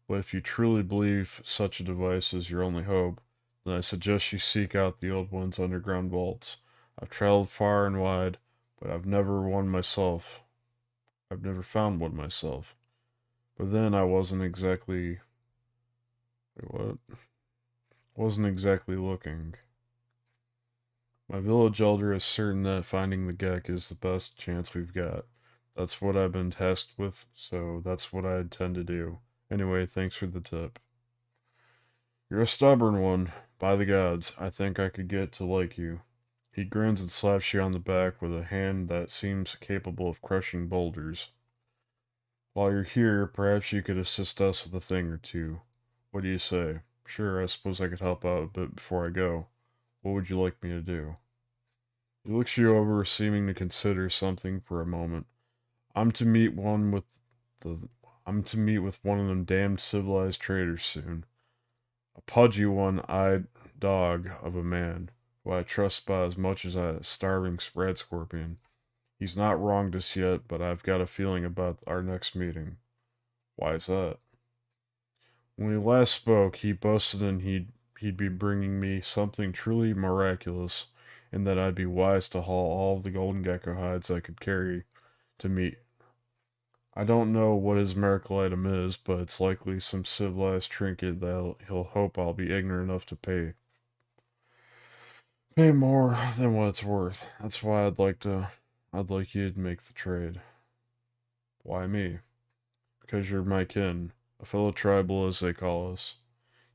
But if you truly believe such a device is your only hope, then I suggest you seek out the old one's underground vaults. I've traveled far and wide, but I've never found one myself. But then I wasn't exactly... Wait, what? Wasn't exactly looking. My village elder is certain that finding the Gek is the best chance we've got. That's what I've been tasked with, so that's what I intend to do. Anyway, thanks for the tip. You're a stubborn one. By the gods, I think I could get to like you. He grins and slaps you on the back with a hand that seems capable of crushing boulders. While you're here, perhaps you could assist us with a thing or two. What do you say? Sure, I suppose I could help out a bit before I go. What would you like me to do? He looks you over, seeming to consider something for a moment. I'm to meet with one of them damned civilized traders soon. A pudgy one-eyed dog of a man, who I trust about as much as a starving red scorpion. He's not wronged us yet, but I've got a feeling about our next meeting. Why is that? When we last spoke, he boasted he'd be bringing me something truly miraculous, and that I'd be wise to haul all of the golden gecko hides I could carry to meet. I don't know what his miracle item is, but it's likely some civilized trinket that he'll hope I'll be ignorant enough to pay more than what it's worth. That's why I'd like you to make the trade. Why me? Because you're my kin, a fellow tribal as they call us.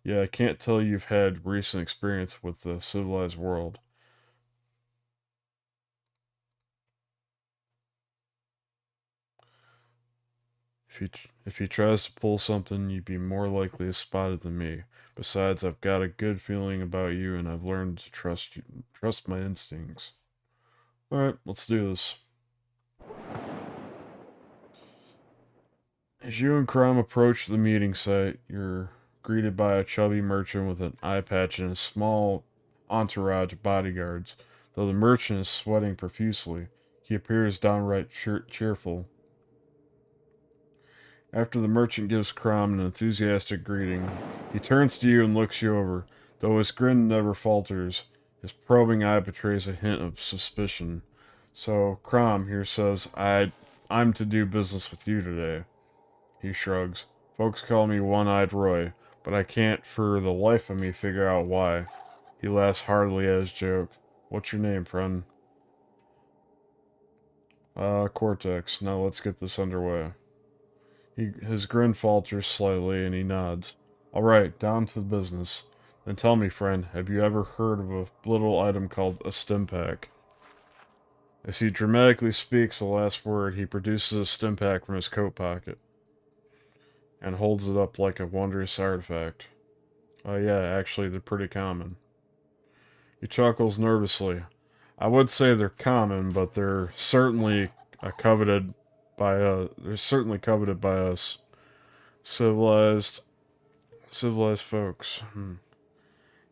Yeah, I can't tell you've had recent experience with the civilized world. If he tries to pull something, you'd be more likely to spot it than me. Besides, I've got a good feeling about you, and I've learned to trust my instincts. Alright, let's do this. As you and Crom approach the meeting site, you're greeted by a chubby merchant with an eye patch and a small entourage of bodyguards. Though the merchant is sweating profusely, he appears downright cheerful. After the merchant gives Crom an enthusiastic greeting, he turns to you and looks you over. Though his grin never falters, his probing eye betrays a hint of suspicion. So, Crom here says, I'm to do business with you today. He shrugs. Folks call me One-Eyed Roy, but I can't for the life of me figure out why. He laughs heartily at his joke. What's your name, friend? Cortex. Now let's get this underway. His grin falters slightly, and he nods. All right, down to the business. Then tell me, friend, have you ever heard of a little item called a stim pack? As he dramatically speaks the last word, he produces a stim pack from his coat pocket and holds it up like a wondrous artifact. Oh yeah, actually, they're pretty common. He chuckles nervously. I would say they're common, but they're certainly they're certainly coveted by us civilized folks.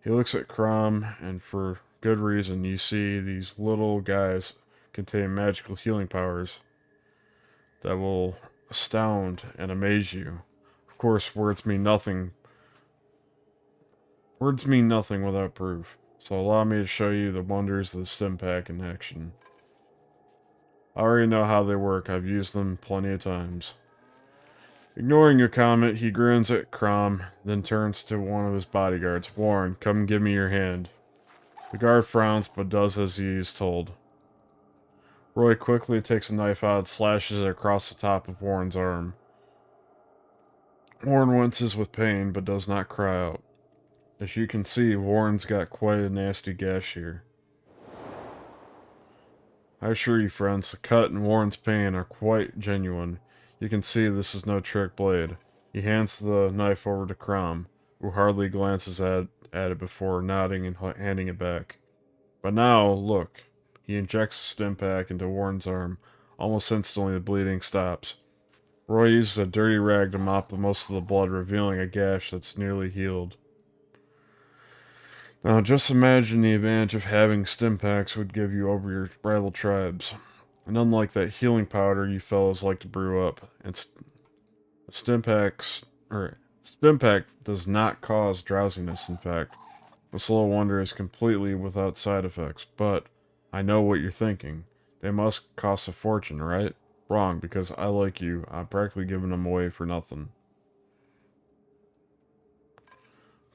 He looks at Crom, and for good reason. You see, these little guys contain magical healing powers that will astound and amaze you. Of course, words mean nothing. Words mean nothing without proof. So allow me to show you the wonders of the stim pack in action. I already know how they work. I've used them plenty of times. Ignoring your comment, he grins at Crom, then turns to one of his bodyguards. Warren, come give me your hand. The guard frowns, but does as he is told. Roy quickly takes a knife out and slashes it across the top of Warren's arm. Warren winces with pain, but does not cry out. As you can see, Warren's got quite a nasty gash here. I assure you, friends, the cut and Warren's pain are quite genuine. You can see this is no trick blade. He hands the knife over to Crom, who hardly glances at it before nodding and handing it back. But now, look. He injects the stim pack into Warren's arm. Almost instantly, the bleeding stops. Roy uses a dirty rag to mop most of the blood, revealing a gash that's nearly healed. Now, just imagine the advantage of having stim packs would give you over your rival tribes. And unlike that healing powder you fellows like to brew up, stim pack does not cause drowsiness. In fact, this little wonder is completely without side effects. But I know what you're thinking. They must cost a fortune, right? Wrong, because I like you. I'm practically giving them away for nothing.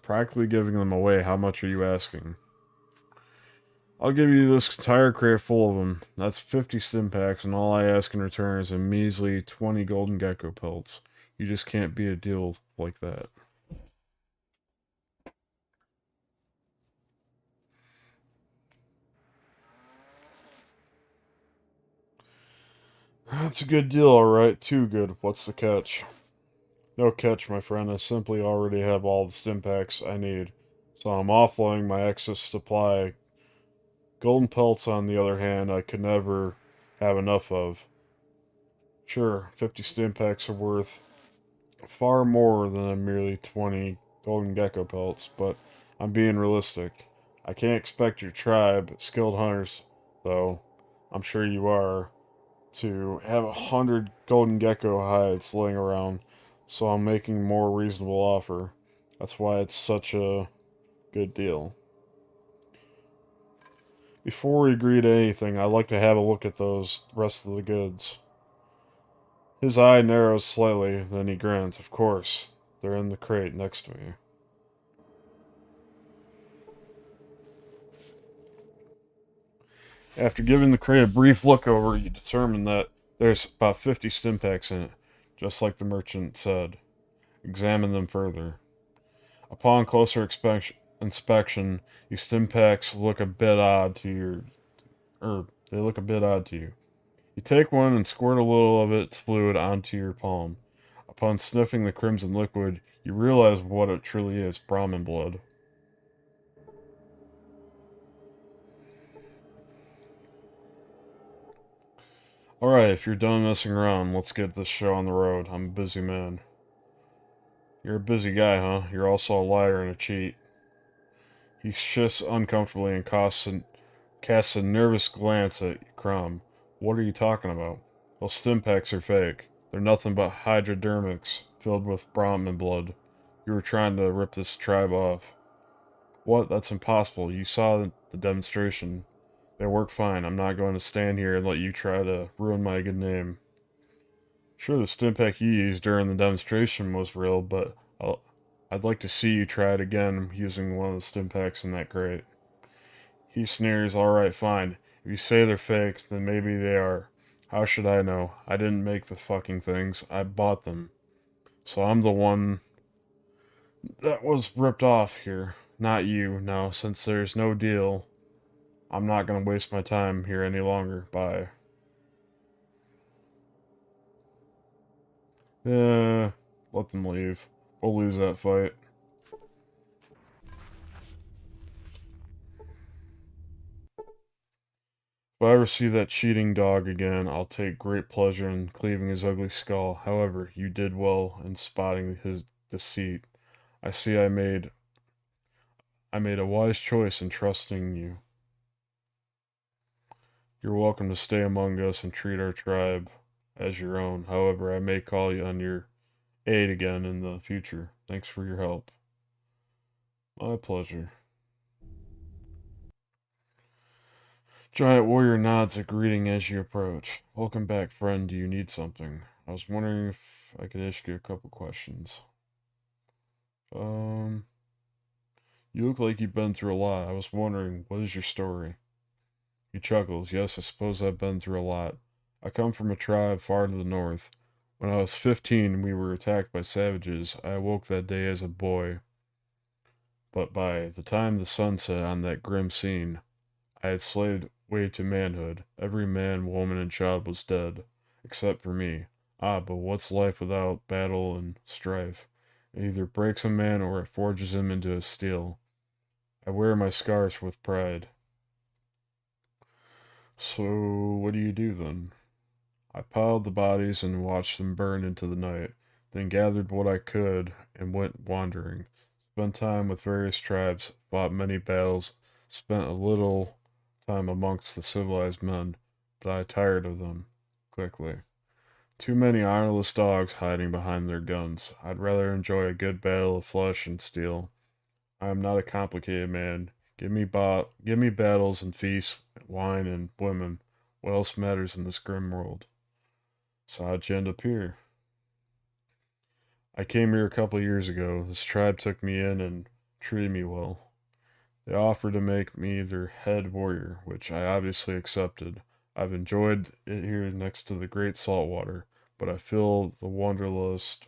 Practically giving them away. How much are you asking? I'll give you this entire crate full of them. That's 50 stim packs, and all I ask in return is a measly 20 golden gecko pelts. You just can't beat a deal like that. That's a good deal, alright. Too good. What's the catch? No catch, my friend. I simply already have all the stim packs I need. So I'm offloading my excess supply. Golden pelts, on the other hand, I could never have enough of. Sure, 50 stim packs are worth far more than a merely 20 golden gecko pelts, but I'm being realistic. I can't expect your tribe, skilled hunters, though I'm sure you are, to have 100 golden gecko hides laying around, so I'm making a more reasonable offer. That's why it's such a good deal. Before we agree to anything, I'd like to have a look at those rest of the goods. His eye narrows slightly, then he grins. Of course, they're in the crate next to me. After giving the crate a brief look over, you determine that there's about 50 stim packs in it, just like the merchant said. Examine them further. Upon closer inspection, these stim packs look a bit odd to they look a bit odd to you. You take one and squirt a little of its fluid onto your palm. Upon sniffing the crimson liquid, you realize what it truly is: Brahmin blood. Alright, if you're done messing around, let's get this show on the road. I'm a busy man. You're a busy guy, huh? You're also a liar and a cheat. He shifts uncomfortably and casts a nervous glance at Crom. What are you talking about? Well, stim packs are fake. They're nothing but hypodermics filled with Brahmin blood. You were trying to rip this tribe off. What? That's impossible. You saw the demonstration. They work fine. I'm not going to stand here and let you try to ruin my good name. Sure, the stim pack you used during the demonstration was real, but I'd like to see you try it again using one of the stim packs in that crate. He sneers. Alright, fine. If you say they're fake, then maybe they are. How should I know? I didn't make the fucking things. I bought them. So I'm the one that was ripped off here, not you. Now, since there's no deal, I'm not gonna waste my time here any longer. Bye. Let them leave. We'll lose that fight. If I ever see that cheating dog again, I'll take great pleasure in cleaving his ugly skull. However, you did well in spotting his deceit. I see I made a wise choice in trusting you. You're welcome to stay among us and treat our tribe as your own. However, I may call you on your aid again in the future. Thanks for your help. My pleasure. Giant warrior nods a greeting as you approach. Welcome back, friend. Do you need something? I was wondering if I could ask you a couple questions. You look like you've been through a lot. I was wondering, what is your story? He chuckles. Yes, I suppose I've been through a lot. I come from a tribe far to the north. When I was 15, we were attacked by savages. I awoke that day as a boy. But by the time the sun set on that grim scene, I had slaved way to manhood. Every man, woman, and child was dead, except for me. Ah, but what's life without battle and strife? It either breaks a man or it forges him into steel. I wear my scars with pride. So, what do you do then? I piled the bodies and watched them burn into the night, then gathered what I could and went wandering. Spent time with various tribes, fought many battles, spent a little time amongst the civilized men, but I tired of them quickly. Too many honorless dogs hiding behind their guns. I'd rather enjoy a good battle of flesh and steel. I am not a complicated man. Give me battles and feasts, wine and women. What else matters in this grim world? So how'd you end up here? I came here a couple years ago. This tribe took me in and treated me well. They offered to make me their head warrior, which I obviously accepted. I've enjoyed it here next to the great salt water, but I feel the wanderlust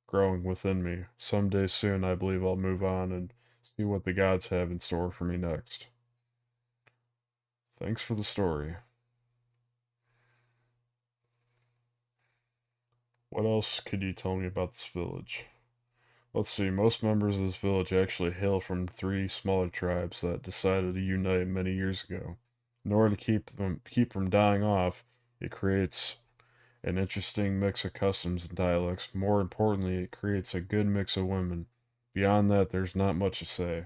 growing within me. Someday soon, I believe I'll move on and see what the gods have in store for me next. Thanks for the story. What else could you tell me about this village? Let's see, most members of this village actually hail from 3 smaller tribes that decided to unite many years ago. In order to keep from dying off, it creates an interesting mix of customs and dialects. More importantly, it creates a good mix of women. Beyond that, there's not much to say.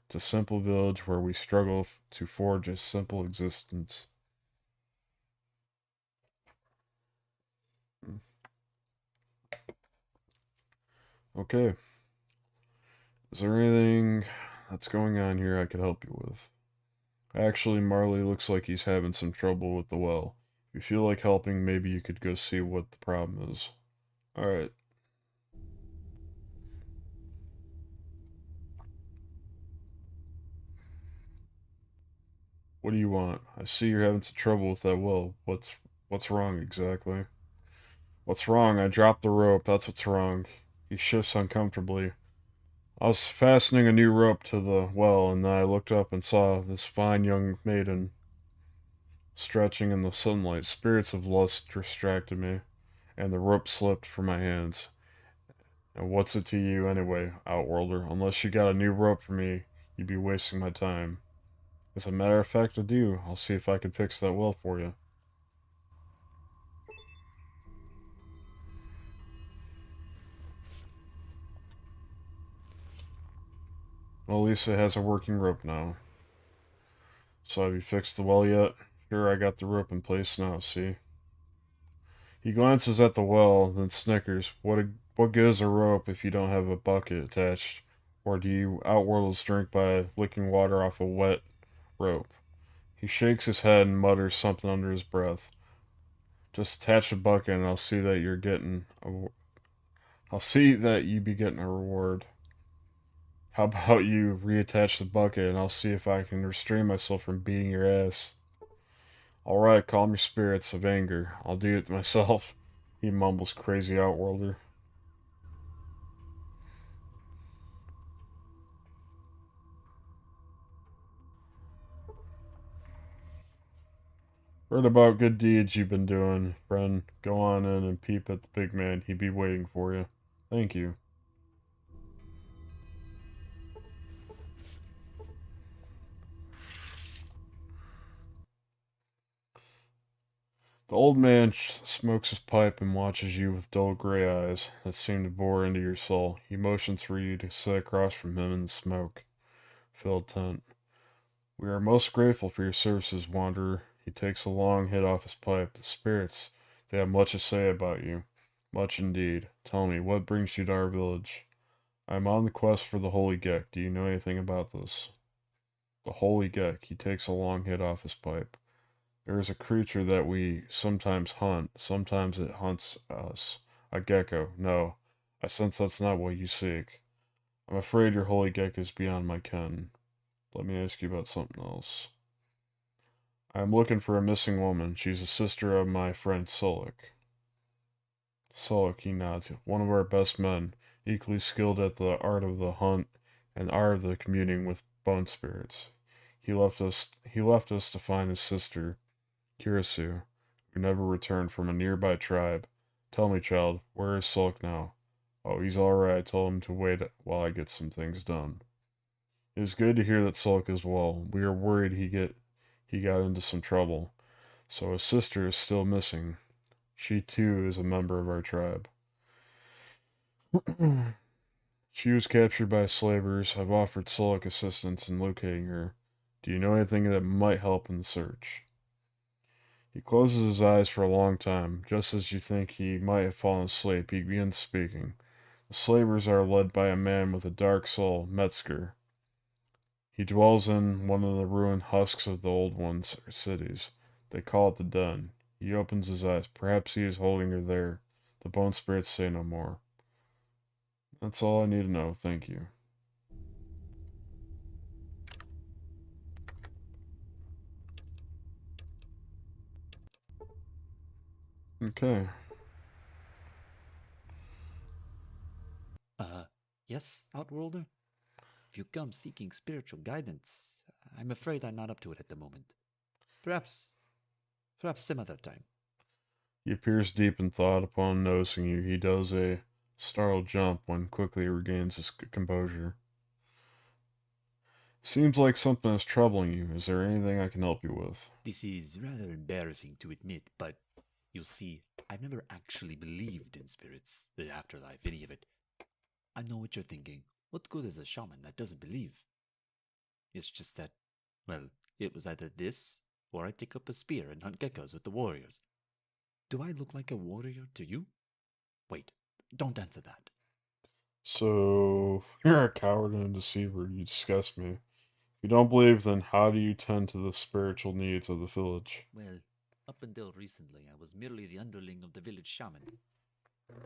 It's a simple village where we struggle to forge a simple existence. Okay. Is there anything that's going on here I could help you with? Actually, Marley looks like he's having some trouble with the well. If you feel like helping, maybe you could go see what the problem is. Alright. What do you want? I see you're having some trouble with that well. What's wrong exactly? What's wrong? I dropped the rope. That's what's wrong. He shifts uncomfortably. I was fastening a new rope to the well, and then I looked up and saw this fine young maiden stretching in the sunlight. Spirits of lust distracted me, and the rope slipped from my hands. And what's it to you anyway, Outworlder? Unless you got a new rope for me, you'd be wasting my time. As a matter of fact, I do. I'll see if I can fix that well for you. Well, at least it has a working rope now. So have you fixed the well yet? Sure, I got the rope in place now, see? He glances at the well, then snickers. What gives a rope if you don't have a bucket attached? Or do you outworlders drink by licking water off a wet rope? He shakes his head and mutters something under his breath. Just attach a bucket and I'll see that I'll see that you be getting a reward. How about you reattach the bucket and I'll see if I can restrain myself from beating your ass. Alright, calm your spirits of anger. I'll do it myself, he mumbles, crazy Outworlder. Heard about good deeds you've been doing, friend. Go on in and peep at the big man. He'd be waiting for you. Thank you. The old man smokes his pipe and watches you with dull gray eyes that seem to bore into your soul. He motions for you to sit across from him in the smoke-filled tent. We are most grateful for your services, Wanderer. He takes a long hit off his pipe. The spirits, they have much to say about you. Much indeed. Tell me, what brings you to our village? I am on the quest for the Holy Gek. Do you know anything about this? The Holy Gek. He takes a long hit off his pipe. There is a creature that we sometimes hunt. Sometimes it hunts us. A gecko. No, I sense that's not what you seek. I'm afraid your Holy Gek is beyond my ken. Let me ask you about something else. I am looking for a missing woman. She's a sister of my friend Sulik. Sulik, he nods. One of our best men, equally skilled at the art of the hunt and art of the communing with bone spirits. He left us to find his sister, Kirisu, who never returned from a nearby tribe. Tell me, child, where is Sulik now? Oh, he's alright. I told him to wait while I get some things done. It is good to hear that Sulk is well. We are worried he got into some trouble. So his sister is still missing. She too is a member of our tribe. She was captured by slavers. I've offered Sulk assistance in locating her. Do you know anything that might help in the search? He closes his eyes for a long time. Just as you think he might have fallen asleep, he begins speaking. The slavers are led by a man with a dark soul, Metzger. He dwells in one of the ruined husks of the old ones, or cities. They call it the den. He opens his eyes. Perhaps he is holding her there. The bone spirits say no more. That's all I need to know. Thank you. Okay. Yes, Outworlder? If you come seeking spiritual guidance, I'm afraid I'm not up to it at the moment. Perhaps some other time. He appears deep in thought. Upon noticing you, he does a startled jump when quickly regains his composure. Seems like something is troubling you. Is there anything I can help you with? This is rather embarrassing to admit, but you see, I've never actually believed in spirits, the afterlife, any of it. I know what you're thinking. What good is a shaman that doesn't believe? It's just that, well, it was either this, or I take up a spear and hunt geckos with the warriors. Do I look like a warrior to you? Wait, don't answer that. So, you're a coward and a deceiver. You disgust me. If you don't believe, then how do you tend to the spiritual needs of the village? Well, up until recently, I was merely the underling of the village shaman.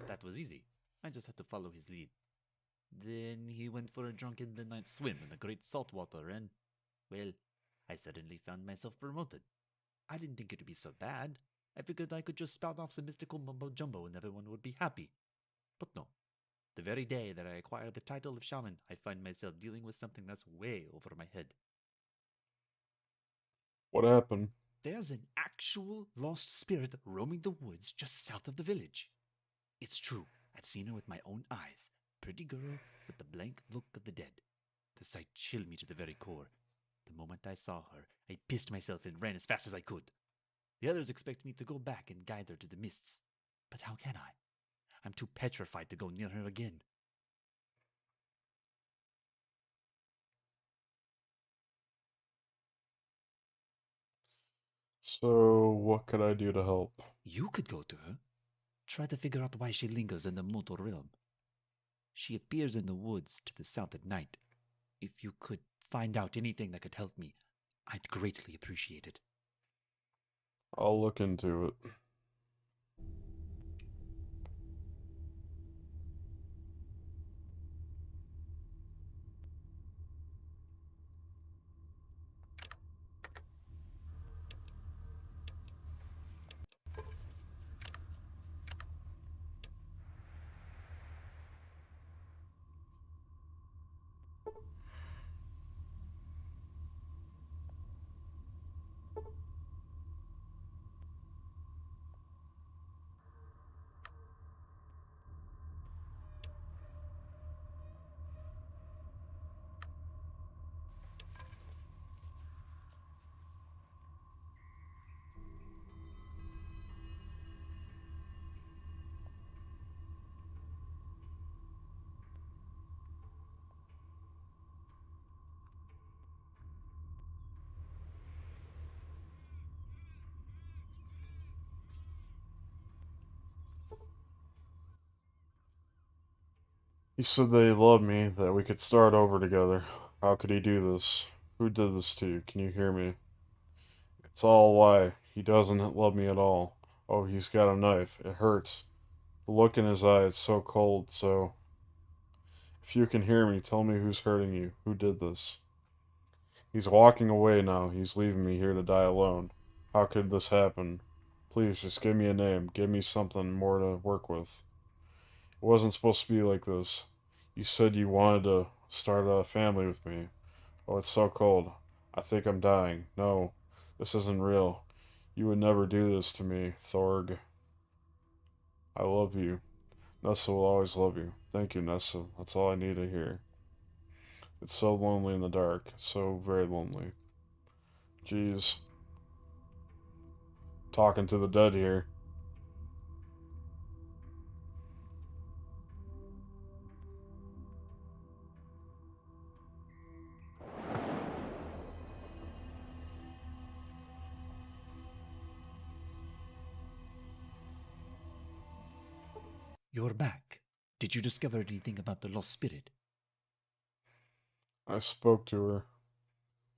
That was easy. I just had to follow his lead. Then he went for a drunken midnight swim in the great salt water, and, well, I suddenly found myself promoted. I didn't think it would be so bad. I figured I could just spout off some mystical mumbo jumbo and everyone would be happy. But no. The very day that I acquire the title of shaman, I find myself dealing with something that's way over my head. What happened? There's an actual lost spirit roaming the woods just south of the village. It's true. I've seen her with my own eyes. Pretty girl with the blank look of the dead. The sight chilled me to the very core. The moment I saw her, I pissed myself and ran as fast as I could. The others expect me to go back and guide her to the mists. But how can I? I'm too petrified to go near her again. So, what could I do to help? You could go to her. Try to figure out why she lingers in the mortal realm. She appears in the woods to the south at night. If you could find out anything that could help me, I'd greatly appreciate it. I'll look into it. He said that he loved me, that we could start over together. How could he do this? Who did this to you? Can you hear me? It's all a lie. He doesn't love me at all. Oh, he's got a knife. It hurts. The look in his eye is so cold, so... If you can hear me, tell me who's hurting you. Who did this? He's walking away now. He's leaving me here to die alone. How could this happen? Please, just give me a name. Give me something more to work with. It wasn't supposed to be like this. You said you wanted to start a family with me. Oh, it's so cold. I think I'm dying. No, this isn't real. You would never do this to me, Thorg. I love you. Nessa will always love you. Thank you, Nessa. That's all I need to hear. It's so lonely in the dark. So very lonely. Jeez. Talking to the dead here. You're back. Did you discover anything about the lost spirit? I spoke to her.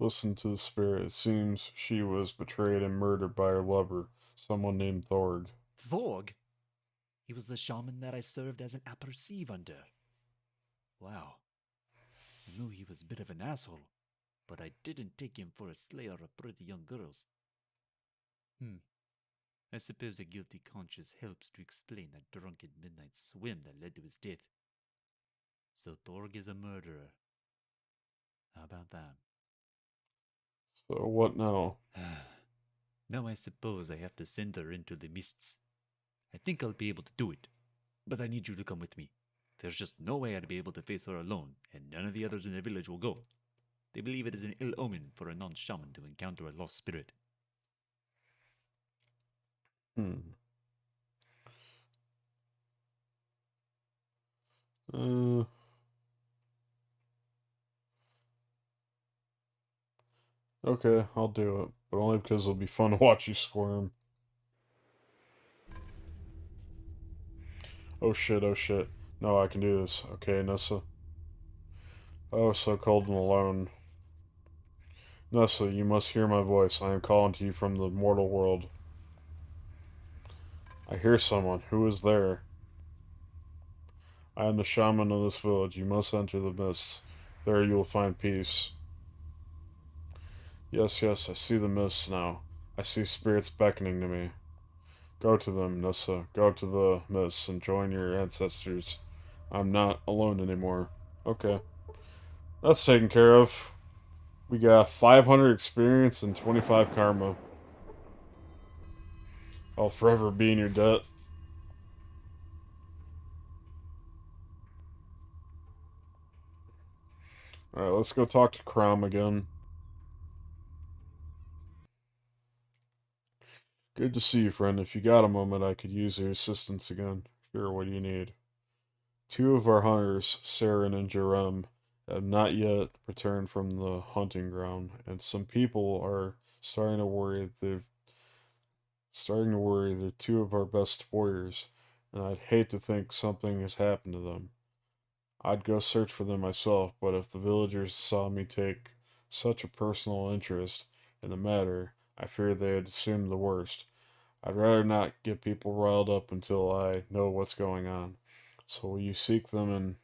Listened to the spirit. It seems she was betrayed and murdered by her lover, someone named Thorg. Thorg? He was the shaman that I served as an apperceive under. Wow. I knew he was a bit of an asshole, but I didn't take him for a slayer of pretty young girls. I suppose a guilty conscience helps to explain that drunken midnight swim that led to his death. So Thorg is a murderer. How about that? So what now? Now I suppose I have to send her into the mists. I think I'll be able to do it, but I need you to come with me. There's just no way I'd be able to face her alone, and none of the others in the village will go. They believe it is an ill omen for a non-shaman to encounter a lost spirit. Okay, I'll do it. But only because it'll be fun to watch you squirm. Oh shit, oh shit. No, I can do this. Okay, Nessa. Oh, so cold and alone. Nessa, you must hear my voice. I am calling to you from the mortal world. I hear someone. Who is there? I am the shaman of this village. You must enter the mists. There you will find peace. Yes, yes, I see the mists now. I see spirits beckoning to me. Go to them, Nissa. Go to the mists and join your ancestors. I'm not alone anymore. Okay. That's taken care of. We got 500 experience and 25 karma. I'll forever be in your debt. Alright, let's go talk to Crom again. Good to see you, friend. If you got a moment, I could use your assistance again. Sure, what do you need? Two of our hunters, Saren and Jerem, have not yet returned from the hunting ground, and some people are starting to worry they're two of our best warriors, and I'd hate to think something has happened to them. I'd go search for them myself, but if the villagers saw me take such a personal interest in the matter, I fear they'd assume the worst. I'd rather not get people riled up until I know what's going on. So will you seek them and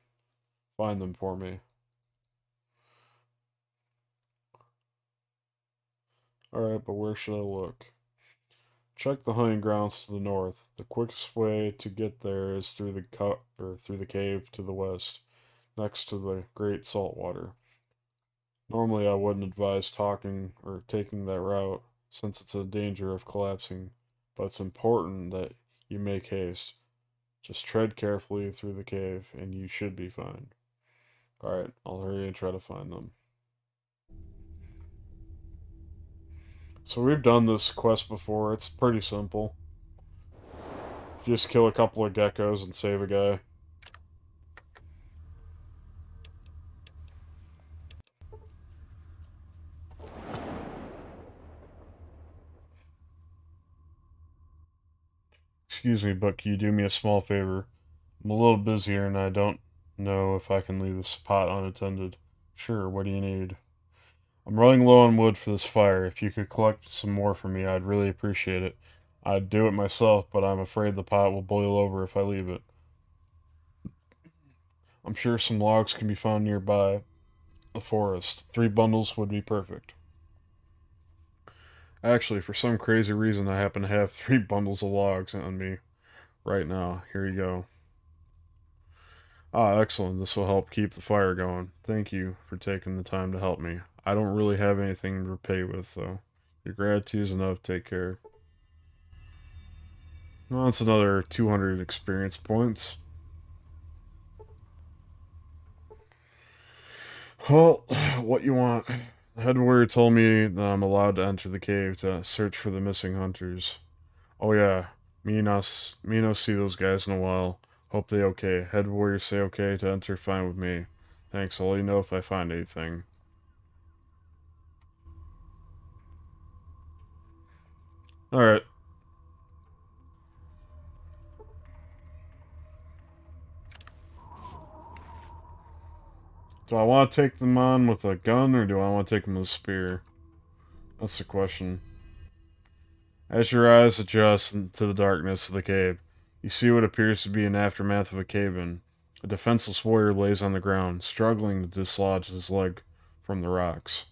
find them for me? Alright, but where should I look? Check the hunting grounds to the north. The quickest way to get there is through the cave to the west, next to the Great Saltwater. Normally, I wouldn't advise talking or taking that route, since it's in danger of collapsing, but it's important that you make haste. Just tread carefully through the cave, and you should be fine. Alright, I'll hurry and try to find them. So we've done this quest before. It's pretty simple. Just kill a couple of geckos and save a guy. Excuse me, but can you do me a small favor? I'm a little busier and I don't know if I can leave this pot unattended. Sure, what do you need? I'm running low on wood for this fire. If you could collect some more for me, I'd really appreciate it. I'd do it myself, but I'm afraid the pot will boil over if I leave it. I'm sure some logs can be found nearby the forest. 3 bundles would be perfect. Actually, for some crazy reason, I happen to have 3 bundles of logs on me right now. Here you go. Ah, excellent. This will help keep the fire going. Thank you for taking the time to help me. I don't really have anything to repay with, though. Your gratitude is enough. Take care. Well, that's another 200 experience points. Well, what you want? The head warrior told me that I'm allowed to enter the cave to search for the missing hunters. Oh yeah, me no see those guys in a while. Hope they okay. Head warrior say okay to enter, fine with me. Thanks, I'll let you know if I find anything. Alright. Do I want to take them on with a gun, or do I want to take them with a spear? That's the question. As your eyes adjust to the darkness of the cave, you see what appears to be an aftermath of a cave-in. A defenseless warrior lays on the ground, struggling to dislodge his leg from the rocks.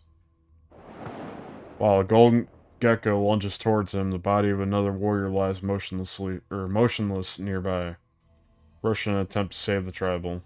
While a golden gecko lunges towards him, the body of another warrior lies motionless nearby. Rush in an attempt to save the tribal.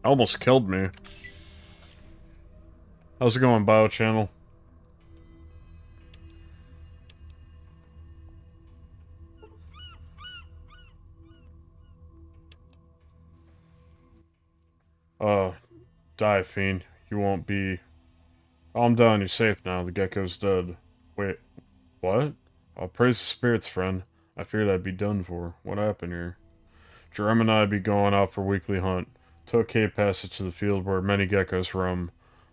Almost killed me. How's it going, Bio Channel? Die, fiend. You won't be... Calm down, you're safe now. The gecko's dead. Wait, what? I'll praise the spirits, friend. I feared I'd be done for. What happened here? Jerem and I'd be going out for weekly hunt. Took cave passage to the field where many geckos roam.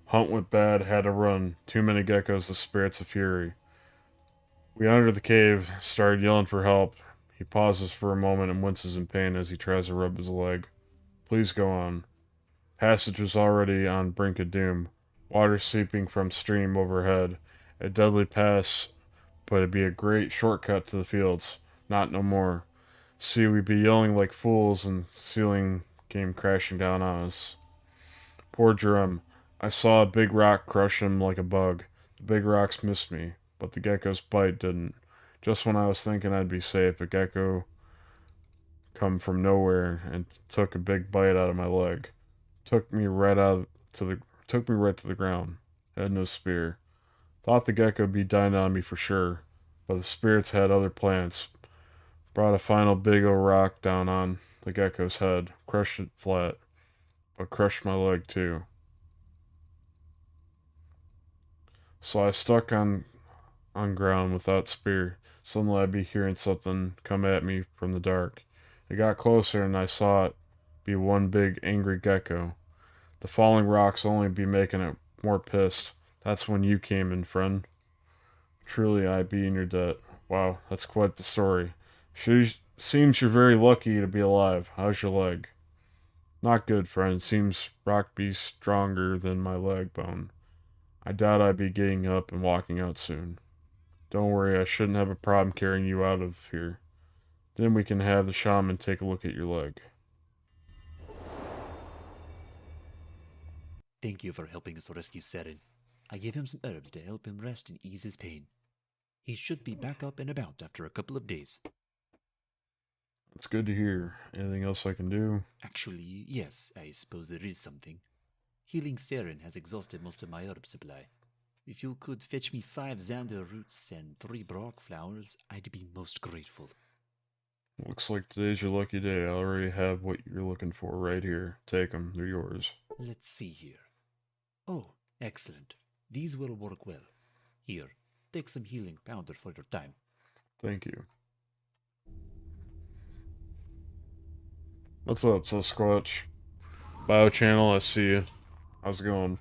Hunt went bad, had to run. Too many geckos, the spirits of fury. We entered the cave, started yelling for help. He pauses for a moment and winces in pain as he tries to rub his leg. Please go on. Passage was already on brink of doom. Water seeping from stream overhead. A deadly pass, but it'd be a great shortcut to the fields. Not no more. See, we'd be yelling like fools and the ceiling came crashing down on us. Poor Jerem. I saw a big rock crush him like a bug. The big rocks missed me, but the gecko's bite didn't. Just when I was thinking I'd be safe, a gecko come from nowhere and took a big bite out of my leg. Took me right to the ground. Had no spear. Thought the gecko'd be dying on me for sure, but the spirits had other plans. Brought a final big old rock down on the gecko's head, crushed it flat, but crushed my leg too. So I stuck on ground without spear. Suddenly I'd be hearing something come at me from the dark. It got closer and I saw it be one big angry gecko. The falling rocks only be making it more pissed. That's when you came in, friend. Truly I be in your debt. Wow, that's quite the story. Seems you're very lucky to be alive. How's your leg? Not good, friend. Seems rock be stronger than my leg bone. I doubt I'd be getting up and walking out soon. Don't worry, I shouldn't have a problem carrying you out of here. Then we can have the shaman take a look at your leg. Thank you for helping us rescue Seren. I gave him some herbs to help him rest and ease his pain. He should be back up and about after a couple of days. That's good to hear. Anything else I can do? Actually, yes, I suppose there is something. Healing Saren has exhausted most of my herb supply. If you could fetch me 5 Xander roots and 3 Brock flowers, I'd be most grateful. Looks like today's your lucky day. I already have what you're looking for right here. Take them. They're yours. Let's see here. Oh, excellent. These will work well. Here, take some healing powder for your time. Thank you. What's up, Sasquatch? Bio channel, I see you. How's it going?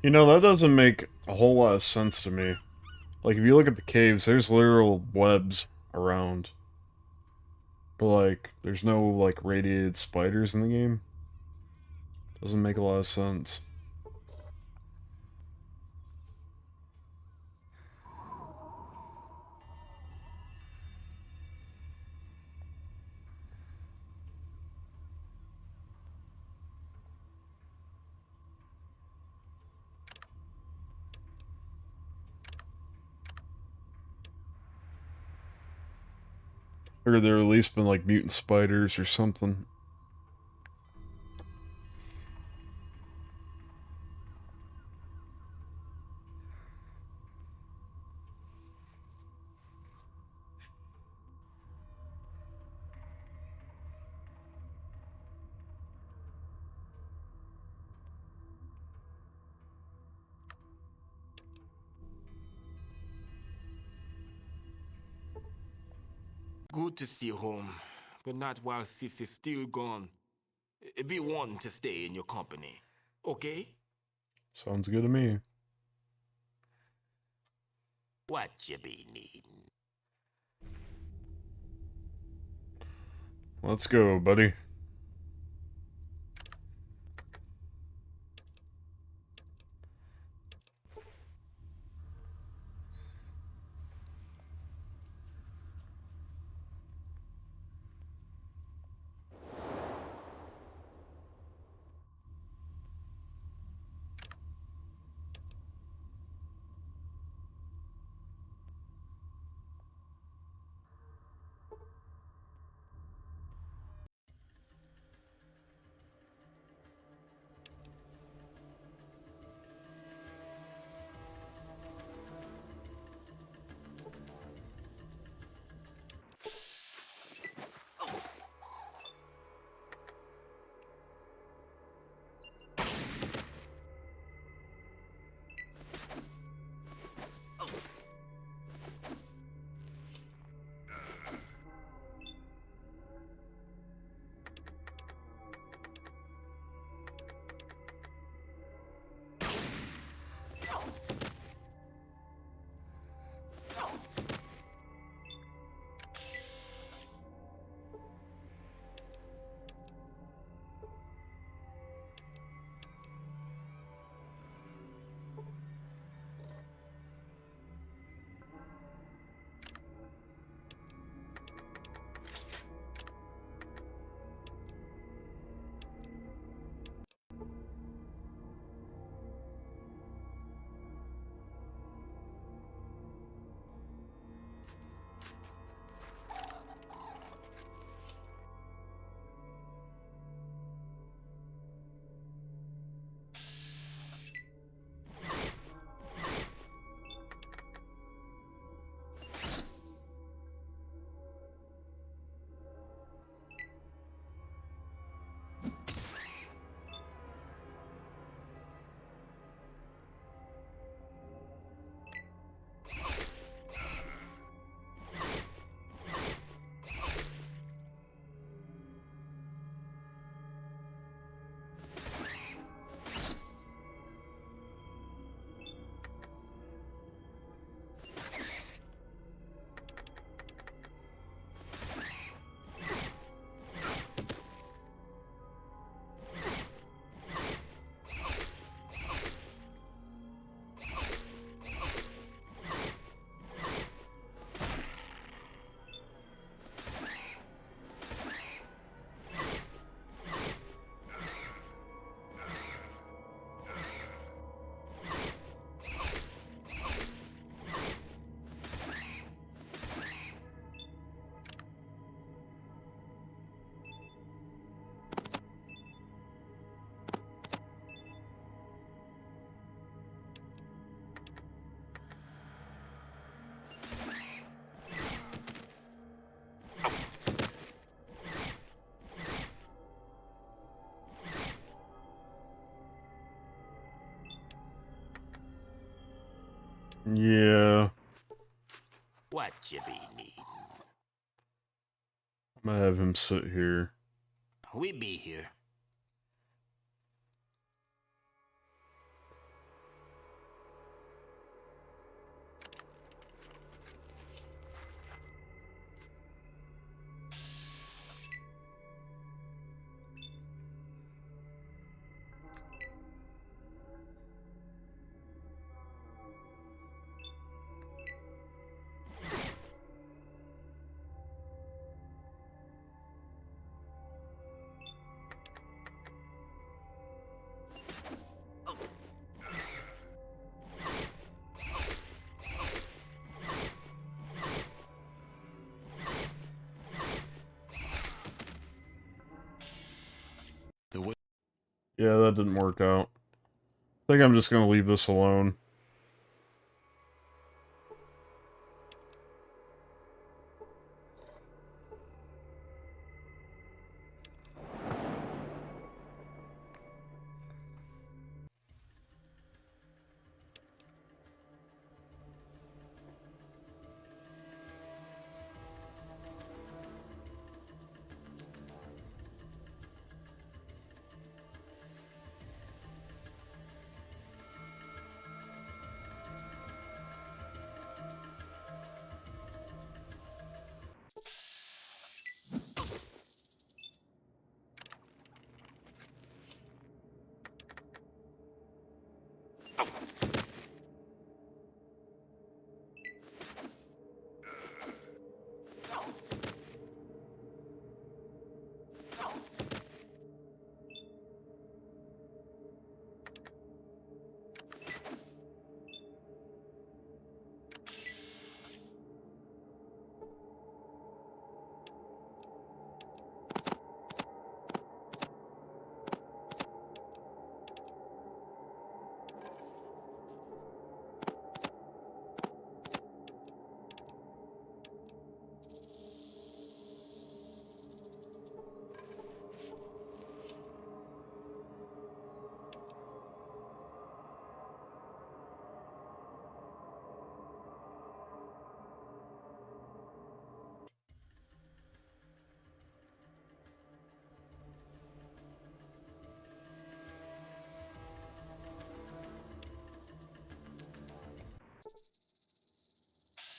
You know, that doesn't make a whole lot of sense to me. Like, if you look at the caves, there's literal webs around. But, like, there's no, like, radiated spiders in the game. Doesn't make a lot of sense. Or there at least been, like, mutant spiders or something. Good to see you home, but not while Sis is still gone. Be one to stay in your company, okay? Sounds good to me. What you be needing? Let's go, buddy. Yeah. What you be needing? I'm gonna have him sit here. We be here. Yeah, that didn't work out. I think I'm just gonna leave this alone.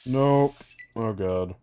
Nope. Oh god.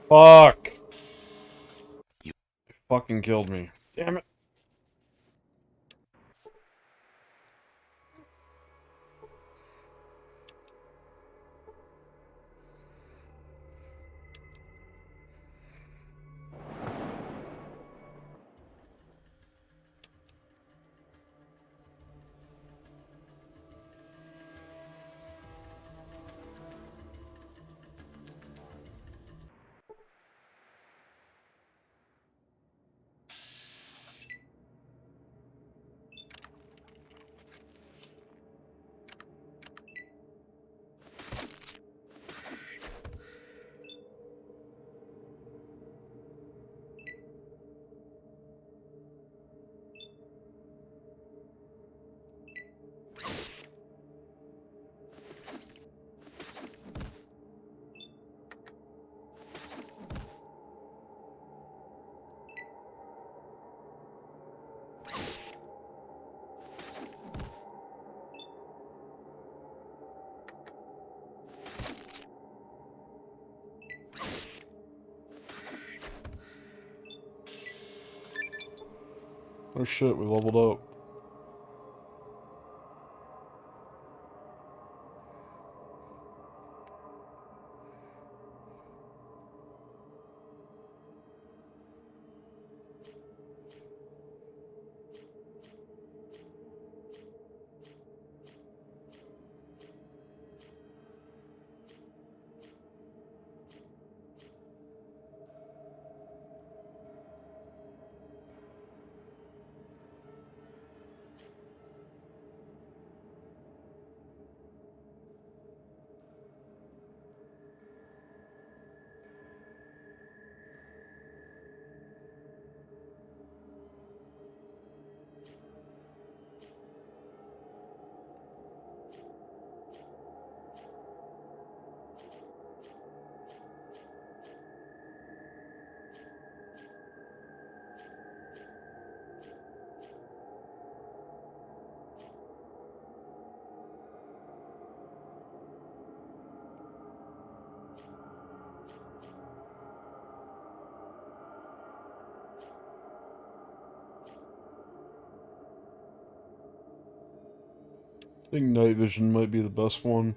Fuck! You fucking killed me. Damn it. Oh shit, we leveled up. I think night vision might be the best one.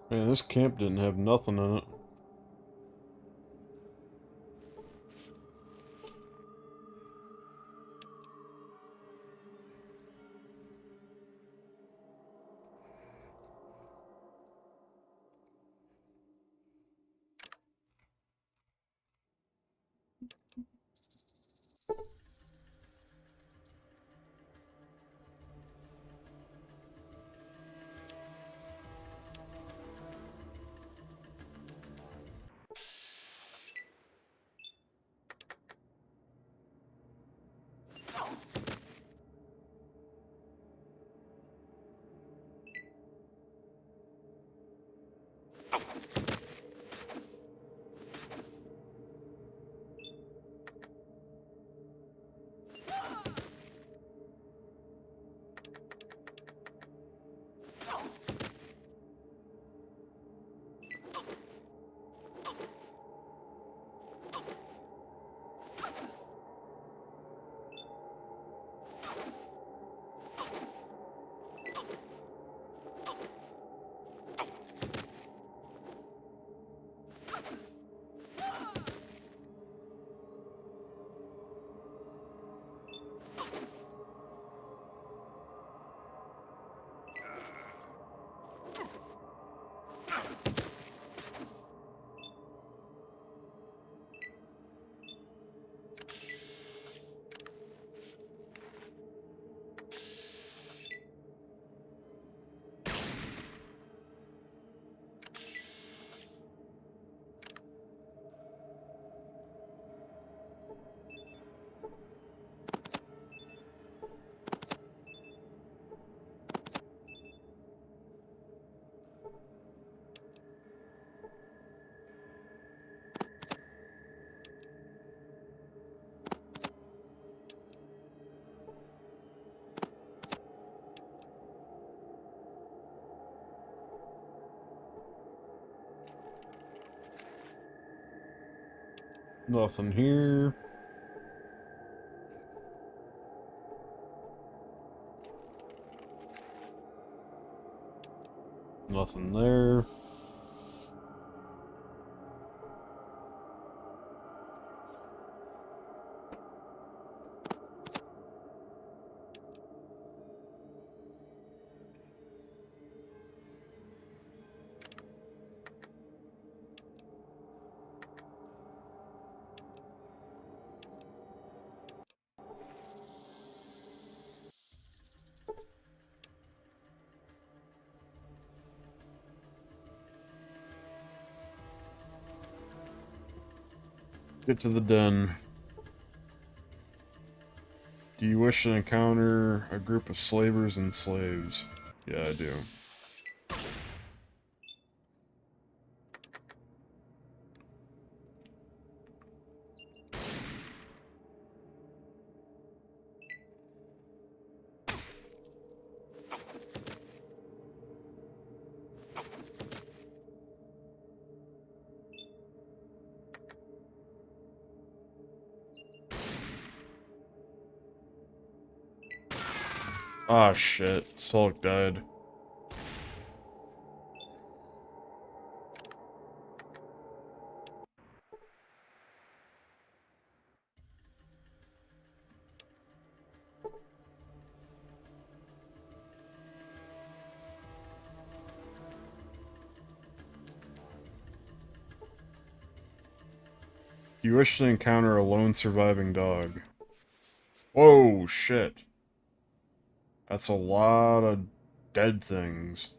Man, this camp didn't have nothing in it. Nothing here. Nothing there. Get to the den. Do you wish to encounter a group of slavers and slaves? Yeah, I do. Ah, shit. Sulk died. You wish to encounter a lone surviving dog. Whoa, shit. That's a lot of dead things.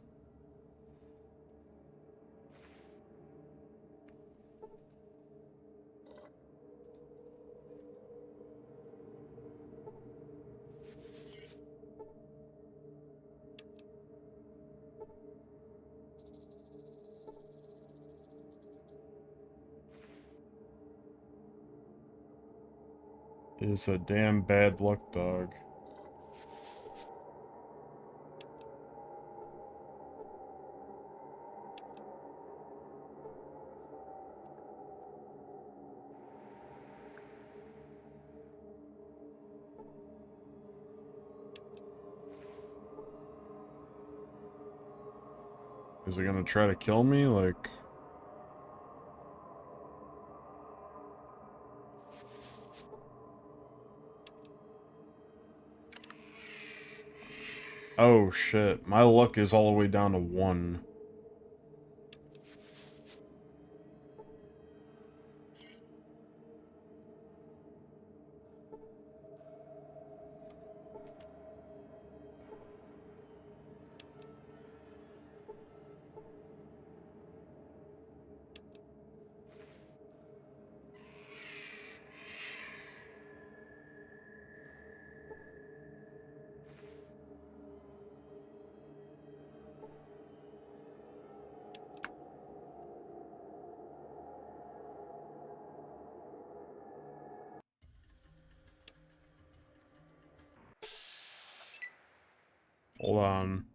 It's a damn bad luck dog. Is it gonna try to kill me? Like... Oh shit, my luck is all the way down to 1. Hold on.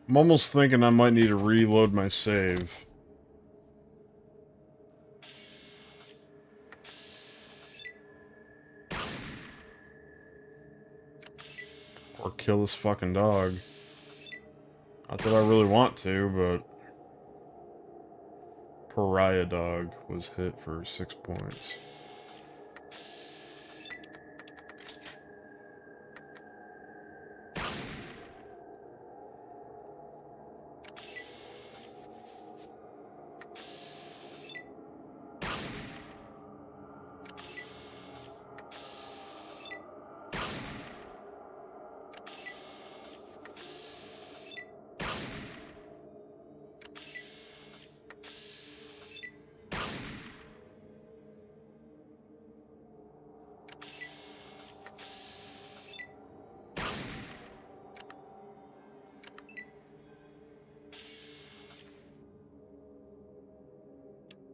I'm almost thinking I might need to reload my save. Or kill this fucking dog. Not that I really want to, but... Pariah dog was hit for 6 points.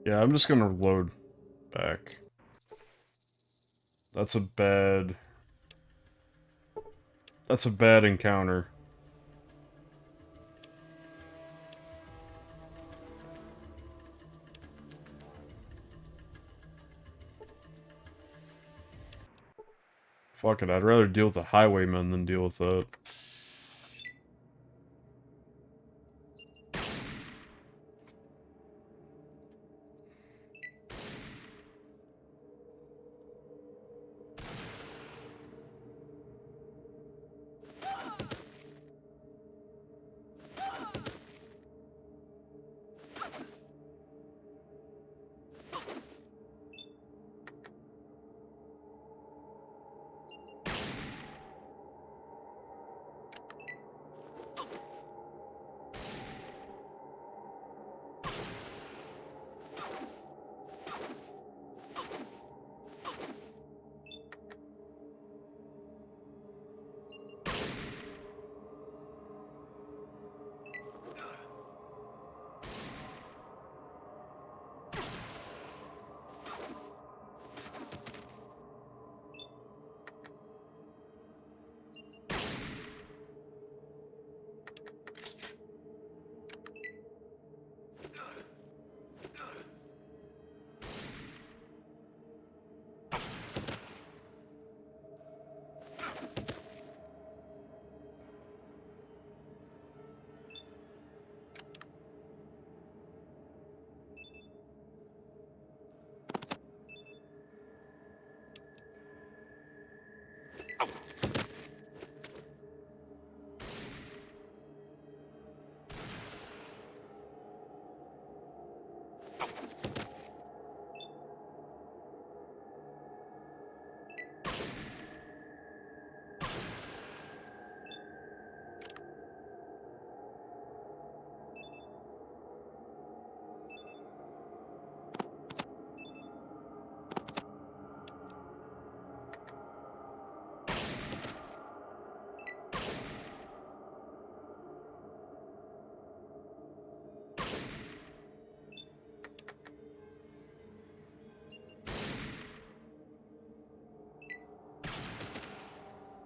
Yeah, I'm just gonna load back. That's a bad... That's a bad encounter. Fuck it, I'd rather deal with the highwaymen than deal with that.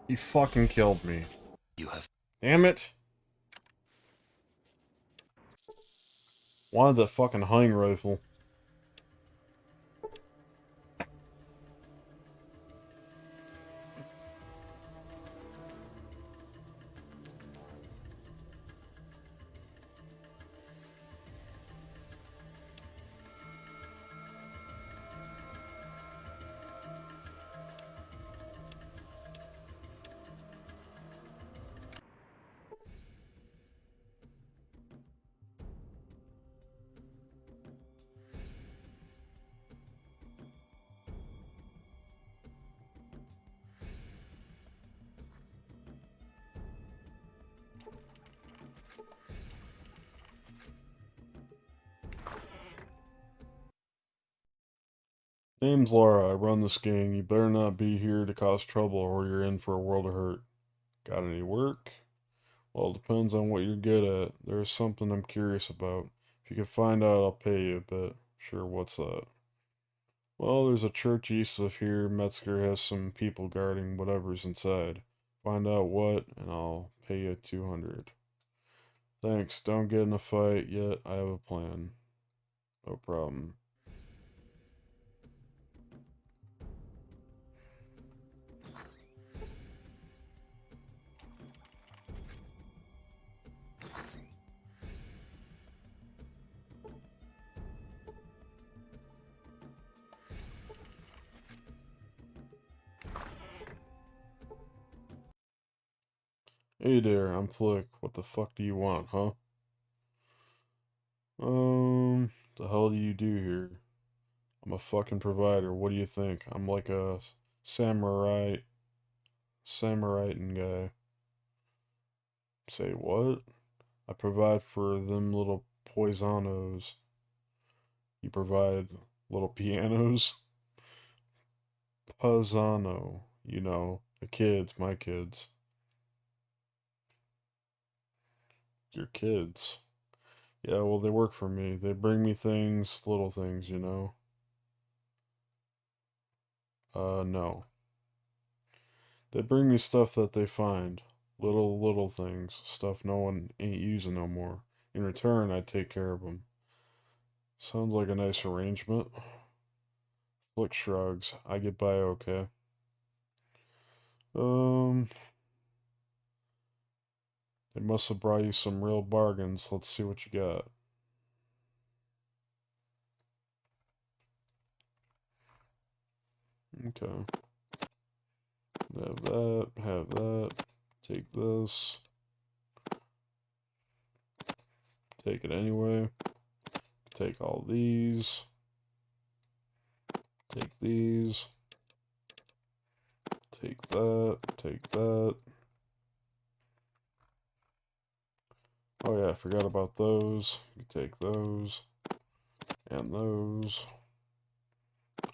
He fucking killed me. You have Damn it! Wanted that fucking hunting rifle. Name's Laura. I run this gang. You better not be here to cause trouble or you're in for a world of hurt. Got any work? Well, it depends on what you're good at. There's something I'm curious about. If you can find out, I'll pay you a bit. Sure, what's that? Well, there's a church east of here. Metzger has some people guarding whatever's inside. Find out what, and I'll pay you 200. Thanks. Don't get in a fight yet. I have a plan. No problem. Hey there, I'm Flick. What the fuck do you want, huh? The hell do you do here? I'm a fucking provider. What do you think? I'm like a samuraiting guy. Say what? I provide for them little poisanos. You provide little pianos? Paisano. You know, the kids, my kids. Your kids. Yeah, well, they work for me. They bring me things, little things, you know. No. They bring me stuff that they find. Little things. Stuff no one ain't using no more. In return, I take care of them. Sounds like a nice arrangement. Flick shrugs. I get by okay. Um, they must have brought you some real bargains. Let's see what you got. Okay. Have that. Take this. Take it anyway. Take all these. Take these. Take that. Take that. Oh yeah, I forgot about those. You take those. And those.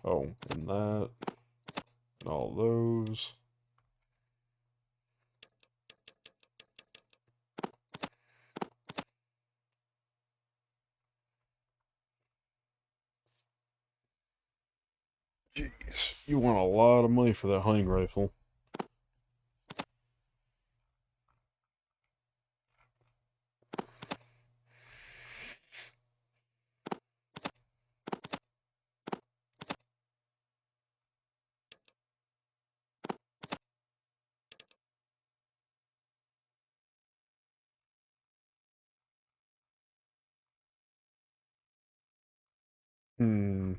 Oh, and that. And all those. Jeez, you want a lot of money for that hunting rifle. Hmm.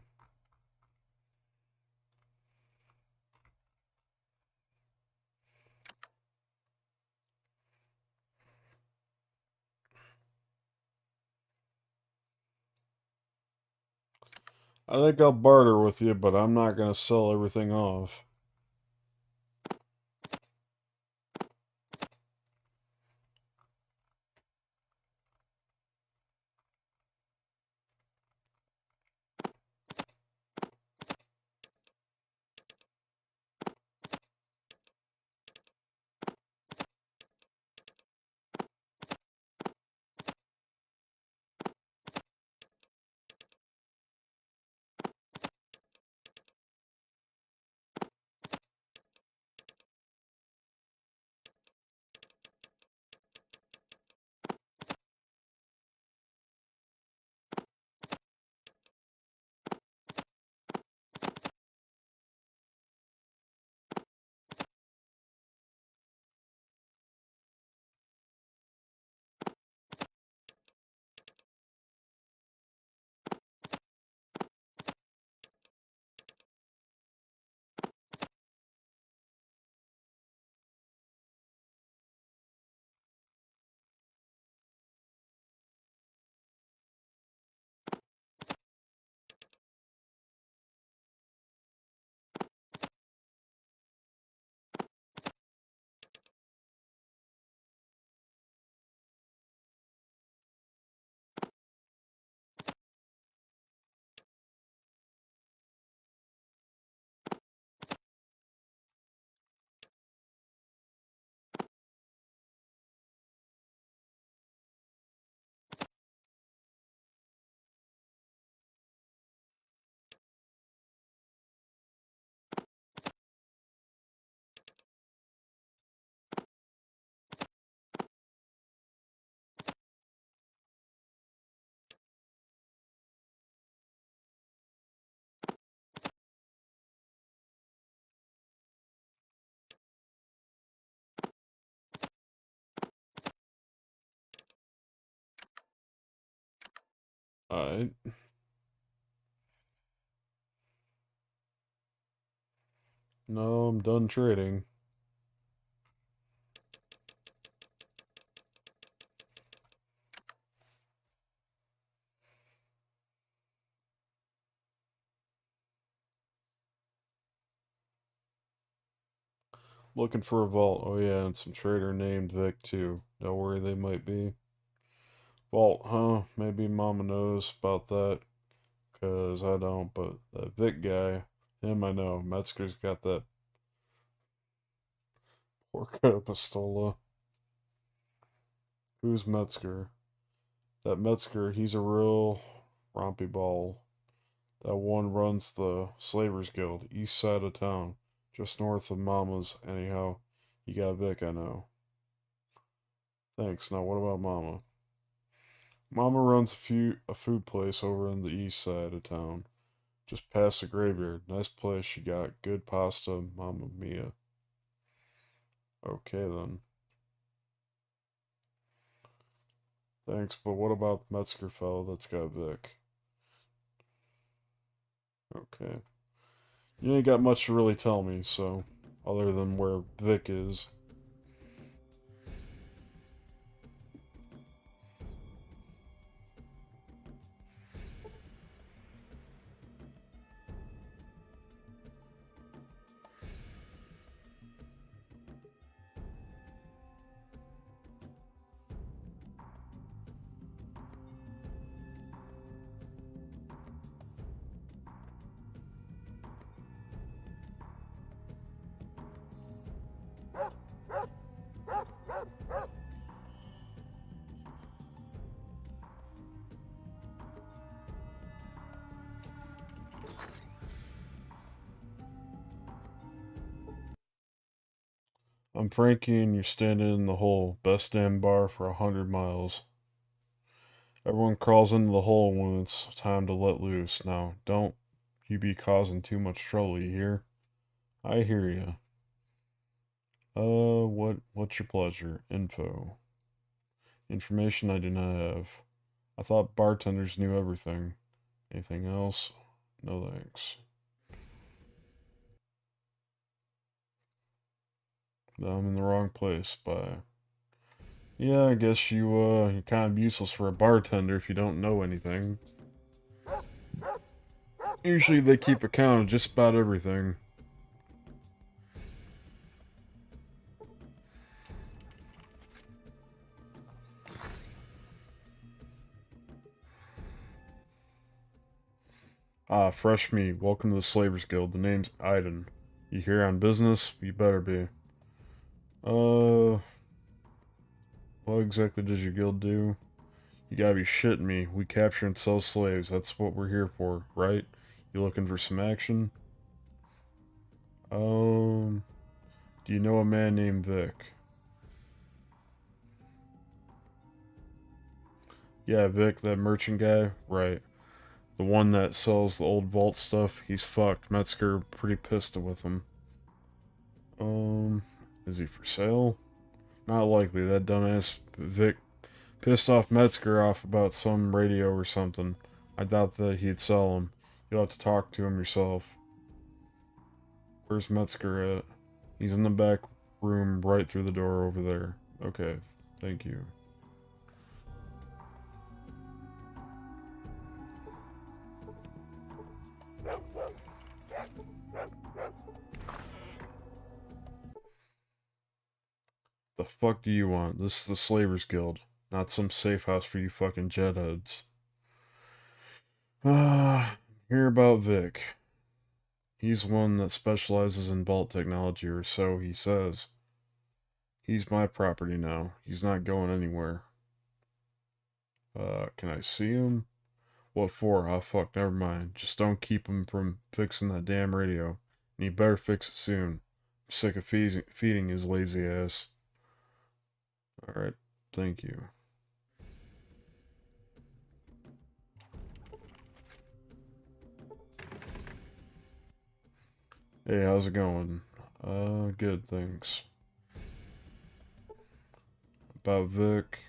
I think I'll barter with you, but I'm not gonna sell everything off. Alright. No, I'm done trading. Looking for a vault. Oh yeah, and some trader named Vic too. Don't worry, they might be. Vault, huh? Maybe Mama knows about that. Cause I don't, but that Vic guy, him I know. Metzger's got that Porca Pistola. Who's Metzger? That Metzger, he's a real rompy ball. That one runs the Slavers Guild, east side of town, just north of Mama's. Anyhow, you got Vic, I know. Thanks. Now what about Mama? Mama runs a food place over on the east side of town, just past the graveyard. Nice place. She got good pasta, Mamma Mia. Okay then. Thanks, but what about the Metzger fellow that's got Vic? Okay. You ain't got much to really tell me, so, other than where Vic is. I'm Frankie and you're standing in the hole. Best damn bar for 100 miles. Everyone crawls into the hole when it's time to let loose. Now, don't you be causing too much trouble, you hear? I hear ya. What's your pleasure? Info. Information I do not have. I thought bartenders knew everything. Anything else? No thanks. No, I'm in the wrong place, bye. Yeah, I guess you're kind of useless for a bartender if you don't know anything. Usually they keep account of just about everything. Ah, fresh meat. Welcome to the Slavers Guild. The name's Aiden. You here on business? You better be. What exactly does your guild do? You gotta be shitting me. We capture and sell slaves. That's what we're here for, right? You looking for some action? Do you know a man named Vic? Yeah, Vic, that merchant guy? Right. The one that sells the old vault stuff? He's fucked. Metzger pretty pissed with him. Is he for sale? Not likely. That dumbass Vic pissed off Metzger off about some radio or something. I doubt that he'd sell him. You'll have to talk to him yourself. Where's Metzger at? He's in the back room right through the door over there. Okay, thank you. The fuck do you want? This is the Slavers Guild, not some safe house for you fucking jetheads. Hear about Vic. He's one that specializes in vault technology, or so he says. He's my property now. He's not going anywhere. Can I see him? What for? Oh, fuck, never mind. Just don't keep him from fixing that damn radio. And you better fix it soon. I'm sick of feeding his lazy ass. Alright, thank you. Hey, how's it going? Good, thanks. About Vic.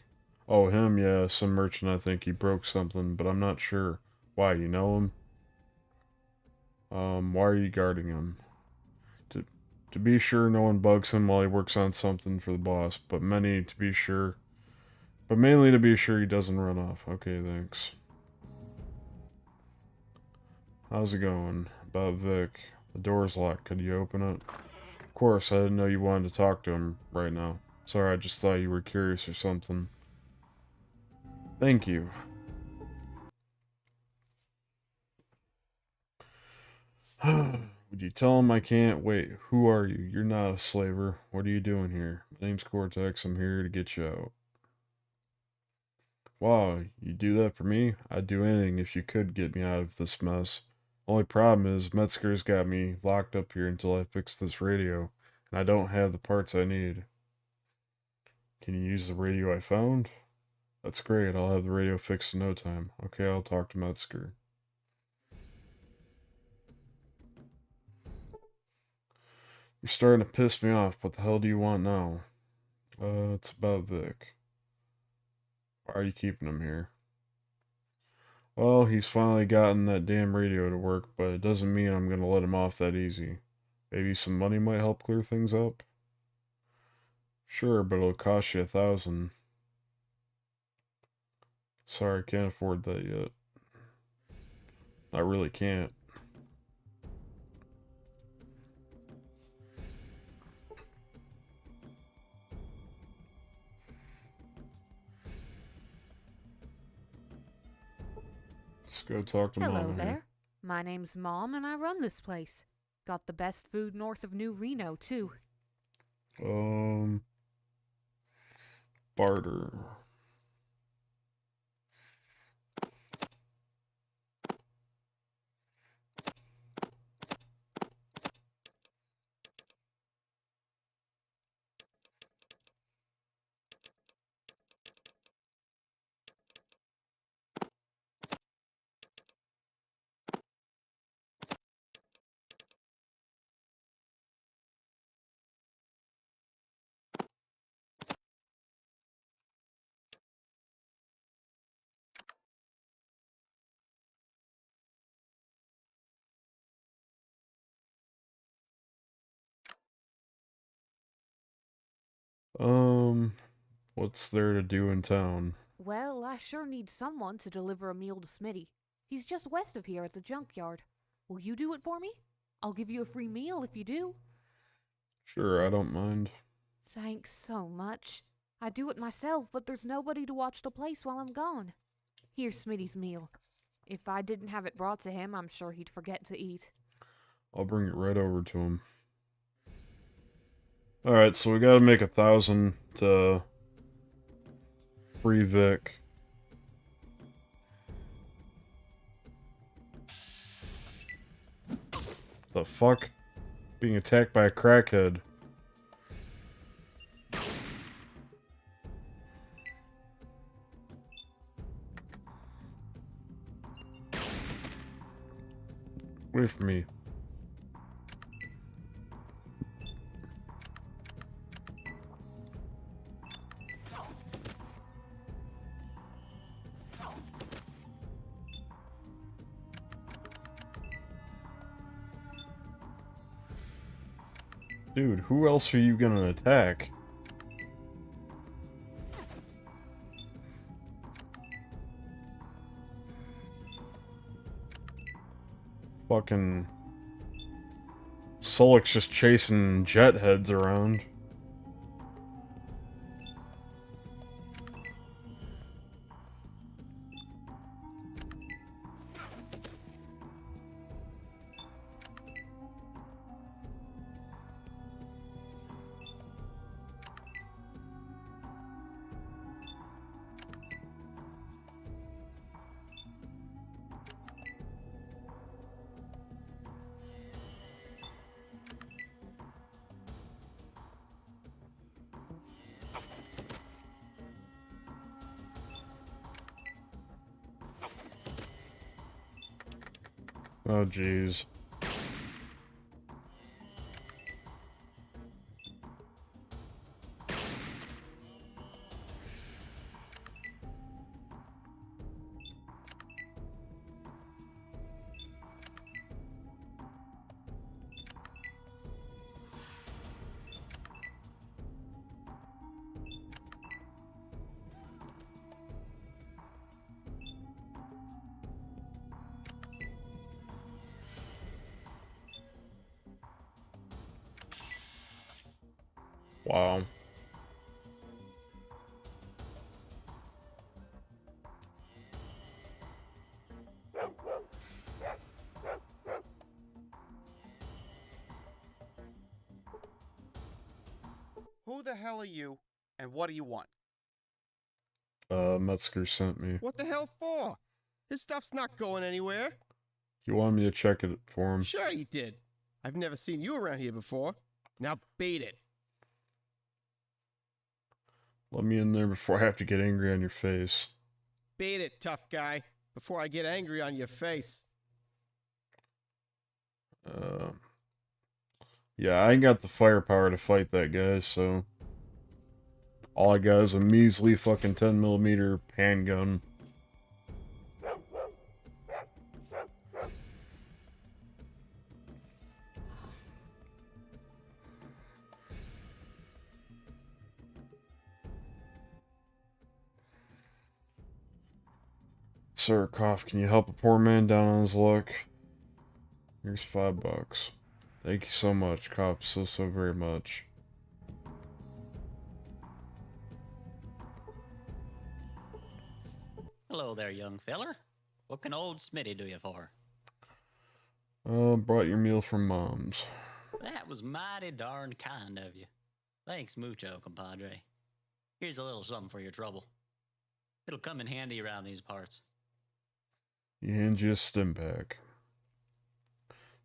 Oh, him, yeah, some merchant, I think he broke something, but I'm not sure. Why, you know him? Why are you guarding him? To be sure no one bugs him while he works on something for the boss, but mainly to be sure he doesn't run off. Okay, thanks. How's it going? About Vic. The door's locked. Could you open it? Of course, I didn't know you wanted to talk to him right now. Sorry, I just thought you were curious or something. Thank you. Would you tell him I can't? Wait, who are you? You're not a slaver. What are you doing here? My name's Cortex. I'm here to get you out. Wow, you do that for me? I'd do anything if you could get me out of this mess. Only problem is Metzger's got me locked up here until I fix this radio, and I don't have the parts I need. Can you use the radio I found? That's great. I'll have the radio fixed in no time. Okay, I'll talk to Metzger. You're starting to piss me off. What the hell do you want now? It's about Vic. Why are you keeping him here? Well, he's finally gotten that damn radio to work, but it doesn't mean I'm gonna let him off that easy. Maybe some money might help clear things up? Sure, but it'll cost you 1,000. Sorry, can't afford that yet. I really can't. Let's go talk to Mom. Hello there. My name's Mom, and I run this place. Got the best food north of New Reno, too. Barter. What's there to do in town? Well, I sure need someone to deliver a meal to Smitty. He's just west of here at the junkyard. Will you do it for me? I'll give you a free meal if you do. Sure, I don't mind. Thanks so much. I do it myself, but there's nobody to watch the place while I'm gone. Here's Smitty's meal. If I didn't have it brought to him, I'm sure he'd forget to eat. I'll bring it right over to him. Alright, so we gotta make 1,000 to free Vic. The fuck? Being attacked by a crackhead. Wait for me. Dude, who else are you gonna attack? Fucking Solik's just chasing jet heads around. Oh, jeez. Wow. Who the hell are you, and what do you want? Metzger sent me. What the hell for? His stuff's not going anywhere. He wanted me to check it for him. Sure he did. I've never seen you around here before. Now beat it. Let me in there before I have to get angry on your face. Beat it, tough guy, before I get angry on your face. Yeah, I ain't got the firepower to fight that guy, so... all I got is a measly fucking 10mm handgun. Sir, Cough, can you help a poor man down on his luck? Here's $5. Thank you so much, Cough, so very much. Hello there, young feller. What can old Smitty do you for? Brought your meal from Mom's. That was mighty darn kind of you. Thanks mucho, compadre. Here's a little something for your trouble. It'll come in handy around these parts. He hands you a stim pack.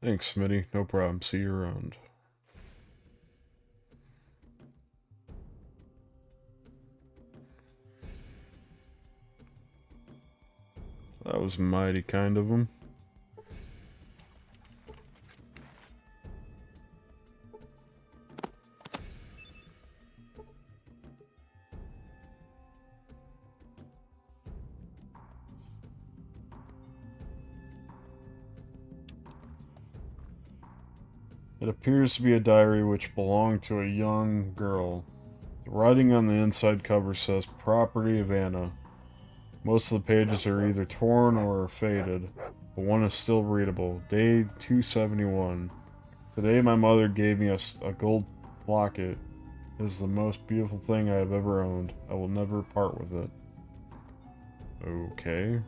Thanks, Smitty. No problem. See you around. That was mighty kind of him. It appears to be a diary which belonged to a young girl. The writing on the inside cover says, "Property of Anna." Most of the pages are either torn or are faded, but one is still readable. Day 271. Today my mother gave me a gold locket. It is the most beautiful thing I have ever owned. I will never part with it. Okay.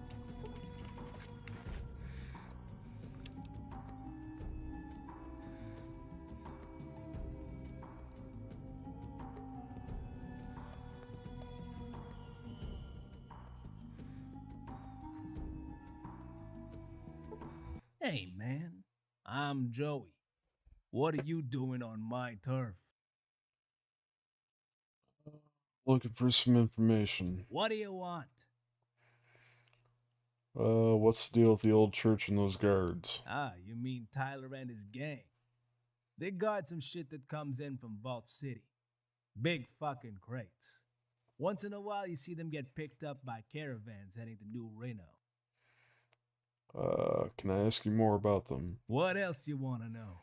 Hey, man. I'm Joey. What are you doing on my turf? Looking for some information. What do you want? What's the deal with the old church and those guards? Ah, you mean Tyler and his gang. They guard some shit that comes in from Vault City. Big fucking crates. Once in a while, you see them get picked up by caravans heading to New Reno. Can I ask you more about them? What else you want to know?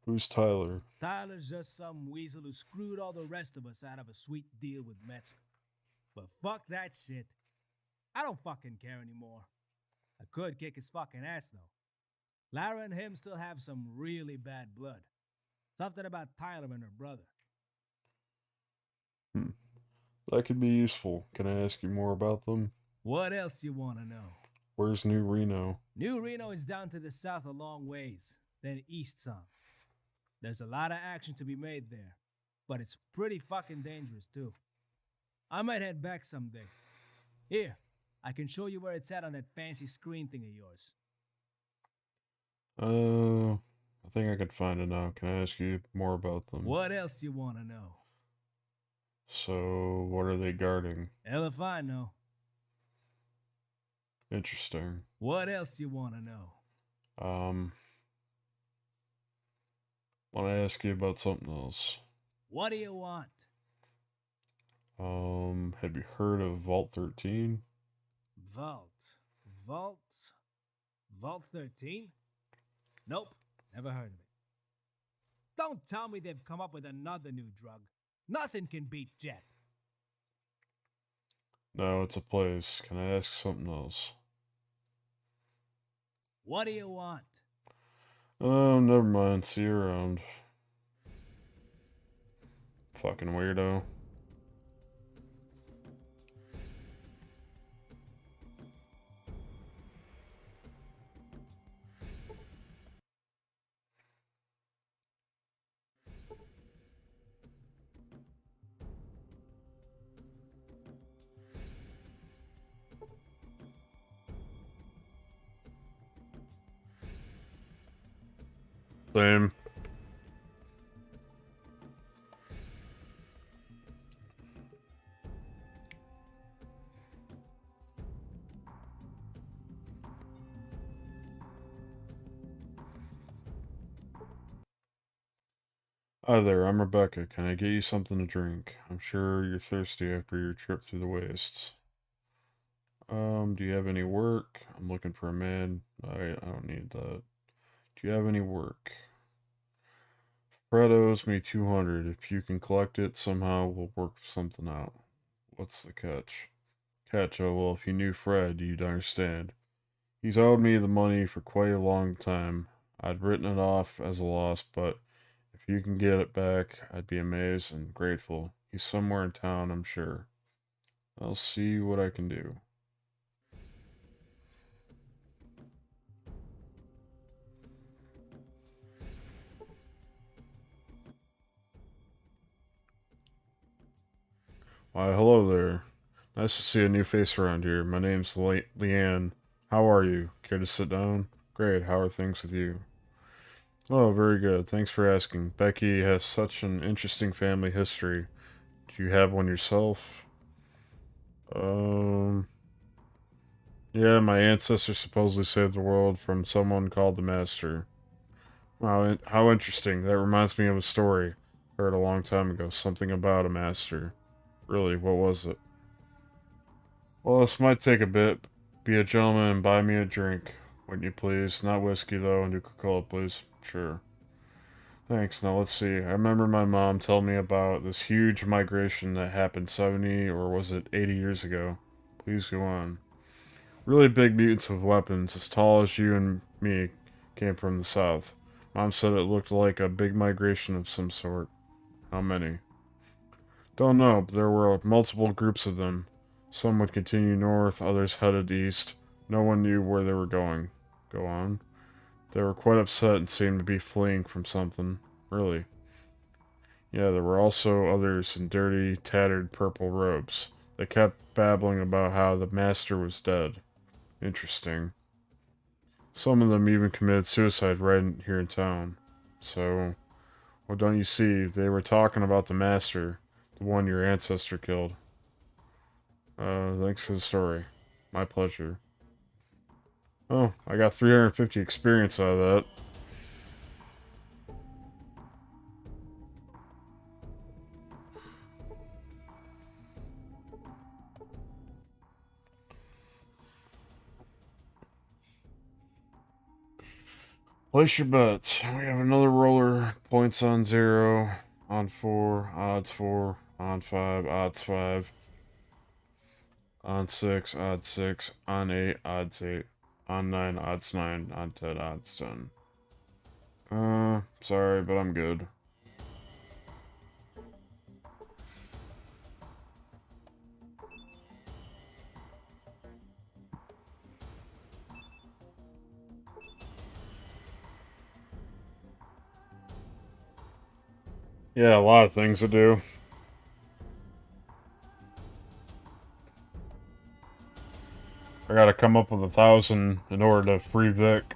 Who's Tyler? Tyler's just some weasel who screwed all the rest of us out of a sweet deal with Metzger. But fuck that shit. I don't fucking care anymore. I could kick his fucking ass, though. Lara and him still have some really bad blood. Something about Tyler and her brother. That could be useful. Can I ask you more about them? What else you want to know? Where's New Reno? New Reno is down to the south a long ways, then east some. There's a lot of action to be made there, but it's pretty fucking dangerous too. I might head back someday. Here, I can show you where it's at on that fancy screen thing of yours. I think I could find it now. Can I ask you more about them? What else you want to know? So, what are they guarding? Hell if I know. Interesting. What else you want to know? Want to ask you about something else. What do you want? Have you heard of Vault 13? Vault 13? Nope, never heard of it. Don't tell me they've come up with another new drug. Nothing can beat Jet. No, it's a place. Can I ask something else? What do you want? Oh, never mind. See you around. Fucking weirdo. Same. Hi there, I'm Rebecca. Can I get you something to drink? I'm sure you're thirsty after your trip through the wastes. Do you have any work? I'm looking for a man. I don't need that. Do you have any work? Fred owes me 200. If you can collect it, somehow we'll work something out. What's the catch? Catch, oh well, if you knew Fred, you'd understand. He's owed me the money for quite a long time. I'd written it off as a loss, but if you can get it back, I'd be amazed and grateful. He's somewhere in town, I'm sure. I'll see what I can do. Why, hello there. Nice to see a new face around here. My name's Leanne. How are you? Care to sit down? Great, how are things with you? Oh, very good. Thanks for asking. Becky has such an interesting family history. Do you have one yourself? Yeah, my ancestors supposedly saved the world from someone called the Master. Wow, how interesting. That reminds me of a story I heard a long time ago. Something about a master. Really, what was it? Well, this might take a bit. Be a gentleman and buy me a drink, wouldn't you please? Not whiskey, though, and Coca-Cola, please. Sure. Thanks. Now, let's see. I remember my mom telling me about this huge migration that happened 70, or was it 80 years ago? Please go on. Really big mutants with weapons, as tall as you and me, came from the south. Mom said it looked like a big migration of some sort. How many? Don't know, but there were multiple groups of them. Some would continue north, others headed east. No one knew where they were going. Go on. They were quite upset and seemed to be fleeing from something. Really. Yeah, there were also others in dirty, tattered purple robes. They kept babbling about how the master was dead. Interesting. Some of them even committed suicide right here in town. So, well, don't you see, they were talking about the master, the one your ancestor killed. Thanks for the story. My pleasure. Oh, I got 350 experience out of that. Place your bets. We have another roller. Points on 0, on 4, odds 4, on 5, odds 5, on 6, odds 6, on 8, odds 8, on 9, odds 9, on 10, odds 10. Sorry, but I'm good. Yeah, a lot of things to do. I gotta come up with 1,000 in order to free Vic.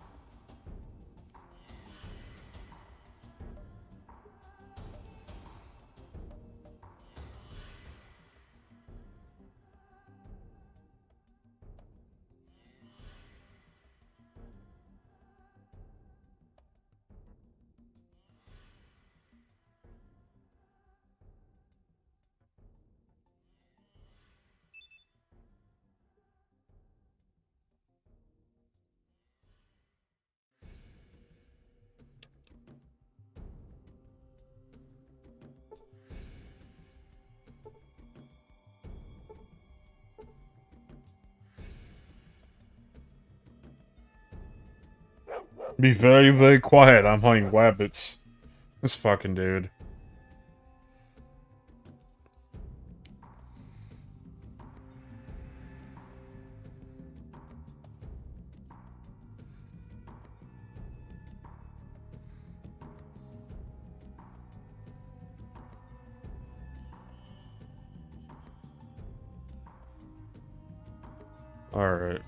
Be very, very quiet. I'm hunting rabbits. This fucking dude. Alright.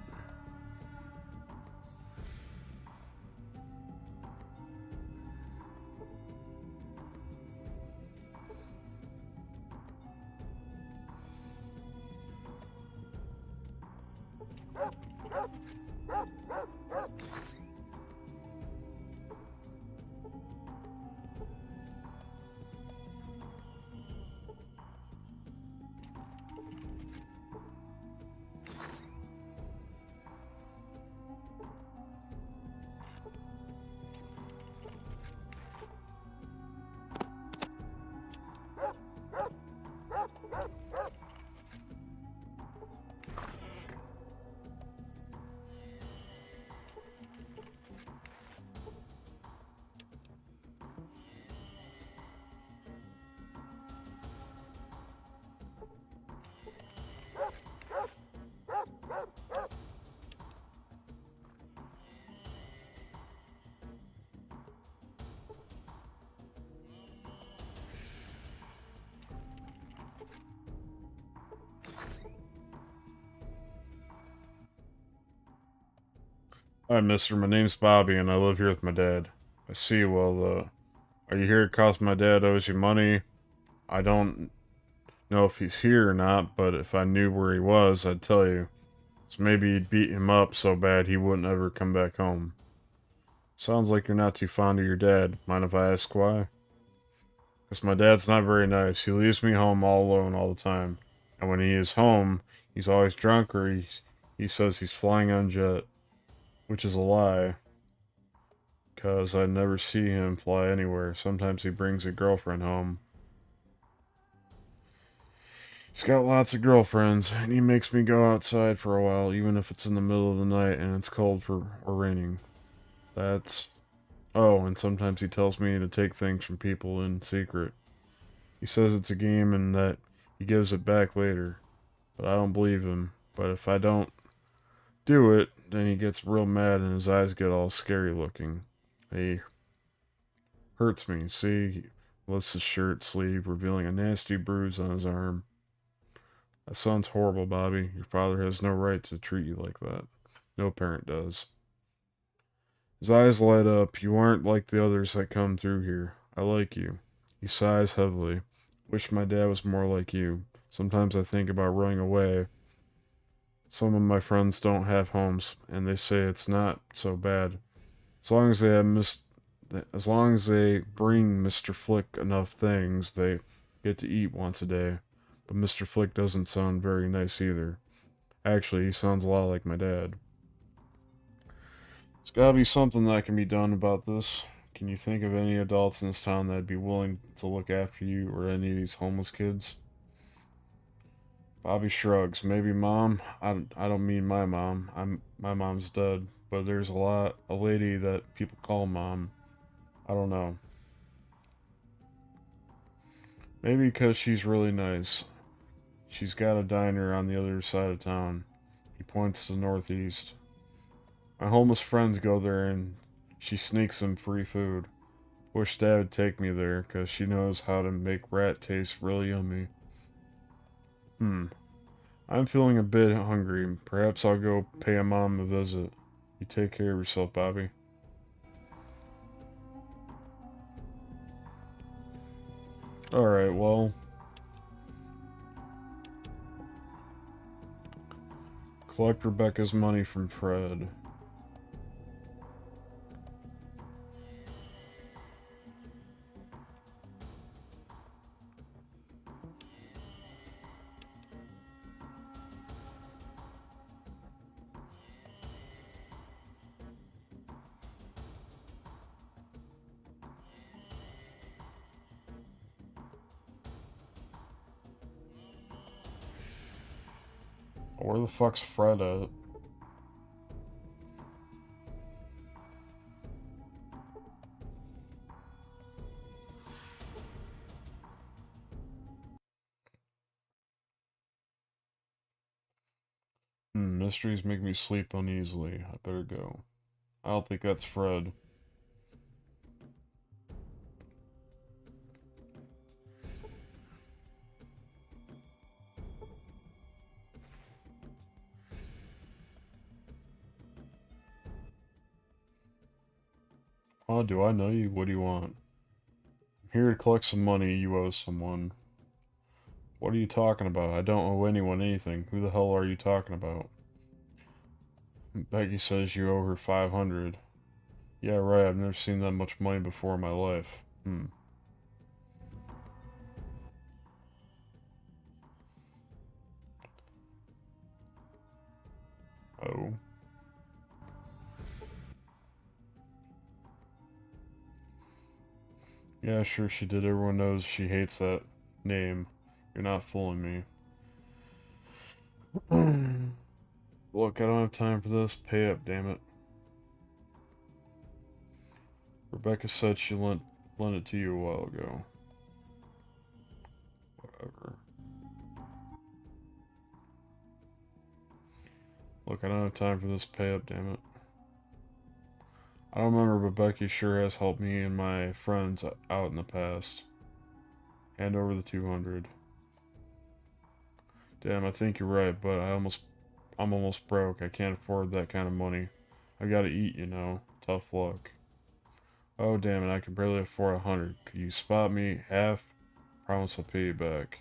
Hi, mister. My name's Bobby, and I live here with my dad. I see. Well, are you here because my dad owes you money? I don't know if he's here or not, but if I knew where he was, I'd tell you. So maybe you'd beat him up so bad he wouldn't ever come back home. Sounds like you're not too fond of your dad. Mind if I ask why? Because my dad's not very nice. He leaves me home all alone all the time. And when he is home, he's always drunk or he says he's flying on jet. Which is a lie. Because I never see him fly anywhere. Sometimes he brings a girlfriend home. He's got lots of girlfriends, and he makes me go outside for a while, even if it's in the middle of the night and it's cold or raining. That's... Oh, and sometimes he tells me to take things from people in secret. He says it's a game and that he gives it back later. But I don't believe him. But if I don't do it, then he gets real mad and his eyes get all scary looking. He hurts me. See, he lifts his shirt sleeve, revealing a nasty bruise on his arm. That sounds horrible, Bobby. Your father has no right to treat you like that. No parent does. His eyes light up. You aren't like the others that come through here. I like you. He sighs heavily. Wish my dad was more like you. Sometimes I think about running away. Some of my friends don't have homes, and they say it's not so bad. As long as they bring Mr. Flick enough things, they get to eat once a day. But Mr. Flick doesn't sound very nice either. Actually, he sounds a lot like my dad. There's gotta be something that can be done about this. Can you think of any adults in this town that'd be willing to look after you or any of these homeless kids? Bobby shrugs. Maybe mom? I don't mean my mom. My mom's dead. But there's a lady that people call mom. I don't know. Maybe because she's really nice. She's got a diner on the other side of town. He points to the northeast. My homeless friends go there and she sneaks them free food. Wish Dad would take me there, because she knows how to make rat taste really yummy. I'm feeling a bit hungry. Perhaps I'll go pay a mom a visit. You take care of yourself, Bobby. Alright, well... collect Rebecca's money from Fred. Where the fuck's Fred at? Mysteries make me sleep uneasily. I better go. I don't think that's Fred. Oh, do I know you? What do you want? I'm here to collect some money you owe someone. What are you talking about? I don't owe anyone anything. Who the hell are you talking about? Becky says you owe her 500. Yeah, right, I've never seen that much money before in my life. Oh. Yeah, sure she did. Everyone knows she hates that name. You're not fooling me. Look, I don't have time for this. Pay up, damn it. Rebecca said she lent it to you a while ago. Whatever. Look, I don't have time for this. Pay up, damn it. I don't remember, but Becky sure has helped me and my friends out in the past. Hand over the 200. Damn, I think you're right, but I'm almost broke. I can't afford that kind of money. I gotta eat, you know. Tough luck. Oh, damn it, I can barely afford 100. Could you spot me half? Promise I'll pay you back.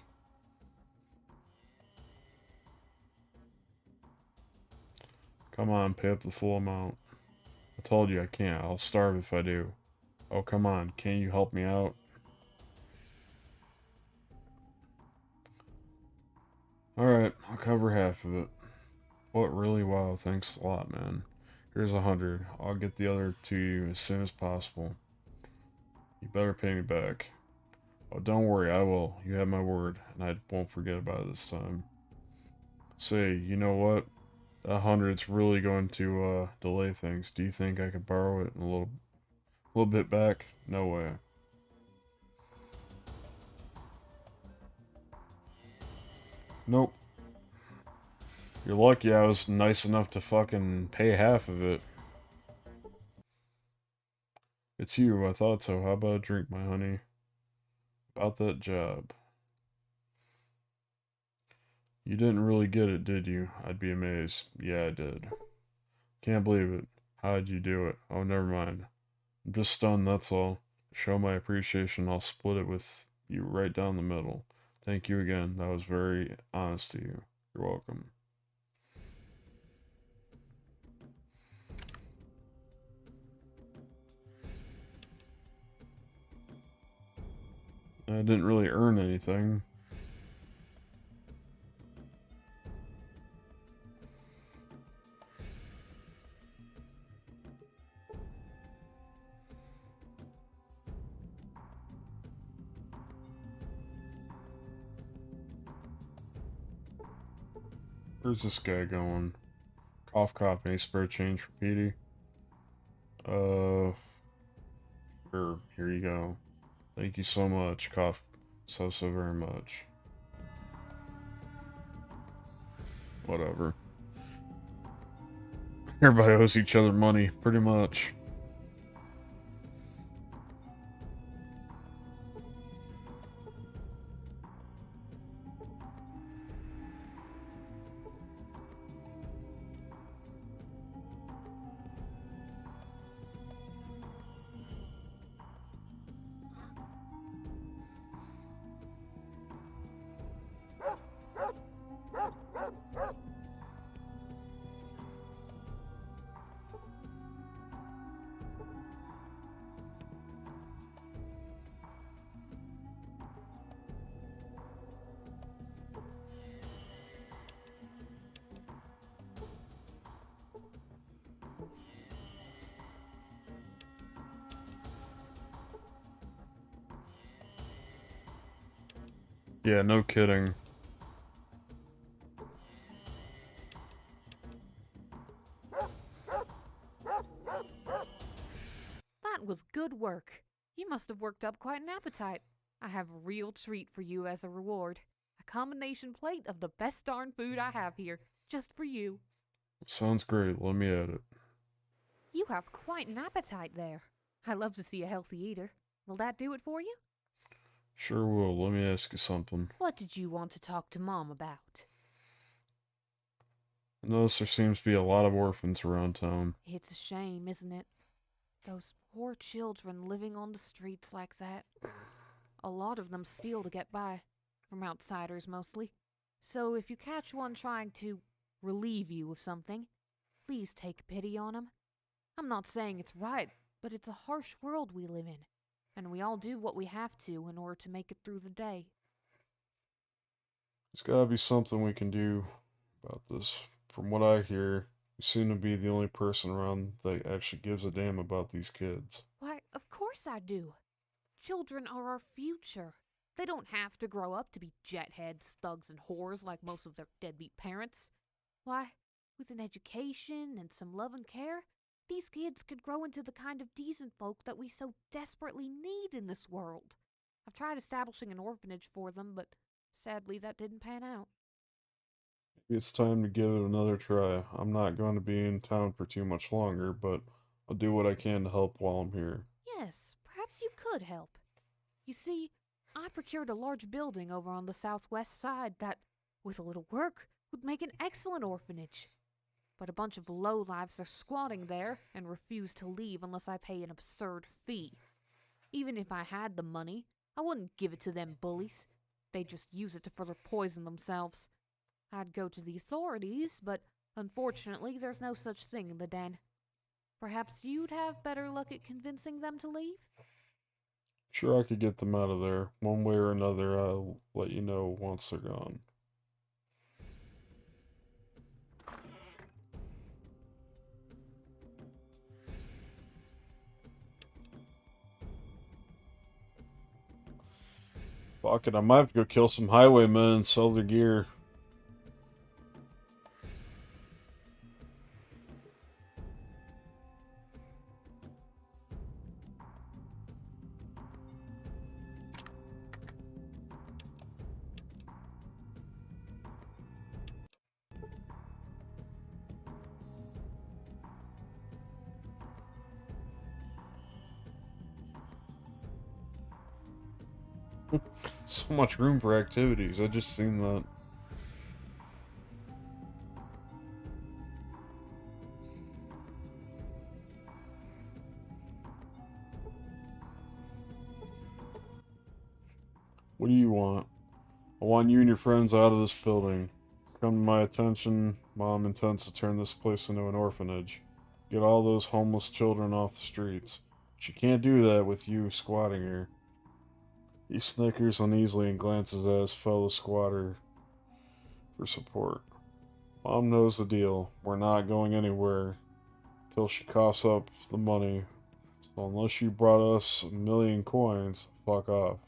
Come on, pay up the full amount. I told you I can't. I'll starve if I do. Oh, come on. Can't you help me out? Alright, I'll cover half of it. What, really? Wow, thanks a lot, man. Here's 100. I'll get the other to you as soon as possible. You better pay me back. Oh, don't worry, I will. You have my word, and I won't forget about it this time. Say, you know what? That 100's really going to delay things. Do you think I could borrow it in a little bit back? No way. Nope. You're lucky I was nice enough to fucking pay half of it. It's you, I thought so. How about a drink, my honey? About that job. You didn't really get it, did you? I'd be amazed. Yeah, I did. Can't believe it. How'd you do it? Oh, never mind. I'm just stunned, that's all. To show my appreciation, I'll split it with you right down the middle. Thank you again. That was very honest of you. You're welcome. I didn't really earn anything. Where's this guy going? Cough, cough. Any spare change for Petey? Here you go. Thank you so much, cough. So very much. Whatever. Everybody owes each other money, pretty much. Yeah, no kidding. That was good work. You must have worked up quite an appetite. I have a real treat for you as a reward. A combination plate of the best darn food I have here, just for you. Sounds great. Let me at it. You have quite an appetite there. I love to see a healthy eater. Will that do it for you? Sure will. Let me ask you something. What did you want to talk to Mom about? I notice there seems to be a lot of orphans around town. It's a shame, isn't it? Those poor children living on the streets like that. A lot of them steal to get by, from outsiders mostly. So if you catch one trying to relieve you of something, please take pity on him. I'm not saying it's right, but it's a harsh world we live in, and we all do what we have to in order to make it through the day. There's gotta be something we can do about this. From what I hear, you seem to be the only person around that actually gives a damn about these kids. Why, of course I do. Children are our future. They don't have to grow up to be jetheads, thugs, and whores like most of their deadbeat parents. Why, with an education and some love and care, these kids could grow into the kind of decent folk that we so desperately need in this world. I've tried establishing an orphanage for them, but sadly that didn't pan out. Maybe it's time to give it another try. I'm not going to be in town for too much longer, but I'll do what I can to help while I'm here. Yes, perhaps you could help. You see, I procured a large building over on the southwest side that, with a little work, would make an excellent orphanage. But a bunch of lowlives are squatting there and refuse to leave unless I pay an absurd fee. Even if I had the money, I wouldn't give it to them bullies. They'd just use it to further poison themselves. I'd go to the authorities, but unfortunately there's no such thing in the den. Perhaps you'd have better luck at convincing them to leave? Sure, I could get them out of there. One way or another, I'll let you know once they're gone. Fuck it, I might have to go kill some highwaymen and sell their gear. So much room for activities. I just seen that. What do you want? I want you and your friends out of this building. It's come to my attention, Mom intends to turn this place into an orphanage. Get all those homeless children off the streets. She can't do that with you squatting here. He snickers uneasily and glances at his fellow squatter for support. Mom knows the deal. We're not going anywhere till she coughs up the money. So unless you brought us 1,000,000 coins, fuck off.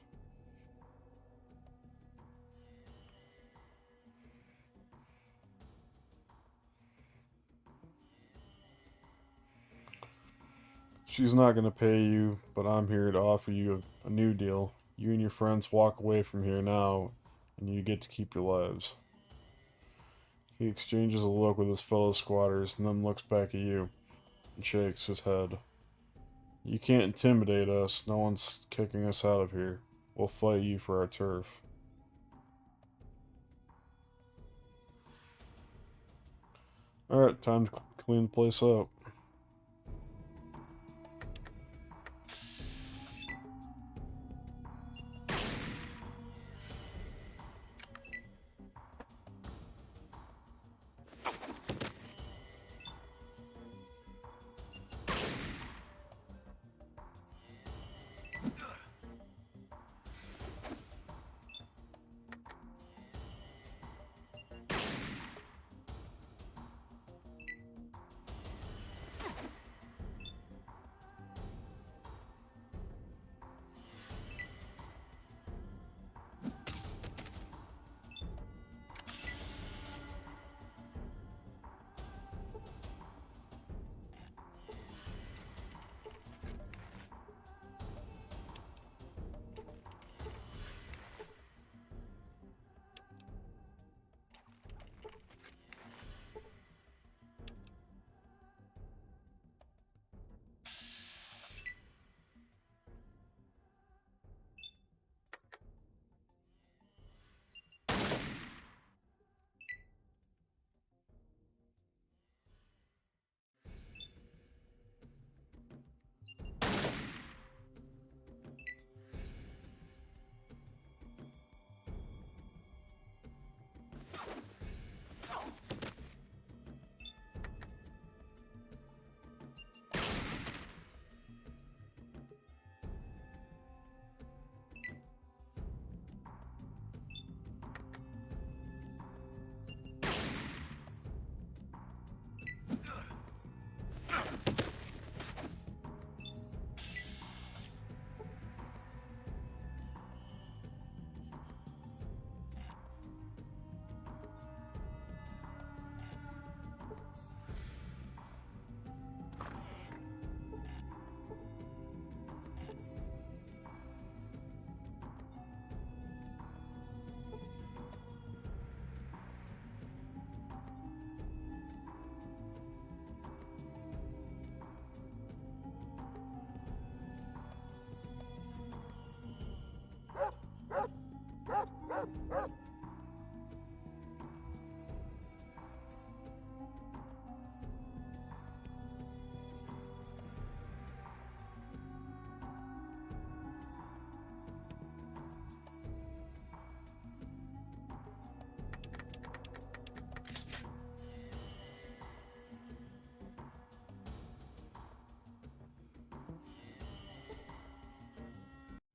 She's not going to pay you, but I'm here to offer you a new deal. You and your friends walk away from here now, and you get to keep your lives. He exchanges a look with his fellow squatters, and then looks back at you, and shakes his head. You can't intimidate us. No one's kicking us out of here. We'll fight you for our turf. Alright, time to clean the place up.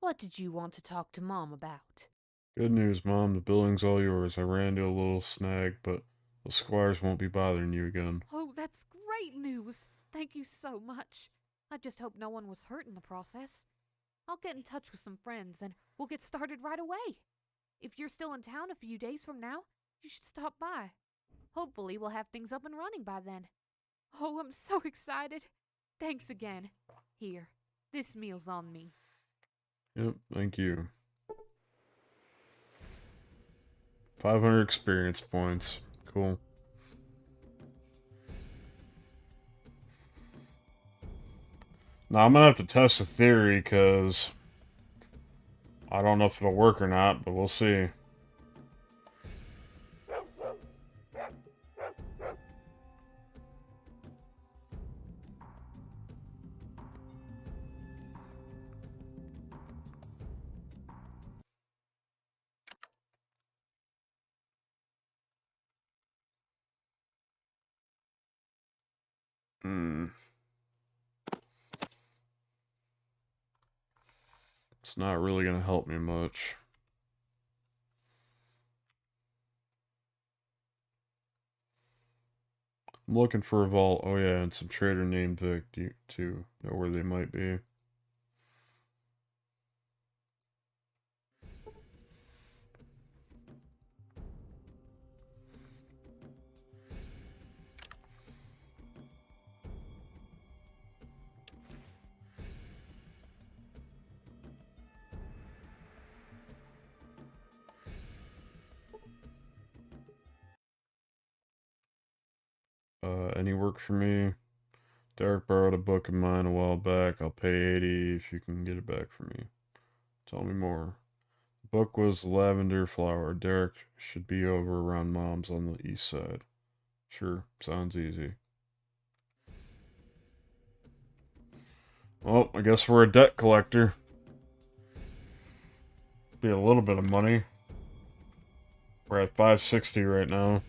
What did you want to talk to Mom about? Good news, Mom. The building's all yours. I ran into a little snag, but the squires won't be bothering you again. Oh, that's great news! Thank you so much. I just hope no one was hurt in the process. I'll get in touch with some friends and we'll get started right away. If you're still in town a few days from now, you should stop by. Hopefully we'll have things up and running by then. Oh, I'm so excited. Thanks again. Here, this meal's on me. Yep, thank you. 500 experience points. Cool. Now I'm gonna have to test the theory, because I don't know if it'll work or not, but we'll see. It's not really gonna help me much. I'm looking for a vault. Oh yeah, and some trader named Vic to know where they might be. Any work for me? Derek borrowed a book of mine a while back. I'll pay 80 if you can get it back for me. Tell me more. The book was Lavender Flower. Derek should be over around Mom's on the east side. Sure, sounds easy. Well, I guess we're a debt collector. Be a little bit of money. We're at 560 right now.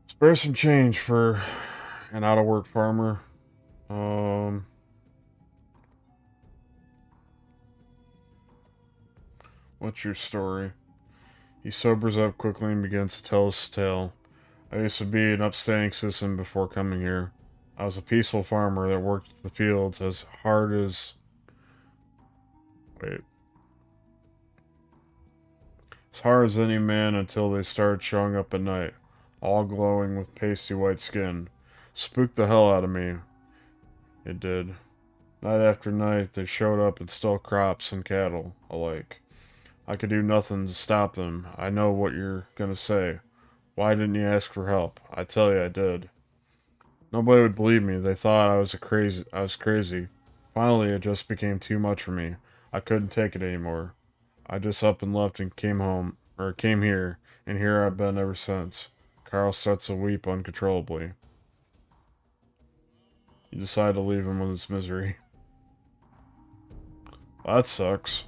Spare some change for an out-of-work farmer. What's your story? He sobers up quickly and begins to tell his tale. I used to be an upstanding citizen before coming here. I was a peaceful farmer that worked the fields as hard as... Wait. As hard as any man until they started showing up at night, all glowing with pasty white skin. Spooked the hell out of me. It did. Night after night, they showed up and stole crops and cattle alike. I could do nothing to stop them. I know what you're gonna say. Why didn't you ask for help? I tell you I did. Nobody would believe me. They thought I was crazy. Finally, it just became too much for me. I couldn't take it anymore. I just up and left and came here, and here I've been ever since. Carl starts to weep uncontrollably. You decide to leave him with his misery. Well, that sucks.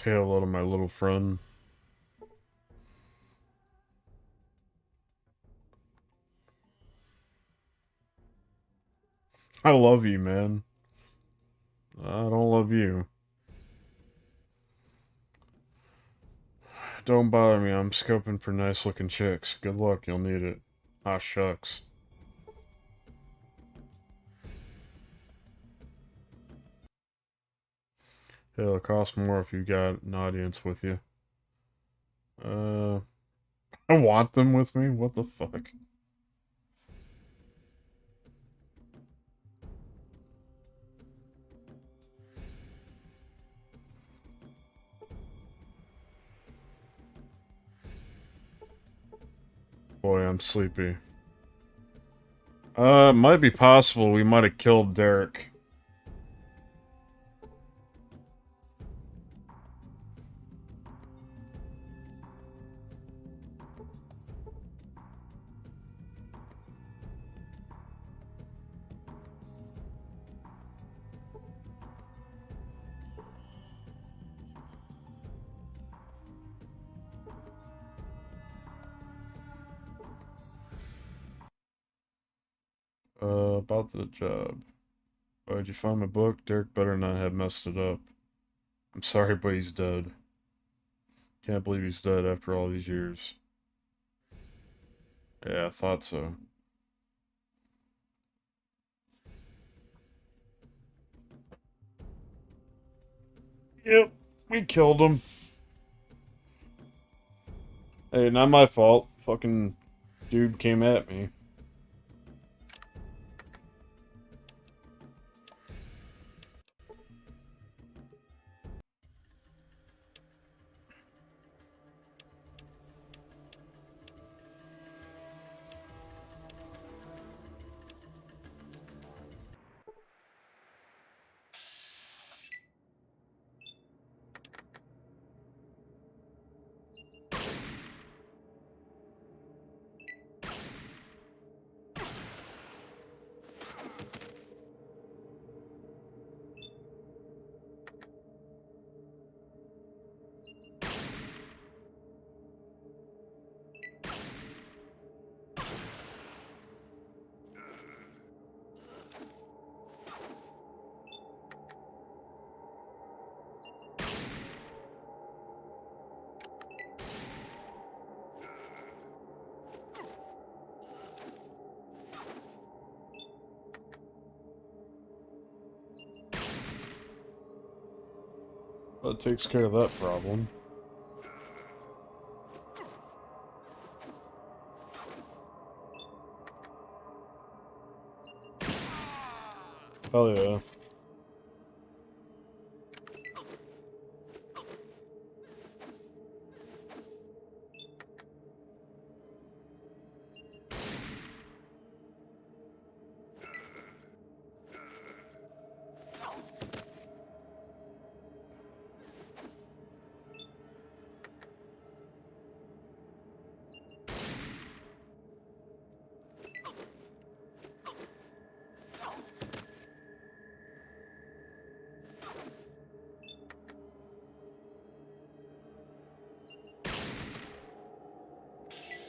Say hello to my little friend. I love you, man. I don't love you. Don't bother me, I'm scoping for nice looking chicks. Good luck, you'll need it. Ah, shucks. It'll cost more if you got an audience with you. I want them with me? What the fuck? Boy, I'm sleepy. It might be possible we might have killed Derek. About the job. Oh, did you find my book? Derek better not have messed it up. I'm sorry, but he's dead. Can't believe he's dead after all these years. Yeah, I thought so. Yep, we killed him. Hey, not my fault. Fucking dude came at me. That takes care of that problem. Hell yeah.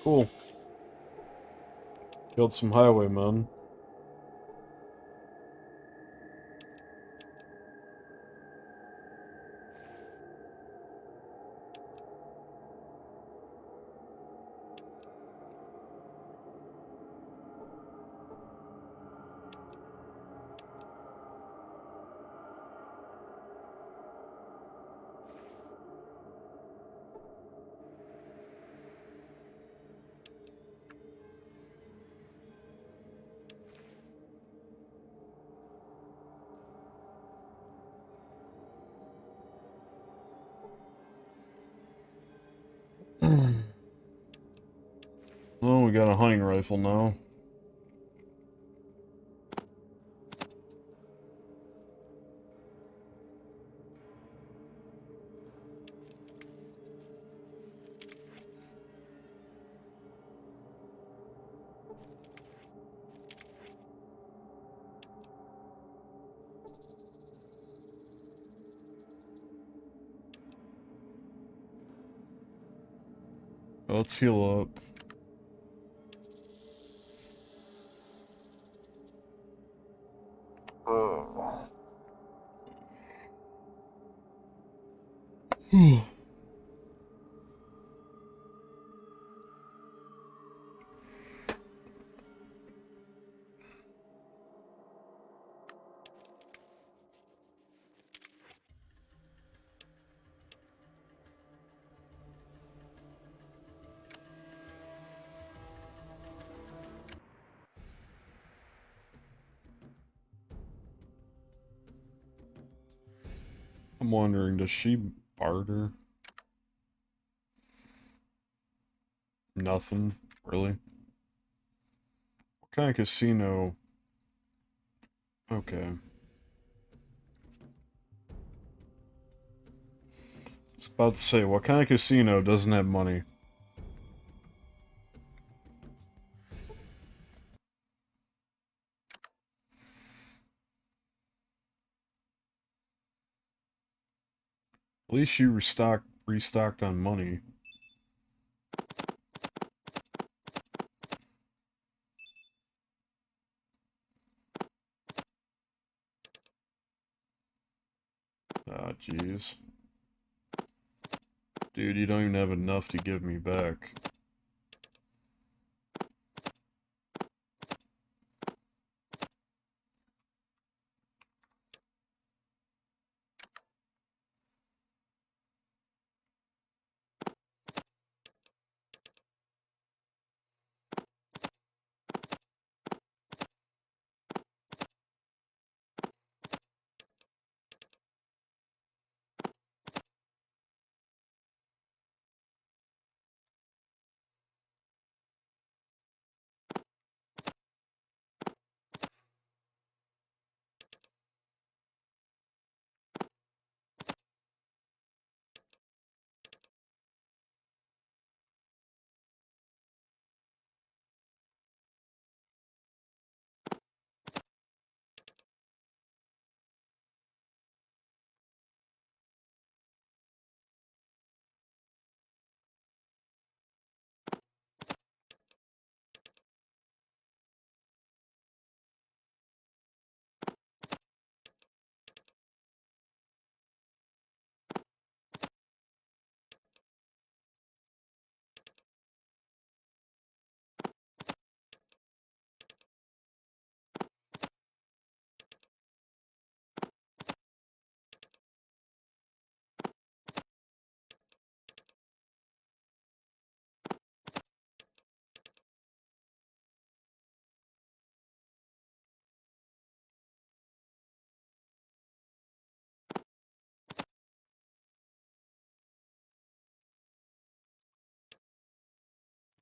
Cool. Killed some highwaymen. Well, we got a hunting rifle now. Let's heal up. I'm wondering, does she barter? Nothing, really? What kind of casino? Okay. I was about to say, what kind of casino doesn't have money? At least you restocked on money. Ah, jeez. Dude, you don't even have enough to give me back.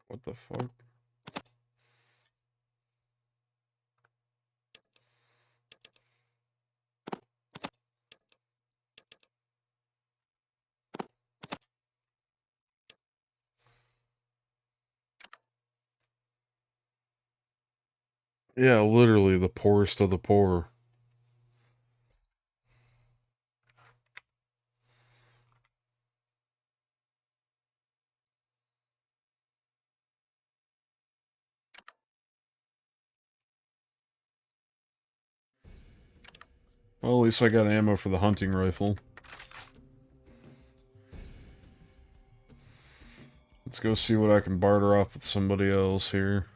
What the fuck? Yeah, literally the poorest of the poor. Well, at least I got ammo for the hunting rifle. Let's go see what I can barter off with somebody else here.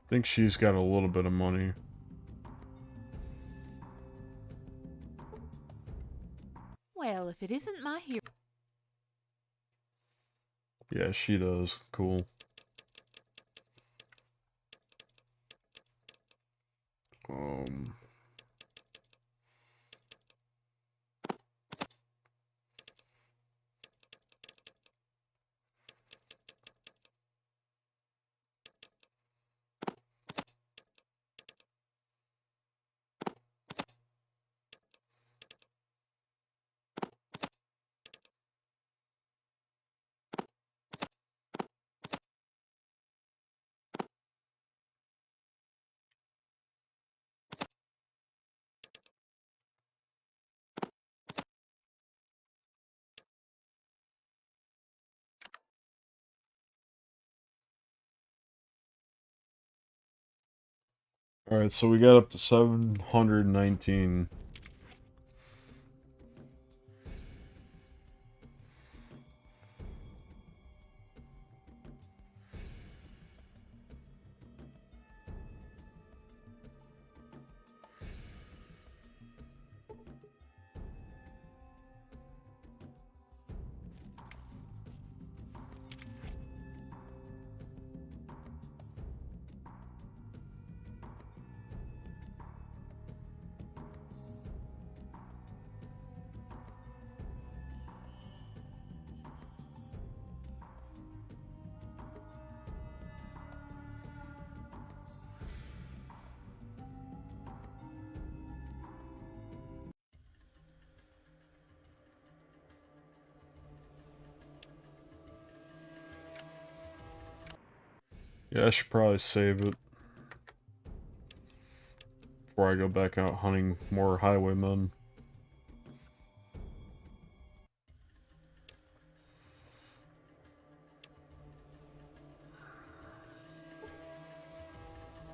I think she's got a little bit of money. Well, if it isn't my hero. Yeah, she does. Cool. Um... Alright, so we got up to 719. Yeah, I should probably save it before I go back out hunting more highwaymen.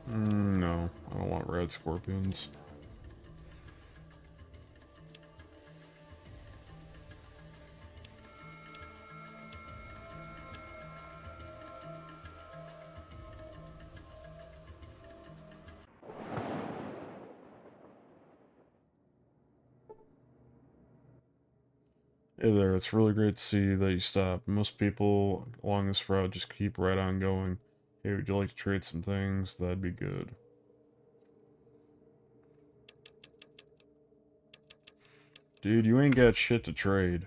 No, I don't want red scorpions. Hey there, it's really great to see that you stopped. Most people along this route just keep right on going. Hey, would you like to trade some things? That'd be good. Dude, you ain't got shit to trade.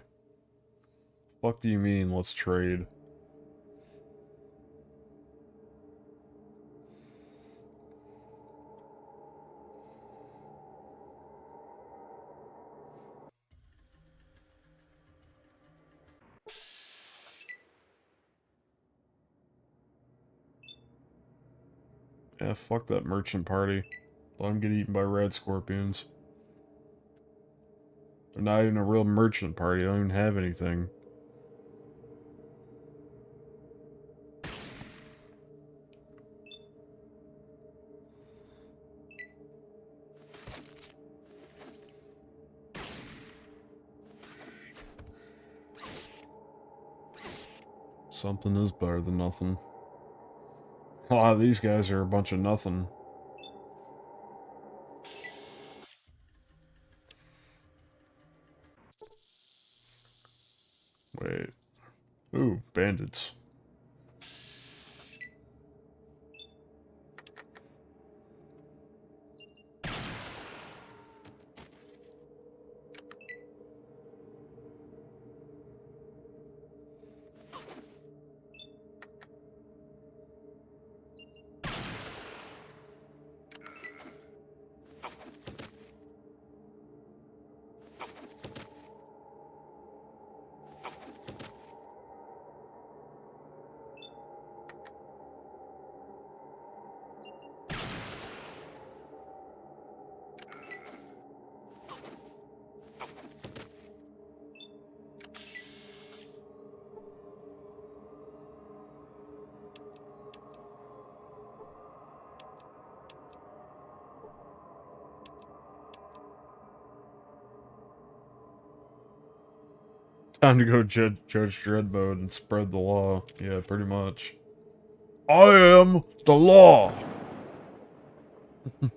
Fuck do you mean, let's trade? Yeah, fuck that merchant party. Let them get eaten by red scorpions. They're not even a real merchant party, they don't even have anything. Something is better than nothing. A lot of these guys are a bunch of nothing. Wait. Ooh, bandits. Time to go Judge Dredd mode and spread the law. Yeah, pretty much. I am the law! You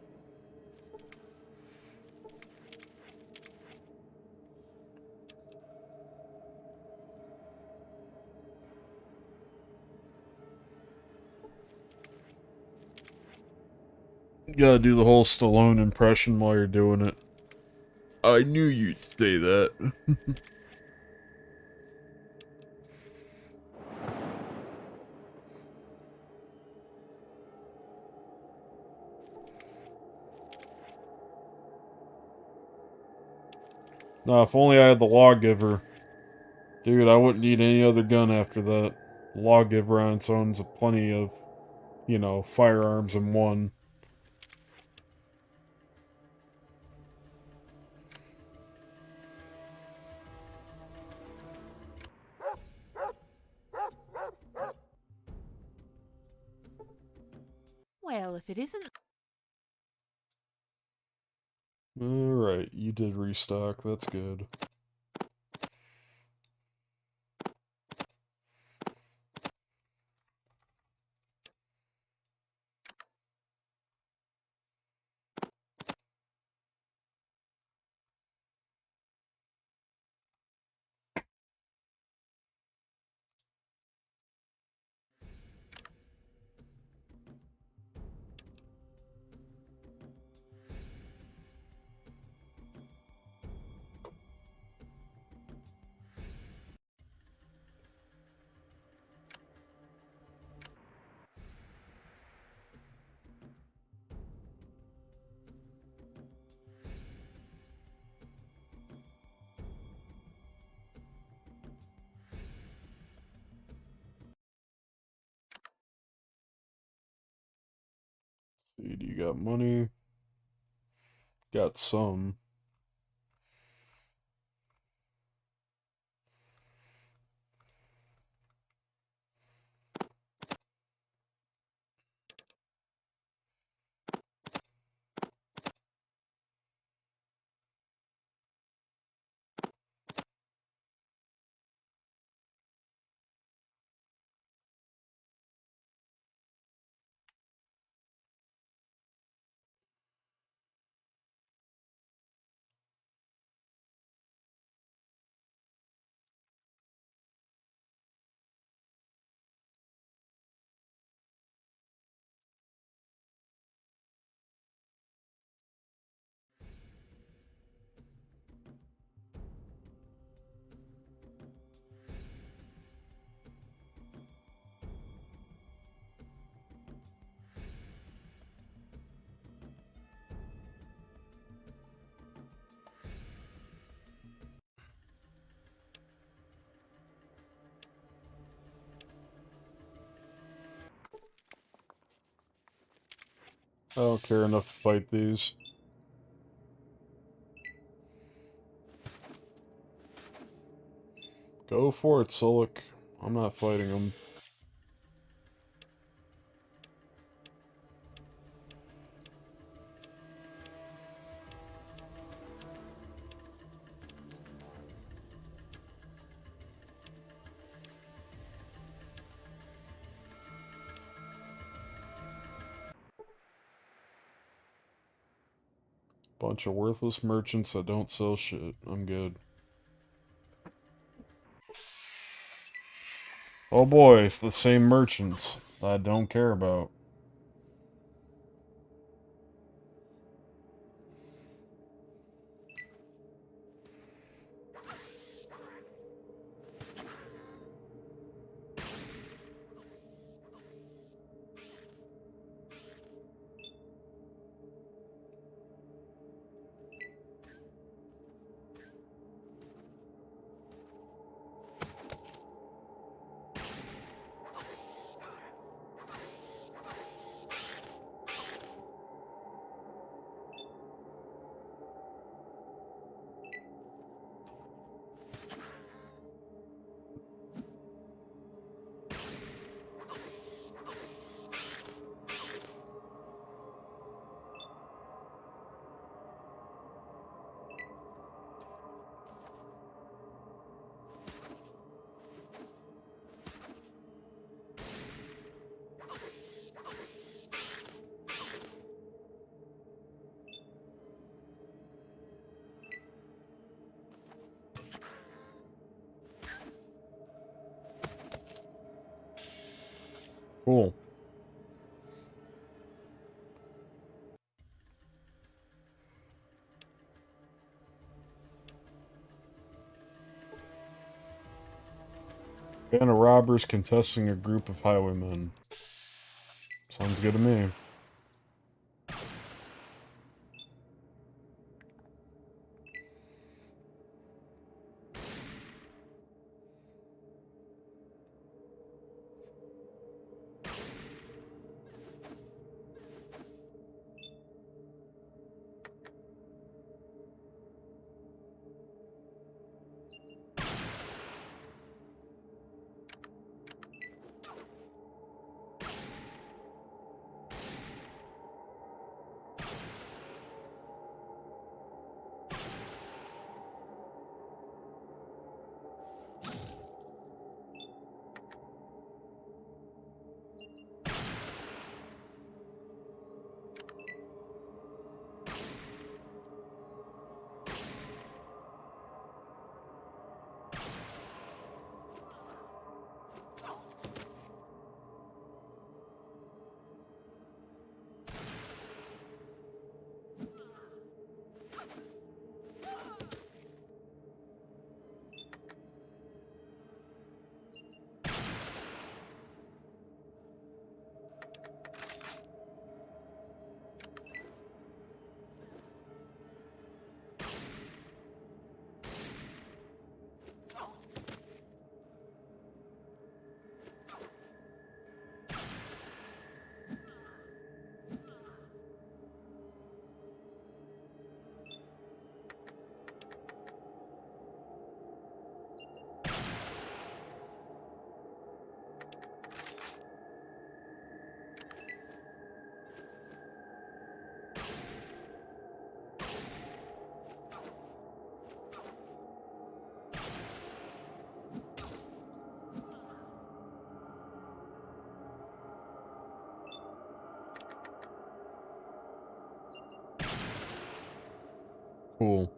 gotta do the whole Stallone impression while you're doing it. I knew you'd say that. Nah, if only I had the lawgiver. Dude, I wouldn't need any other gun after that. The lawgiver on its own's plenty of, you know, firearms in one. Well, if it isn't... Alright, you did restock, that's good. See, do you got money? Got some. I don't care enough to fight these. Go for it, Sulik. I'm not fighting them. Bunch of worthless merchants that don't sell shit. I'm good. Oh boy, it's the same merchants that I don't care about. Cool. Band of robbers contesting a group of highwaymen. Sounds good to me. Cool.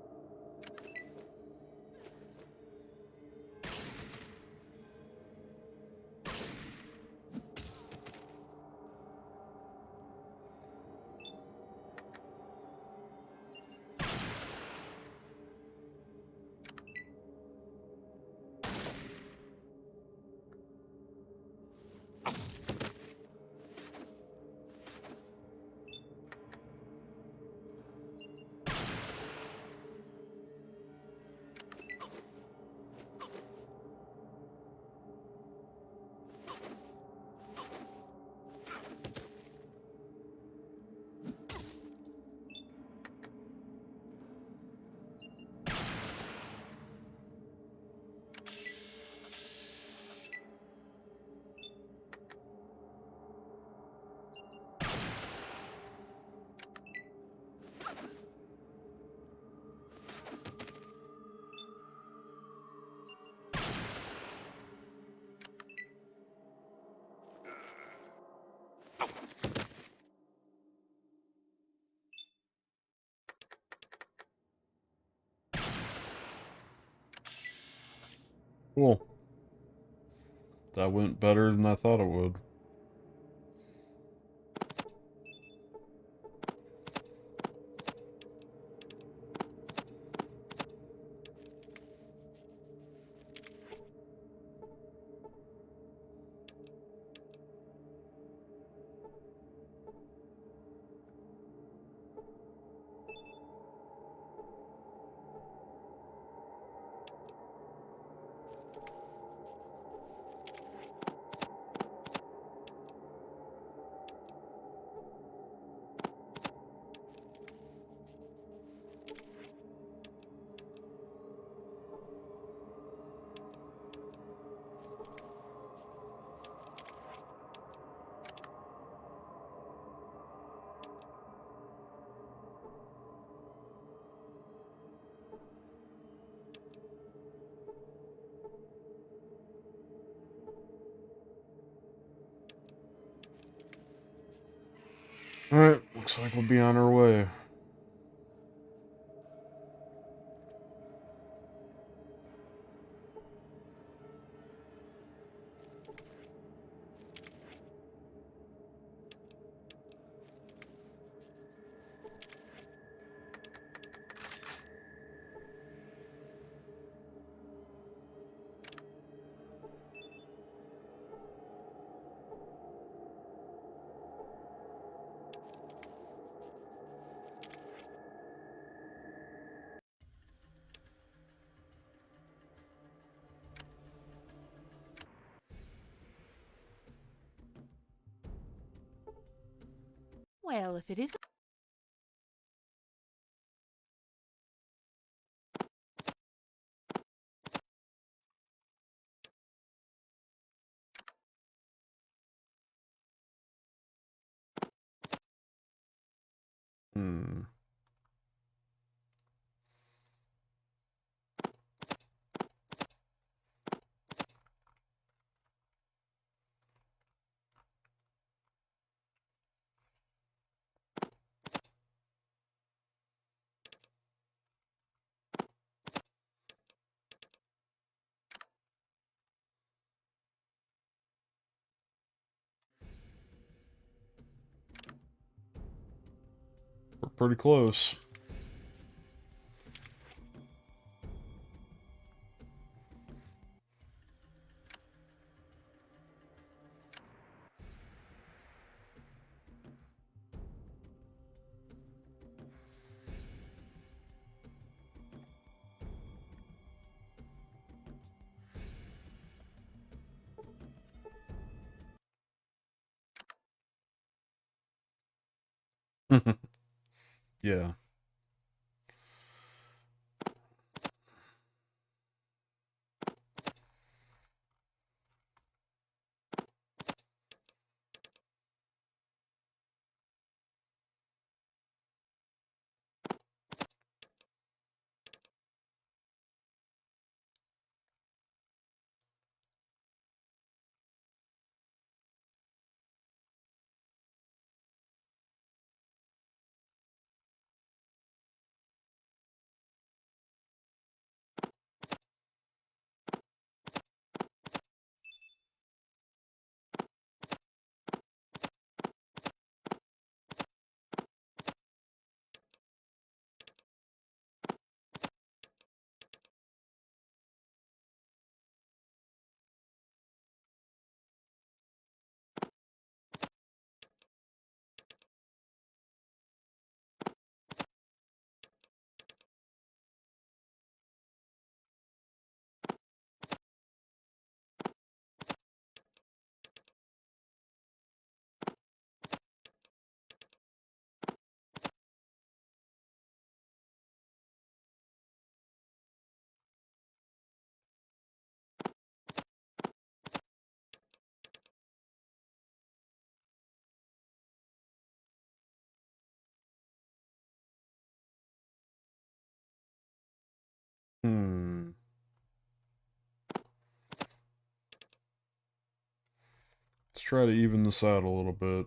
Cool. That went better than I thought it would. Alright, looks like we'll be on our way. Well, if it isn't. Hmm. We're pretty close. Yeah. try to even this out a little bit.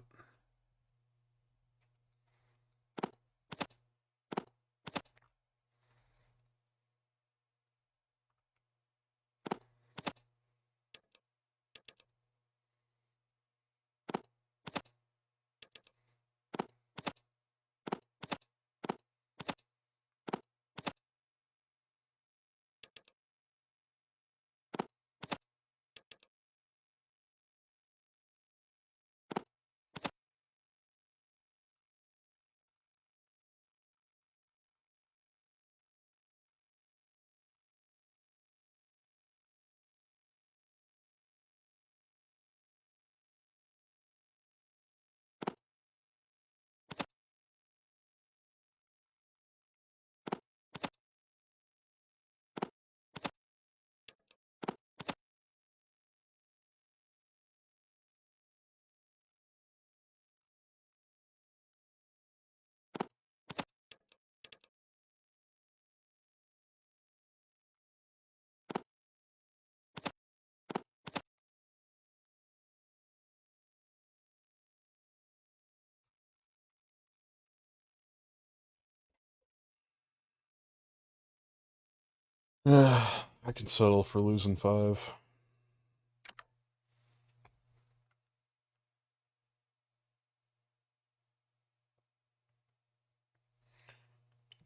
I can settle for losing 5.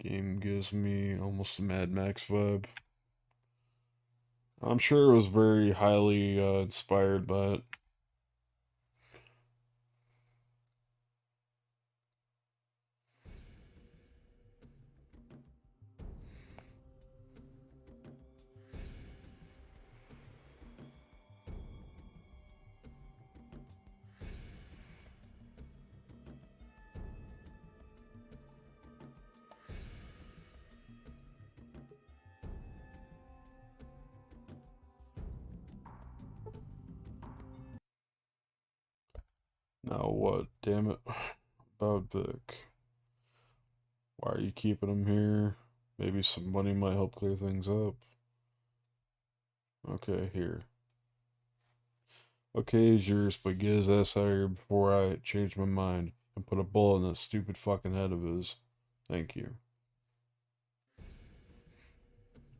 Game gives me almost a Mad Max vibe. I'm sure it was very highly inspired by it. Now what? Damn it. About Vic. Why are you keeping him here? Maybe some money might help clear things up. Okay, here. Okay, he's yours, but get his ass out of here before I change my mind and put a bullet in that stupid fucking head of his. Thank you. I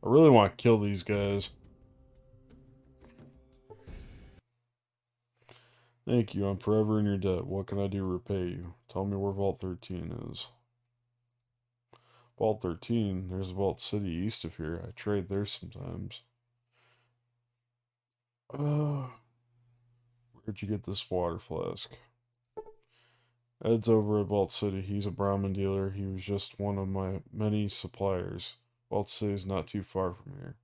really want to kill these guys. Thank you, I'm forever in your debt. What can I do to repay you? Tell me where Vault 13 is. Vault 13? There's a Vault City east of here. I trade there sometimes. Where'd you get this water flask? Ed's over at Vault City. He's a Brahmin dealer. He was just one of my many suppliers. Vault City's not too far from here.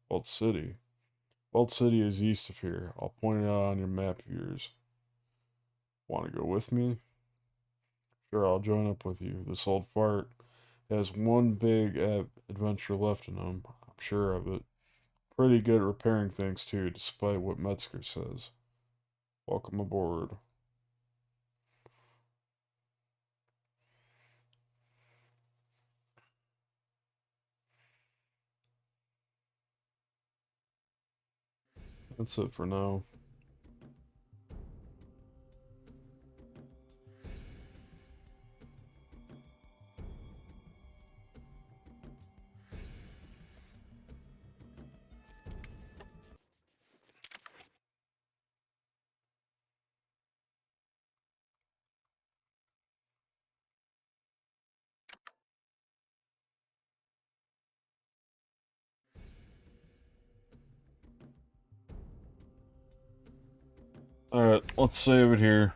Vault City? Vault City is east of here. I'll point it out on your map of yours. Want to go with me? Sure, I'll join up with you. This old fart has one big adventure left in him. I'm sure of it. Pretty good at repairing things too, despite what Metzger says. Welcome aboard. That's it for now. Alright, let's save it here.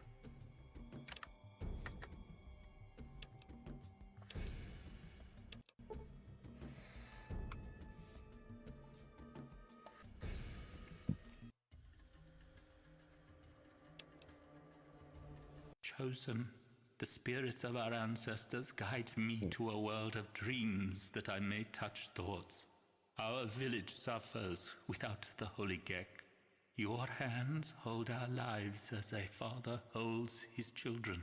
Chosen, the spirits of our ancestors guide me to a world of dreams that I may touch thoughts. Our village suffers without the holy Gek. Your hands hold our lives as a father holds his children.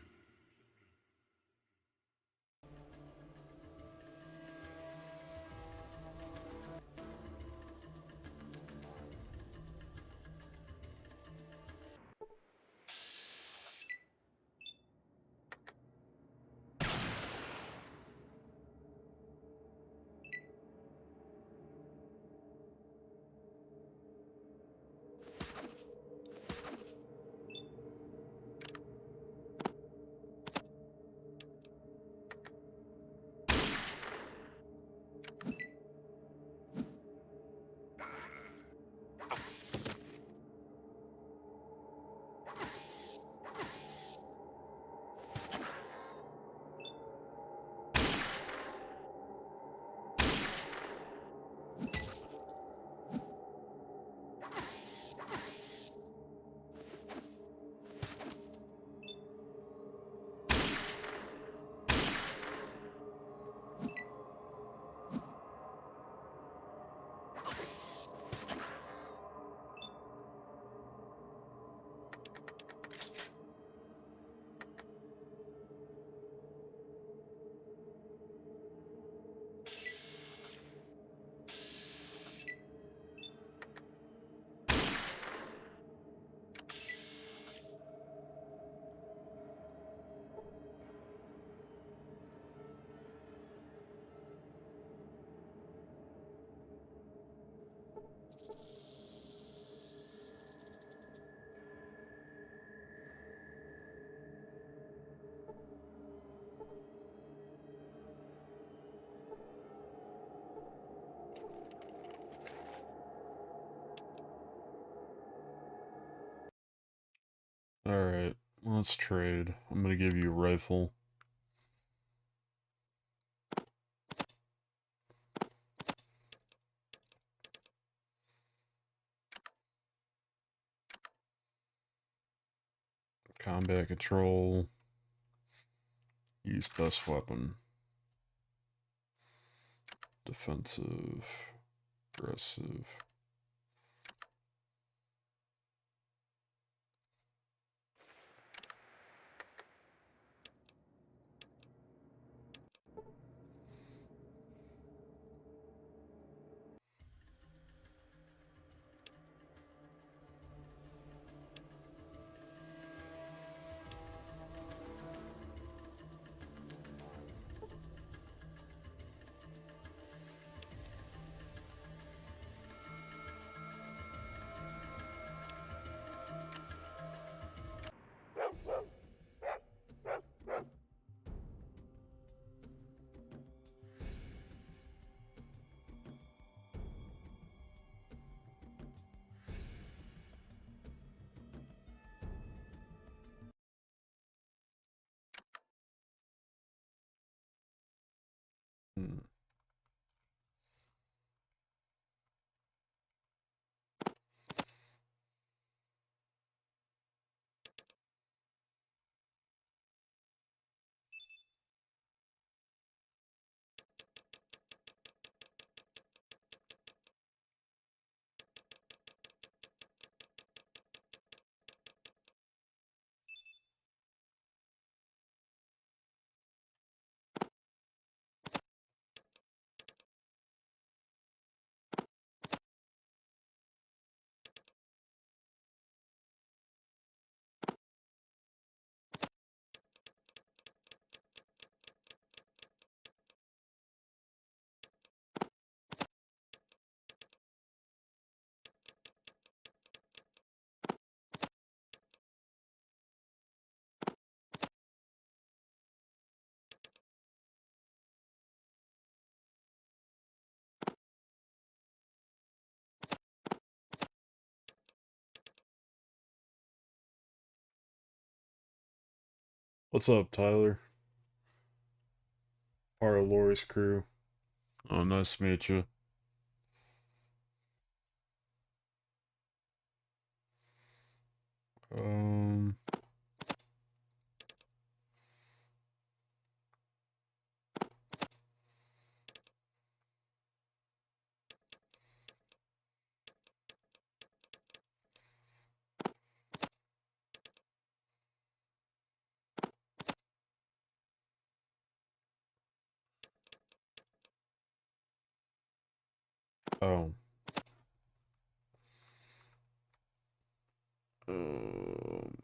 Alright, let's trade. I'm gonna give you a rifle. Combat control. Use best weapon. Defensive. Aggressive. Hmm. What's up, Tyler? Part of Lori's crew. Oh, nice to meet you. Um... Oh. Um...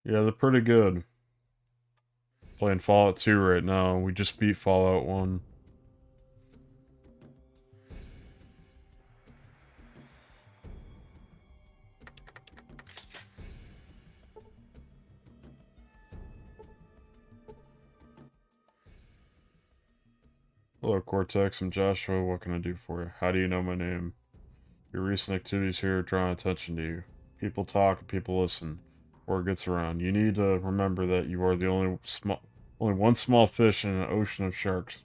Yeah, they're pretty good. Playing Fallout 2 right now. We just beat Fallout 1. Hello, Cortex. I'm Joshua. What can I do for you? How do you know my name? Your recent activities here are drawing attention to you. People talk and people listen. Word gets around. You need to remember that you are the only one small fish in an ocean of sharks.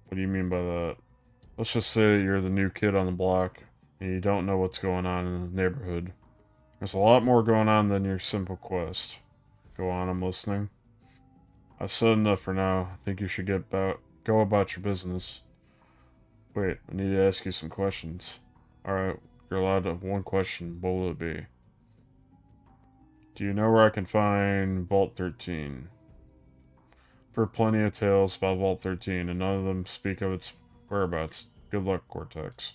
What do you mean by that? Let's just say that you're the new kid on the block and you don't know what's going on in the neighborhood. There's a lot more going on than your simple quest. Go on, I'm listening. I've said enough for now. I think you should go about your business. Wait, I need to ask you some questions. Alright, you're allowed to have one question. What will it be? Do you know where I can find Vault 13? I've heard plenty of tales about Vault 13, and none of them speak of its whereabouts. Good luck, Cortex.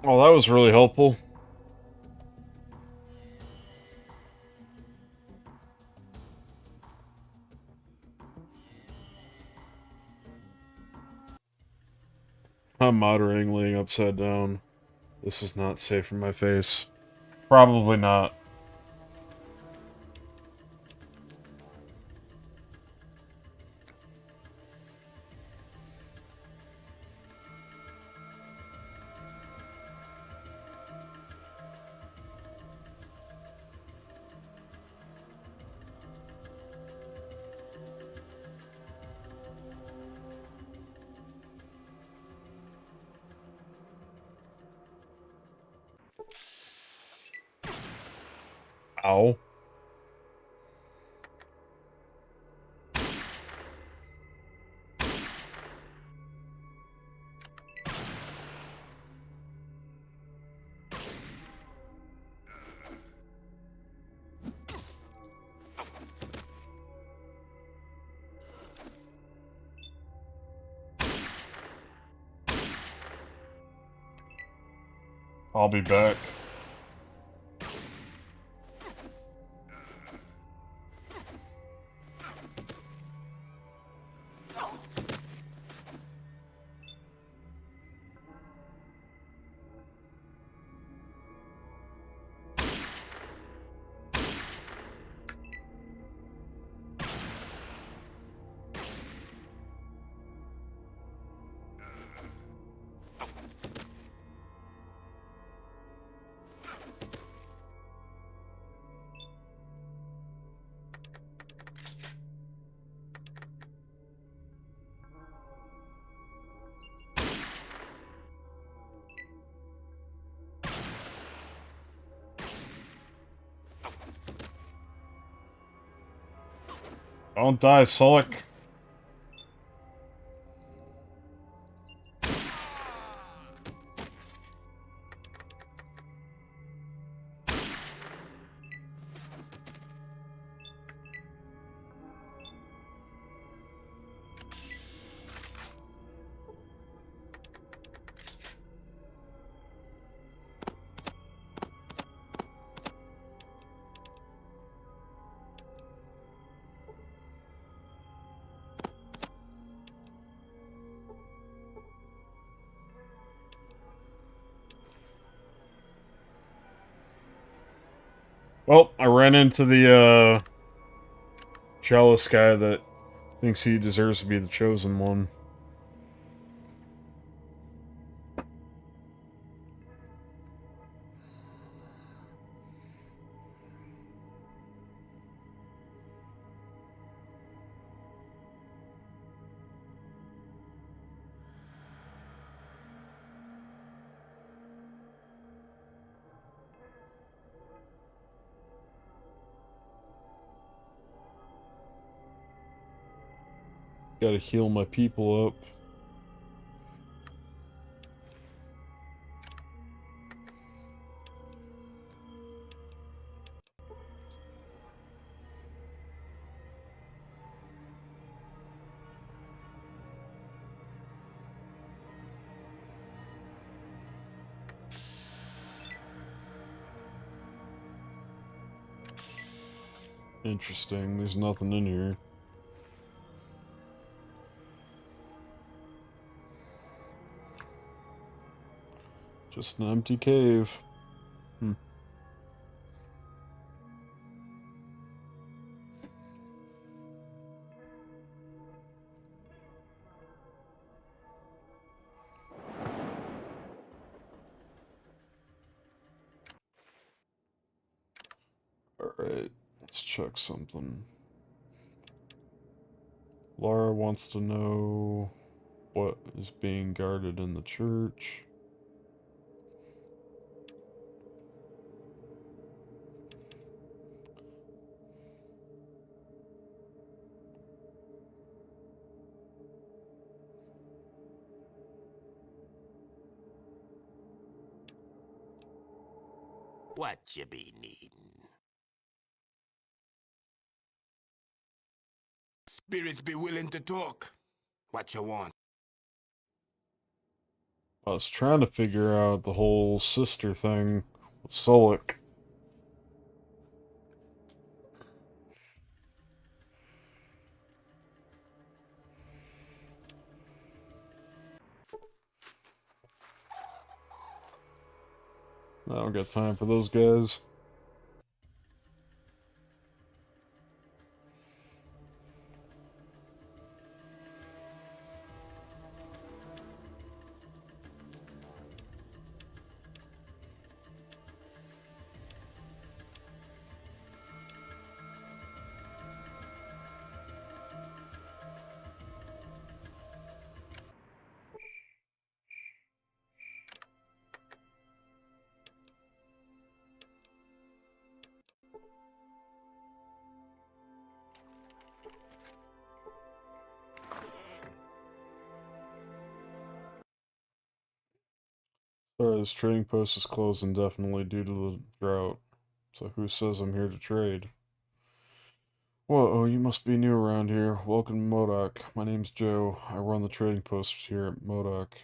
Oh, that was really helpful. I'm moderating laying upside down. This is not safe for my face. Probably not. Ow. I'll be back. Don't die, Sullick. Well, I ran into the, jealous guy that thinks he deserves to be the chosen one. Gotta heal my people up. Interesting, there's nothing in here. Just an empty cave. Hmm. Alright, let's check something. Laura wants to know what is being guarded in the church. What you be needing? Spirits be willing to talk. What you want? I was trying to figure out the whole sister thing with Sullick. I don't got time for those guys. Sorry, this trading post is closed indefinitely due to the drought. So who says I'm here to trade? Whoa, you must be new around here. Welcome to Modoc. My name's Joe. I run the trading post here at Modoc.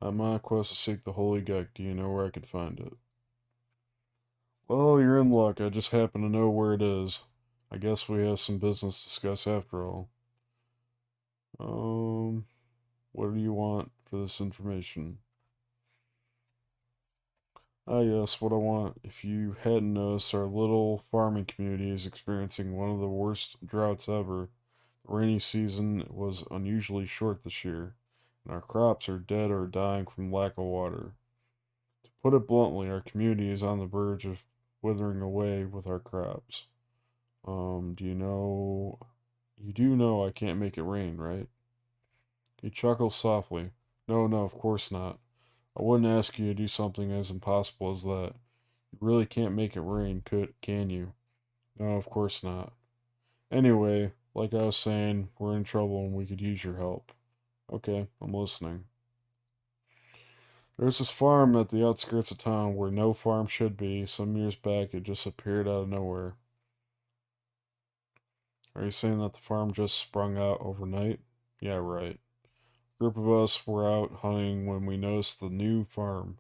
I'm on a quest to seek the Holy Geck. Do you know where I could find it? Well, you're in luck. I just happen to know where it is. I guess we have some business to discuss after all. What do you want for this information? Ah, yes, what I want. If you hadn't noticed, our little farming community is experiencing one of the worst droughts ever. The rainy season was unusually short this year, and our crops are dead or dying from lack of water. To put it bluntly, our community is on the verge of withering away with our crops. Do you know... You do know I can't make it rain, right? He chuckles softly. No, no, of course not. I wouldn't ask you to do something as impossible as that. You really can't make it rain, can you? No, of course not. Anyway, like I was saying, we're in trouble and we could use your help. Okay, I'm listening. There's this farm at the outskirts of town where no farm should be. Some years back, it just appeared out of nowhere. Are you saying that the farm just sprung out overnight? Yeah, right. A group of us were out hunting when we noticed the new farm.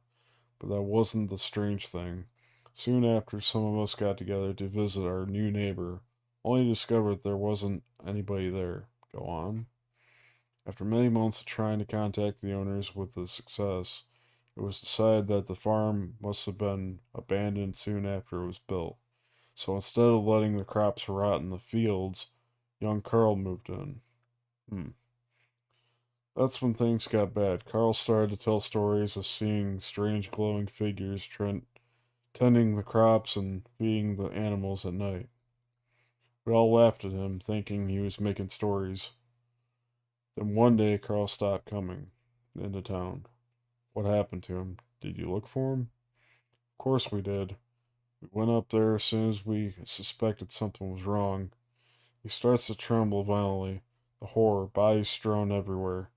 But that wasn't the strange thing. Soon after, some of us got together to visit our new neighbor, only to discover that there wasn't anybody there. Go on. After many months of trying to contact the owners with success, it was decided that the farm must have been abandoned soon after it was built. So instead of letting the crops rot in the fields, young Carl moved in. That's when things got bad. Carl started to tell stories of seeing strange glowing figures tending the crops and feeding the animals at night. We all laughed at him, thinking he was making stories. Then one day, Carl stopped coming into town. What happened to him? Did you look for him? Of course we did. We went up there as soon as we suspected something was wrong. He starts to tremble violently. The horror, bodies strewn everywhere.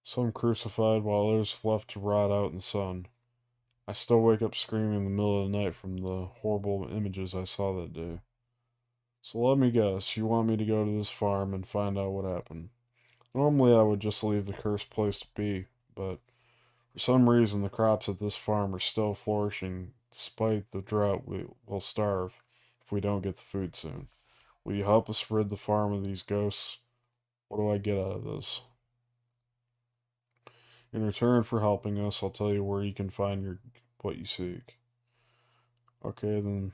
Some crucified while others left to rot out in the sun. I still wake up screaming in the middle of the night from the horrible images I saw that day. So let me guess, you want me to go to this farm and find out what happened. Normally I would just leave the cursed place to be, but for some reason the crops at this farm are still flourishing. Despite the drought, we will starve if we don't get the food soon. Will you help us rid the farm of these ghosts? What do I get out of this? In return for helping us, I'll tell you where you can find what you seek. Okay, then.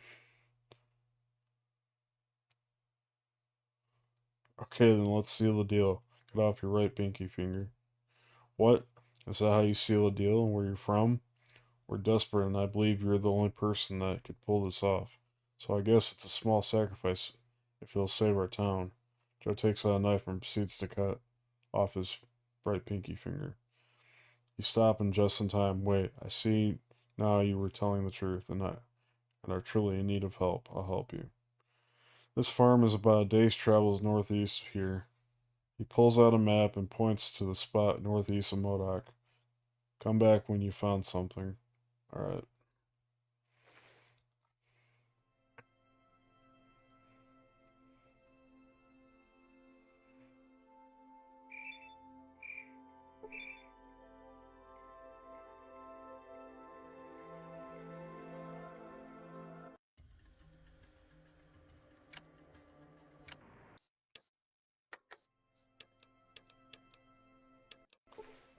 Okay, then let's seal the deal. Cut off your right pinky finger. What? Is that how you seal a deal and where you're from? We're desperate, and I believe you're the only person that could pull this off. So I guess it's a small sacrifice if you'll save our town. Joe takes out a knife and proceeds to cut off his right pinky finger. You stop in just in time. Wait, I see now you were telling the truth, and are truly in need of help. I'll help you. This farm is about a day's travel northeast of here. He pulls out a map and points to the spot northeast of Modoc. Come back when you found something. Alright.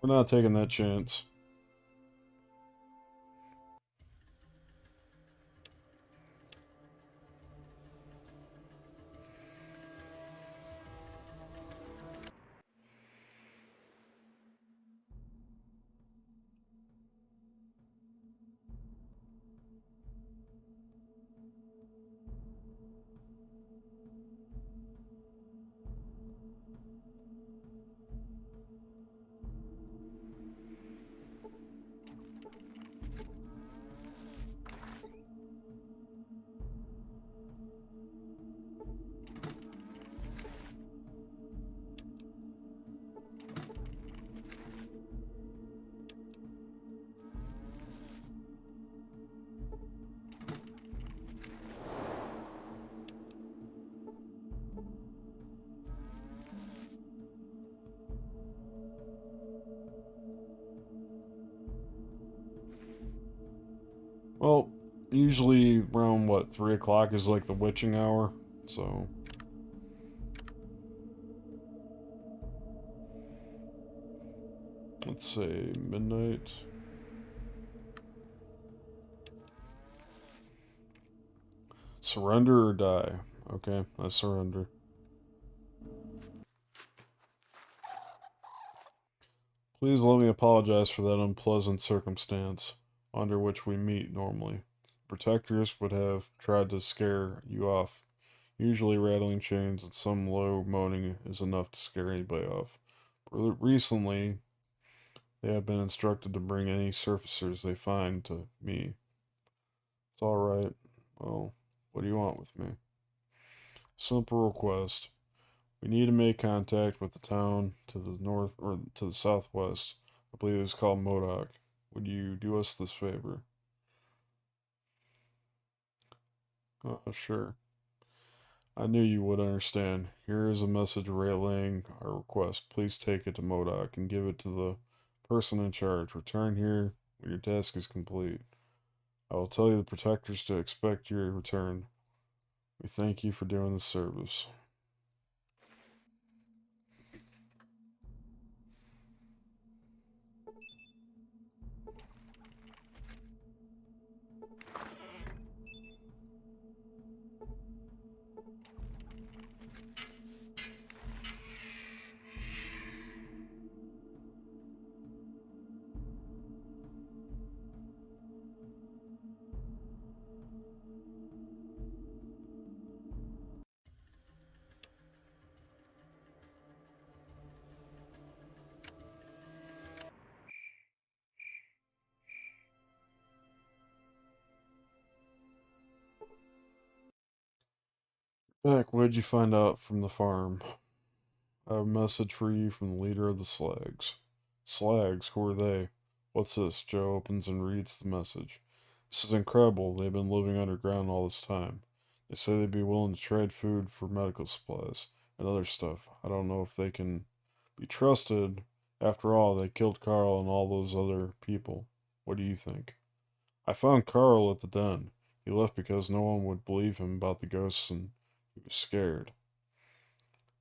We're not taking that chance. Well, usually around, what, 3 o'clock is like the witching hour, so... Let's say midnight. Surrender or die. Okay, I surrender. Please let me apologize for that unpleasant circumstance under which we meet normally. Protectors would have tried to scare you off. Usually rattling chains and some low moaning is enough to scare anybody off. Recently, they have been instructed to bring any surfacers they find to me. It's alright. Well, what do you want with me? Simple request. We need to make contact with the town to the north, or to the southwest. I believe it's called Modoc. Would you do us this favor? Sure. I knew you would understand. Here is a message relaying our request. Please take it to Modoc and give it to the person in charge. Return here when your task is complete. I will tell you the protectors to expect your return. We thank you for doing this service. Beck, what did you find out from the farm? I have a message for you from the leader of the Slags. Slags? Who are they? What's this? Joe opens and reads the message. This is incredible. They've been living underground all this time. They say they'd be willing to trade food for medical supplies and other stuff. I don't know if they can be trusted. After all, they killed Carl and all those other people. What do you think? I found Carl at the den. He left because no one would believe him about the ghosts and he was scared.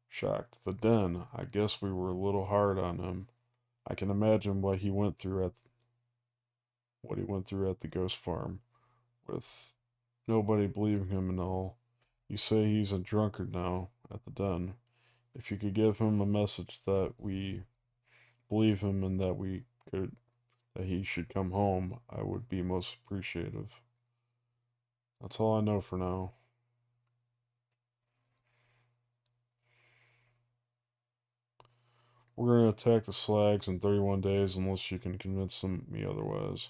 Shocked. The den. I guess we were a little hard on him. I can imagine what he went through at the ghost farm, with nobody believing him and all. You say he's a drunkard now at the den. If you could give him a message that we believe him and that he should come home, I would be most appreciative. That's all I know for now. We're going to attack the Slags in 31 days unless you can convince me otherwise.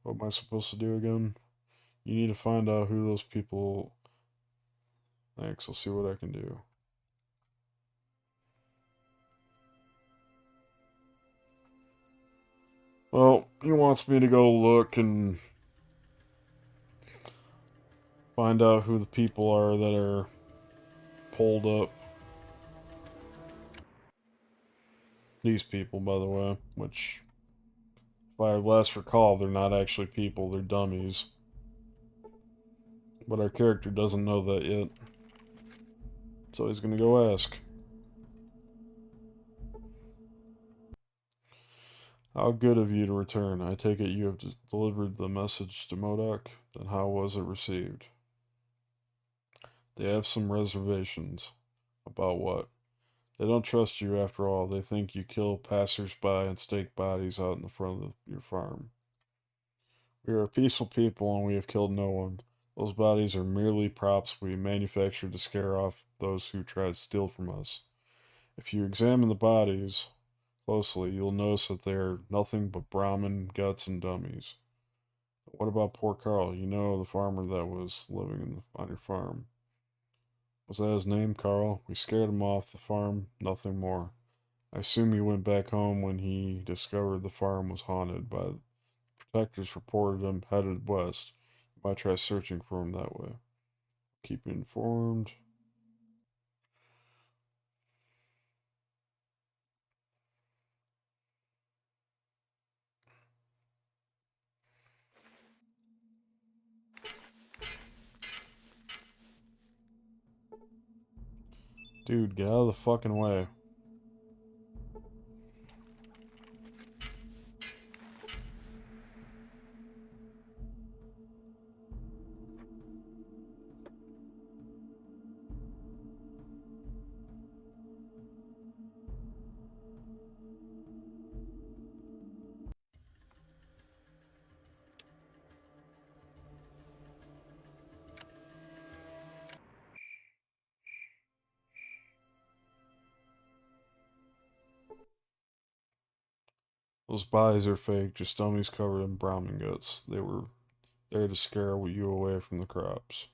What am I supposed to do again? You need to find out who those people... Thanks, I'll see what I can do. Well, he wants me to go look and find out who the people are that are pulled up. These people, by the way, which, if I last recall, they're not actually people, they're dummies. But our character doesn't know that yet. So he's gonna go ask. How good of you to return. I take it you have delivered the message to Modoc? Then how was it received? They have some reservations. About what? They don't trust you after all. They think you kill passers-by and stake bodies out in the front of your farm. We are a peaceful people and we have killed no one. Those bodies are merely props we manufactured to scare off those who try to steal from us. If you examine the bodies closely, you'll notice that they are nothing but Brahmin guts and dummies. What about poor Carl? You know, the farmer that was living on your farm. Was that his name, Carl? We scared him off the farm, nothing more. I assume he went back home when he discovered the farm was haunted. By protectors reported him headed west. You might try searching for him that way. Keep you informed. Dude, get out of the fucking way. Those bodies are fake, just dummies covered in Brahmin guts. They were there to scare you away from the crops.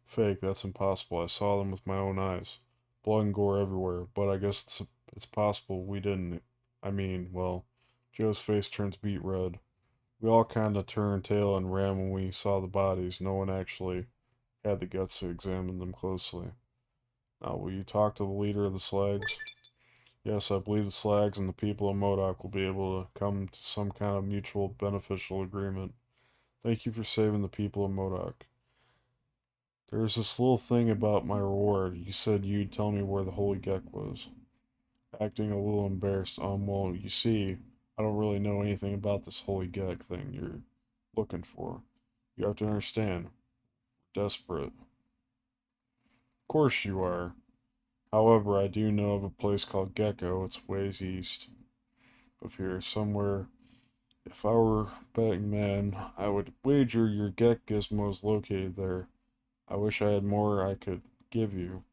Fake, that's impossible. I saw them with my own eyes. Blood and gore everywhere, but I guess it's possible we didn't. I mean, well, Joe's face turns beet red. We all kinda turned tail and ran when we saw the bodies. No one actually had the guts to examine them closely. Now, will you talk to the leader of the Slags? Yes, I believe the Slags and the people of Modoc will be able to come to some kind of mutual beneficial agreement. Thank you for saving the people of Modoc. There's this little thing about my reward. You said you'd tell me where the Holy Gek was. Acting a little embarrassed. Well, you see, I don't really know anything about this Holy Gek thing you're looking for. You have to understand, we're desperate. Of course you are. However, I do know of a place called Gecko. It's ways east of here, somewhere. If I were a betting man, I would wager your Gek gizmo is located there. I wish I had more I could give you,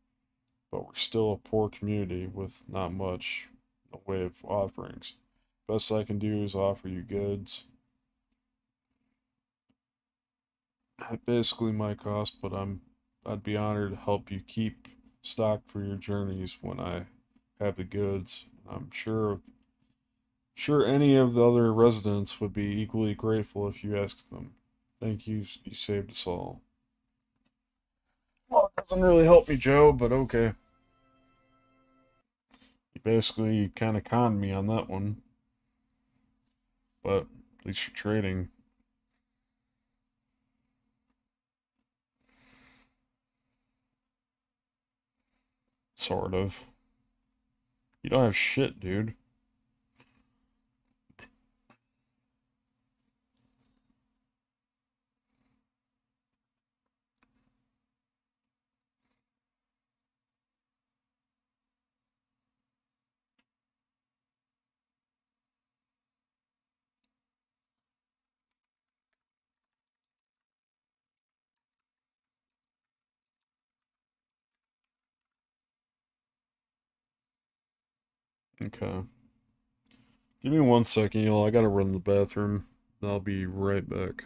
but we're still a poor community with not much in the way of offerings. Best I can do is offer you goods. At basically my cost, but I'd be honored to help you keep stock for your journeys when I have the goods. I'm sure any of the other residents would be equally grateful if you asked them. Thank you, you saved us all. Well, it doesn't really help me, Joe, but okay. You basically kind of conned me on that one. But at least you're trading. Sort of. You don't have shit, dude. Okay. Give me 1 second, I gotta run to the bathroom. I'll be right back.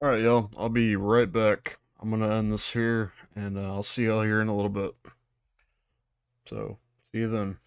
Alright, y'all. I'll be right back. I'm gonna end this here, and I'll see y'all here in a little bit. So, see you then.